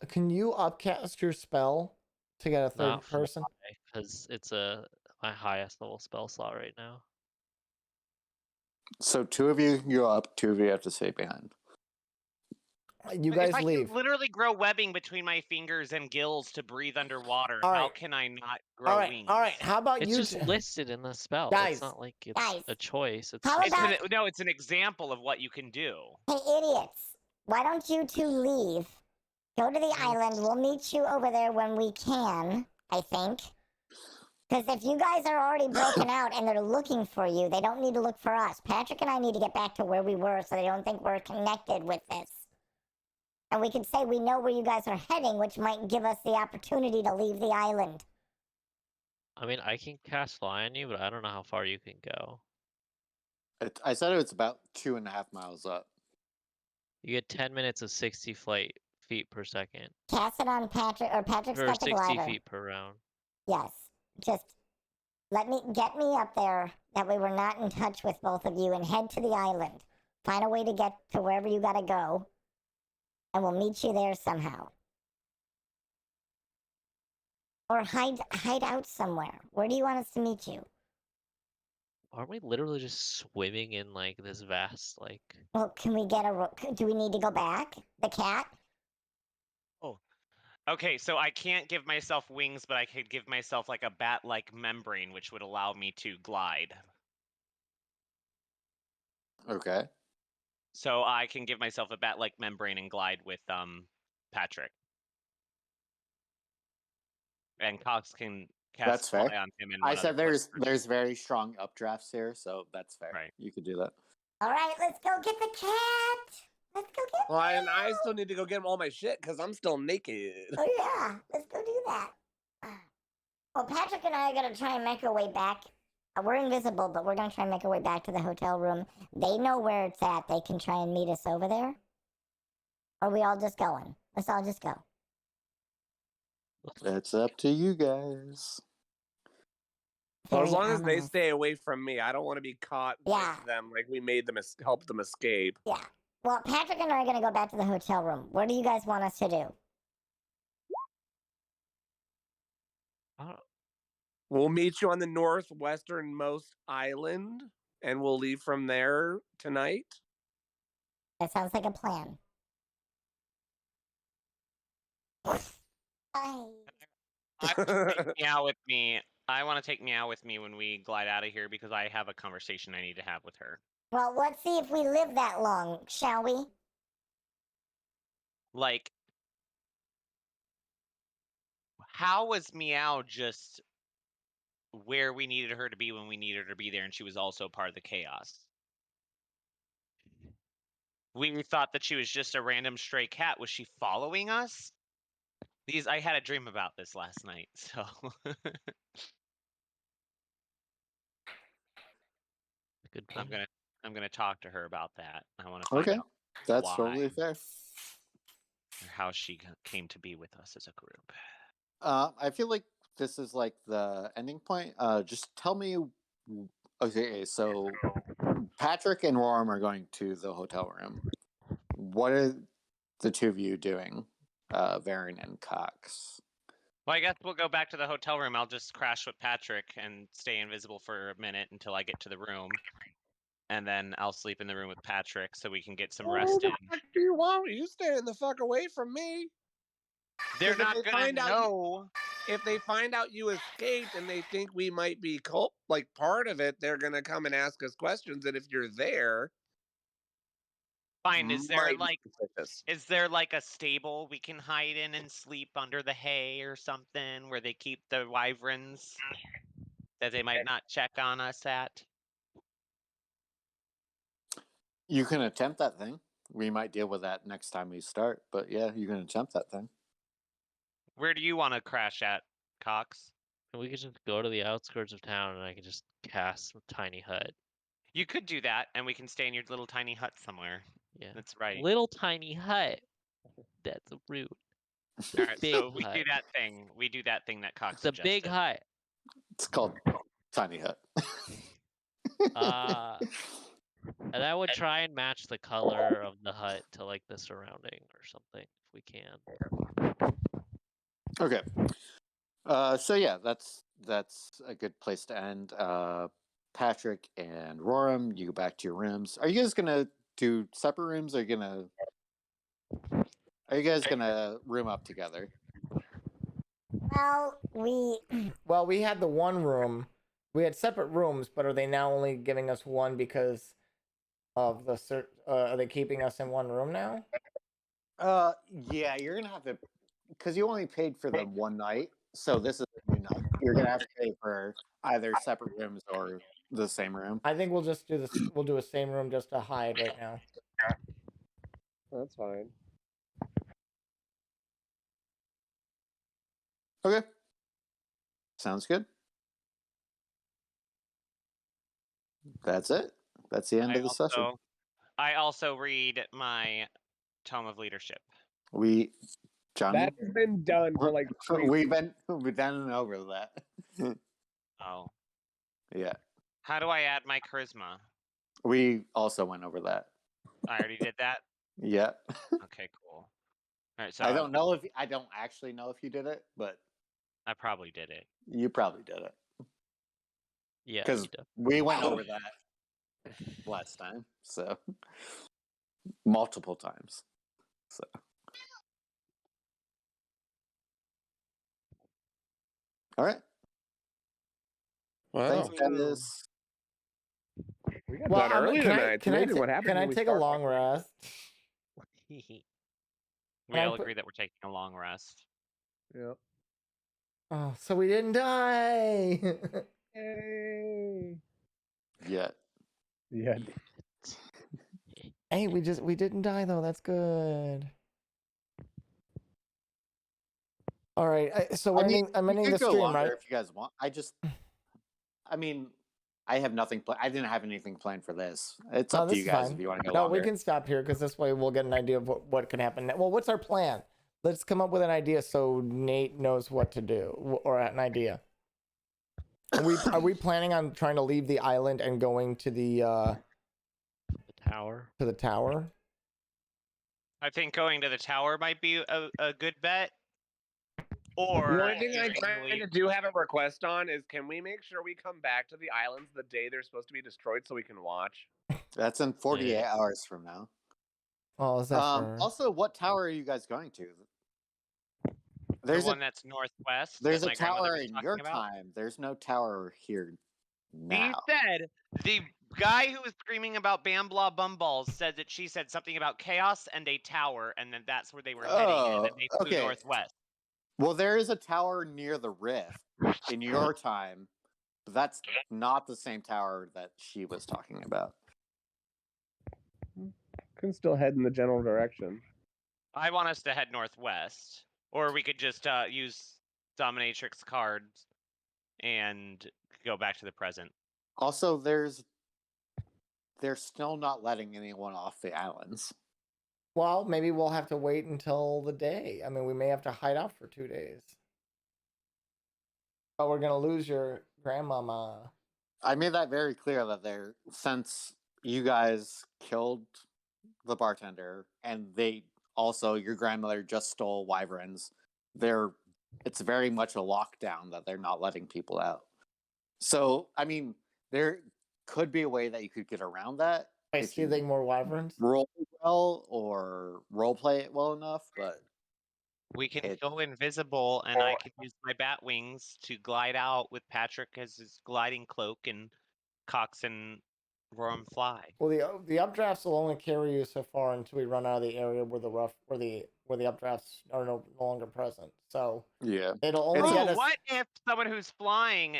can you upcast your spell to get a third Not person? because it's my highest level spell slot right now. So 2 of you can go up, 2 of you have to stay behind. You guys if I leave. can literally grow webbing between my fingers and gills to breathe underwater, All how right. can I not grow All right, wings? all right. How about It's you? just listed in the spell. Guys, It's not like it's guys, a choice. It's how just about- No, it's an example of what you can do. hey, idiots, why don't you two leave? Go to the island. We'll meet you over there when we can, I think. Because if you guys are already broken out and they're looking for you, they don't need to look for us. Patrick and I need to get back to where we were so they don't think we're connected with this. And we can say we know where you guys are heading, which might give us the opportunity to leave the island. I mean, I can cast fly on you, but I don't know how far you can go. I said it was about 2.5 miles up. You get 10 minutes of 60 feet per second. Cast it on Patrick, or Patrick's Or got the 60 glider. feet per round. Yes. Just get me up there. That way we're not in touch with both of you, and head to the island. Find a way to get to wherever you gotta go. And we'll meet you there somehow. Or hide out somewhere. Where do you want us to meet you? Aren't we literally just swimming in like this vast like? Well, can we get do we need to go back? The cat? Okay, so I can't give myself wings, but I could give myself like a bat-like membrane, which would allow me to glide. Okay. So I can give myself a bat-like membrane and glide with Patrick. And Cox can cast That's fair. fly on him. And I one said other person. there's very strong updrafts here, so that's fair. Right. You could do that. All right, let's go get the cat. Let's go get Well, and I still need to go get all my shit because I'm still naked. Oh yeah, let's go do that. Well, Patrick and I are gonna try and make our way back. We're invisible, but we're gonna try and make our way back to the hotel room. They know where it's at. They can try and meet us over there. Or are we all just going? Let's all just go. It's up to you guys. Well, as Very long as they ominous. stay away from me, I don't want to be caught Yeah. with them like we made them help them escape. Yeah. Well, Patrick and I are gonna go back to the hotel room. What do you guys want us to do? We'll meet you on the northwesternmost island, and we'll leave from there tonight. That sounds like a plan. I want to take Meow with me. I want to take Meow with me when we glide out of here because I have a conversation I need to have with her. Well, let's see if we live that long, shall we? Like, how was Meow just where we needed her to be when we needed her to be there, and she was also part of the chaos? We thought that she was just a random stray cat. Was she following us? I had a dream about this last night, so Good point. I'm gonna talk to her about that. I want to find Okay, out that's why totally fair. or how she came to be with us as a group. I feel like this is like the ending point. Just tell me. Okay, so Patrick and Roram are going to the hotel room. What are the two of you doing, Varen and Cox? Well, I guess we'll go back to the hotel room. I'll just crash with Patrick and stay invisible for a minute until I get to the room. And then I'll sleep in the room with Patrick so we can get some rest in. What do you want? You staying the fuck away from me. They're 'Cause if not they gonna find out know. If they find out you escaped and they think we might be part of it, they're gonna come and ask us questions. And if you're there, Fine. Is there might be suspicious. a stable we can hide in and sleep under the hay or something where they keep the wyverns that they might not check on us at? You can attempt that thing. We might deal with that next time we start, but yeah, you can attempt that thing. Where do you want to crash at, Cox? And we could just go to the outskirts of town, and I could just cast a tiny hut. You could do that, and we can stay in your little tiny hut somewhere. Yeah, That's right. little tiny hut. That's rude. All right, Big so we hut. do that thing. We do that thing that Cox It's a suggested. big hut. It's called Tiny Hut. And I would try and match the color of the hut to like the surrounding or something if we can. Okay. So yeah, that's a good place to end. Patrick and Roram, you go back to your rooms. Are you guys gonna do separate rooms? Are you guys gonna room up together? Well, we had the one room. We had separate rooms, but are they now only giving us one because of the are they keeping us in one room now? Yeah, you're gonna have to, because you only paid for the one night, so this is a new night. You're gonna have to pay for either separate rooms or the same room. I think we'll just do this. We'll do a same room just to hide right now. That's fine. Okay. Sounds good. That's it. That's the end of the session. I also read my Tome of Leadership. Johnny, That's been done for like 3 we've done and over that. Oh. Yeah. How do I add my charisma? We also went over that. I already did that? Yeah. Okay, cool. All right, so I don't actually know if you did it, but I probably did it. you probably did it. Yeah, Because we went over that last time, so multiple times. So all right. Wow. Thanks, guys. We got done early tonight. Can I take a long rest? We Can I all put- agree that we're taking a long rest. Yeah. Oh, so we didn't die. Yay. Yeah. Yeah. Hey, we didn't die though. That's good. All right. So I'm ending the stream, right? If you guys want. I have nothing. I didn't have anything planned for this. It's up to you guys if you want to go longer. No, we can stop here because this way we'll get an idea of what can happen. Well, what's our plan? Let's come up with an idea so Nate knows what to do, or an idea. Are we planning on trying to leave the island and going to the tower? To the tower? I think going to the tower might be a good bet. Or the only thing I kind of do have a request on is, can we make sure we come back to the islands the day they're supposed to be destroyed so we can watch? That's in 48 hours from now. Oh, is that Also, what tower are you guys going to? There's one that's northwest. There's that a tower in your time. There's no tower here now. He said guy who was screaming about Bam Blah Bumballs said that she said something about chaos and a tower, and then that's where they were heading, and then they flew okay. northwest. Well, there is a tower near the rift in your time, but that's not the same tower that she was talking about. Can still head in the general direction. I want us to head northwest, or we could just use dominatrix cards and go back to the present. Also, they're still not letting anyone off the islands. Well, maybe we'll have to wait until the day. I mean, we may have to hide out for 2 days. But we're gonna lose your grandmama. I made that very clear that since you guys killed the bartender and your grandmother just stole Wyvrons, it's very much a lockdown that they're not letting people out. So, I mean, there could be a way that you could get around that. By if you stealing more wyverns? roll well or role play it well enough, but we can go invisible, and I can use my bat wings to glide out with Patrick as his gliding cloak, and Cox and Roram fly. Well, the updrafts will only carry you so far until we run out of the area where the updrafts are no longer present. So yeah, it'll only get us. What if someone who's flying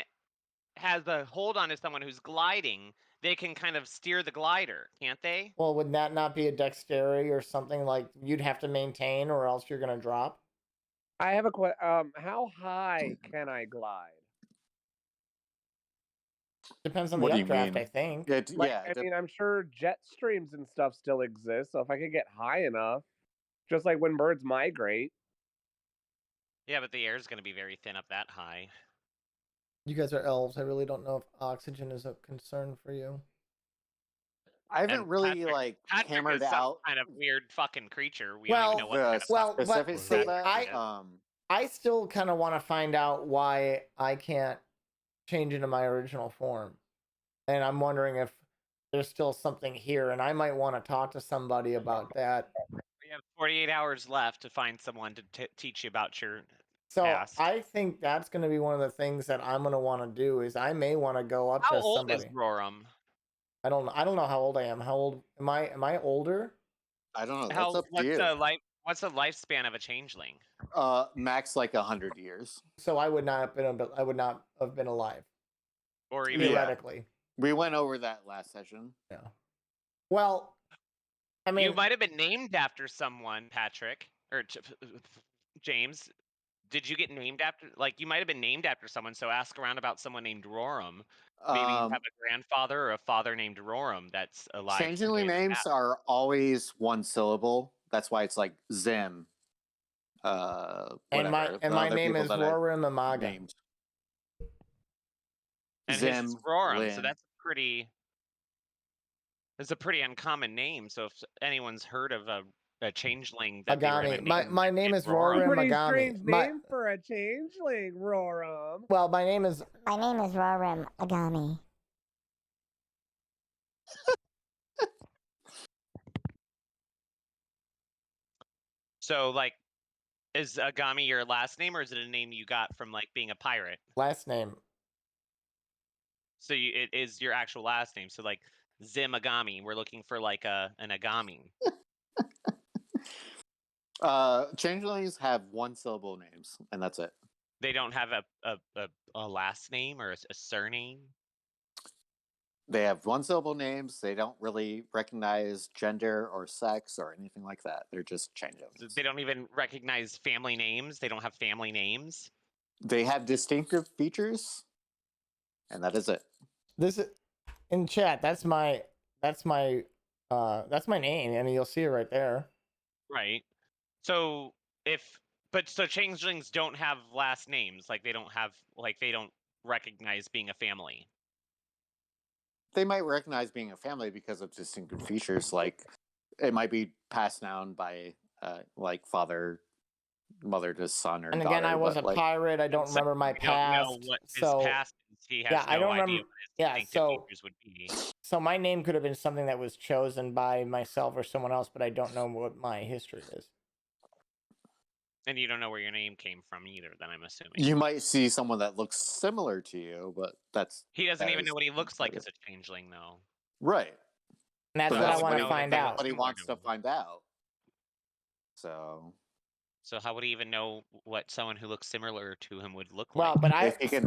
has a hold on to someone who's gliding? They can kind of steer the glider, can't they? Well, would that not be a dexterity or something like you'd have to maintain, or else you're gonna drop? I have a question. How high can I glide? Depends on What the do you updraft, mean? I think. I mean, I'm sure jet streams and stuff still exist. So if I could get high enough, just like when birds migrate. Yeah, but the air is going to be very thin up that high. You guys are elves. I really don't know if oxygen is a concern for you. I haven't really Patrick hammered is some out kind of weird fucking creature. We don't even know what kind of specifics of that. I still kind of want to find out why I can't change into my original form, and I'm wondering if there's still something here, and I might want to talk to somebody about that. We have 48 hours left to find someone to teach you about your So past. I think that's going to be one of the things that I'm going to want to do. Is I may want to go up to somebody. How old is Roram? I don't know how old I am. How old am I? Am I older? I don't know. That's up to you. What's the lifespan of a changeling? Max like 100 years. So I would not have been alive. Or even theoretically. We went over that last session. Yeah. Well, I mean, you might have been named after someone, Patrick or James. Did you get named after? Like, you might have been named after someone. So ask around about someone named Roram. Maybe you have a grandfather or a father named Roram that's alive. Changeling names are always one syllable. That's why it's like Zim. and my name is Roram Amaga. And Zim, his is Roram, Lynn. so that's a pretty uncommon name. So if anyone's heard of a changeling, that Agami. My name is Roram Pretty Agami. strange name for a changeling, Roram. Well, my name is Roram Agami. So, like, is Agami your last name, or is it a name you got from like being a pirate? Last name. So it is your actual last name. So like Zim Agami, we're looking for like an Agami. Changelings have one syllable names, and that's it. They don't have a last name or a surname. They have one syllable names. They don't really recognize gender or sex or anything like that. They're just changelings. They don't even recognize family names. They don't have family names. They have distinctive features, and that is it. This is in chat. That's my name, and you'll see it right there. Right. So so changelings don't have last names. Like they don't recognize being a family. They might recognize being a family because of distinctive features, like it might be passed down by like father, mother to son, or and daughter. again, I was a pirate. I don't remember my past. So he has I don't remember. Yeah, so would be. So my name could have been something that was chosen by myself or someone else, but I don't know what my history is. And you don't know where your name came from either, then I'm assuming. You might see someone that looks similar to you, but he doesn't even know what he looks like as a changeling, though. Right. And that's But what I that's want what to he- find that's out. what he Similar wants to to him. find out. So how would he even know what someone who looks similar to him would look Well, like? but I if he can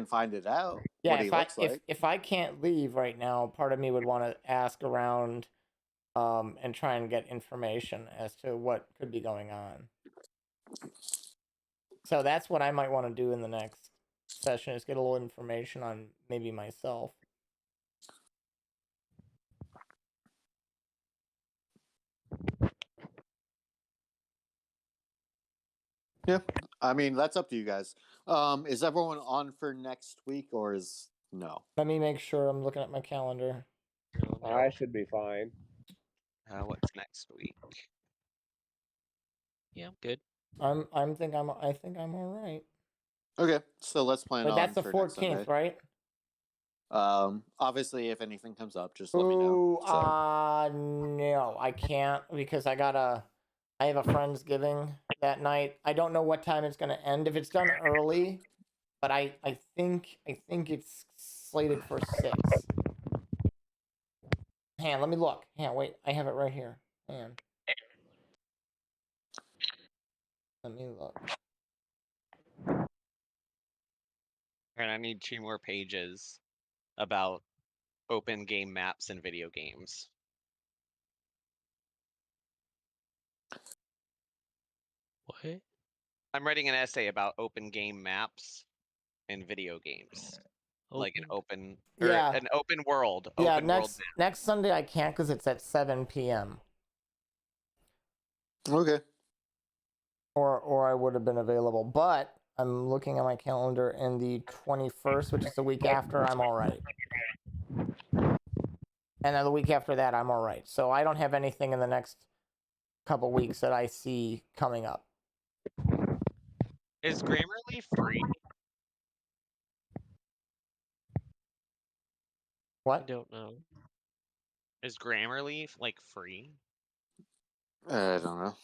find it out, yeah, what he looks like. if I can't leave right now, part of me would want to ask around, and try and get information as to what could be going on. So that's what I might want to do in the next session, is get a little information on maybe myself. Yeah, I mean that's up to you guys. Is everyone on for next week or is no? Let me make sure I'm looking at my calendar. I should be fine. What's next week? Yeah, I'm good. I think I'm all right. Okay, so let's plan But on that's the for next 14th, Sunday. right? Obviously, if anything comes up, just let me know. Ooh, So. no, I can't because I have a Friendsgiving that night. I don't know what time it's gonna end. If it's done early, but I think it's slated for 6. Hang on, let me look. Hang on, wait, I have it right here. Hang on. Let me look. And I need 2 more pages about open game maps in video games. What? I'm writing an essay about open game maps in video games. Like an open Yeah. an open world. Yeah, Open world next Sunday I can't because it's at 7 p.m. Okay. Or I would have been available, but I'm looking at my calendar, and the 21st, which is the week after, I'm all right. And then the week after that, I'm all right. So I don't have anything in the next couple weeks that I see coming up. Is Grammarly free? I What? don't know. Is Grammarly like free? I don't know.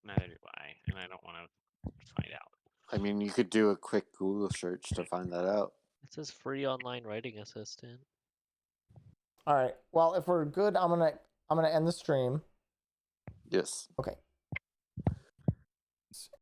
Neither do I, and I don't want to find out. I mean, you could do a quick Google search to find that out. It says free online writing assistant. All right. Well, if we're good, I'm gonna end the stream. Yes. Okay.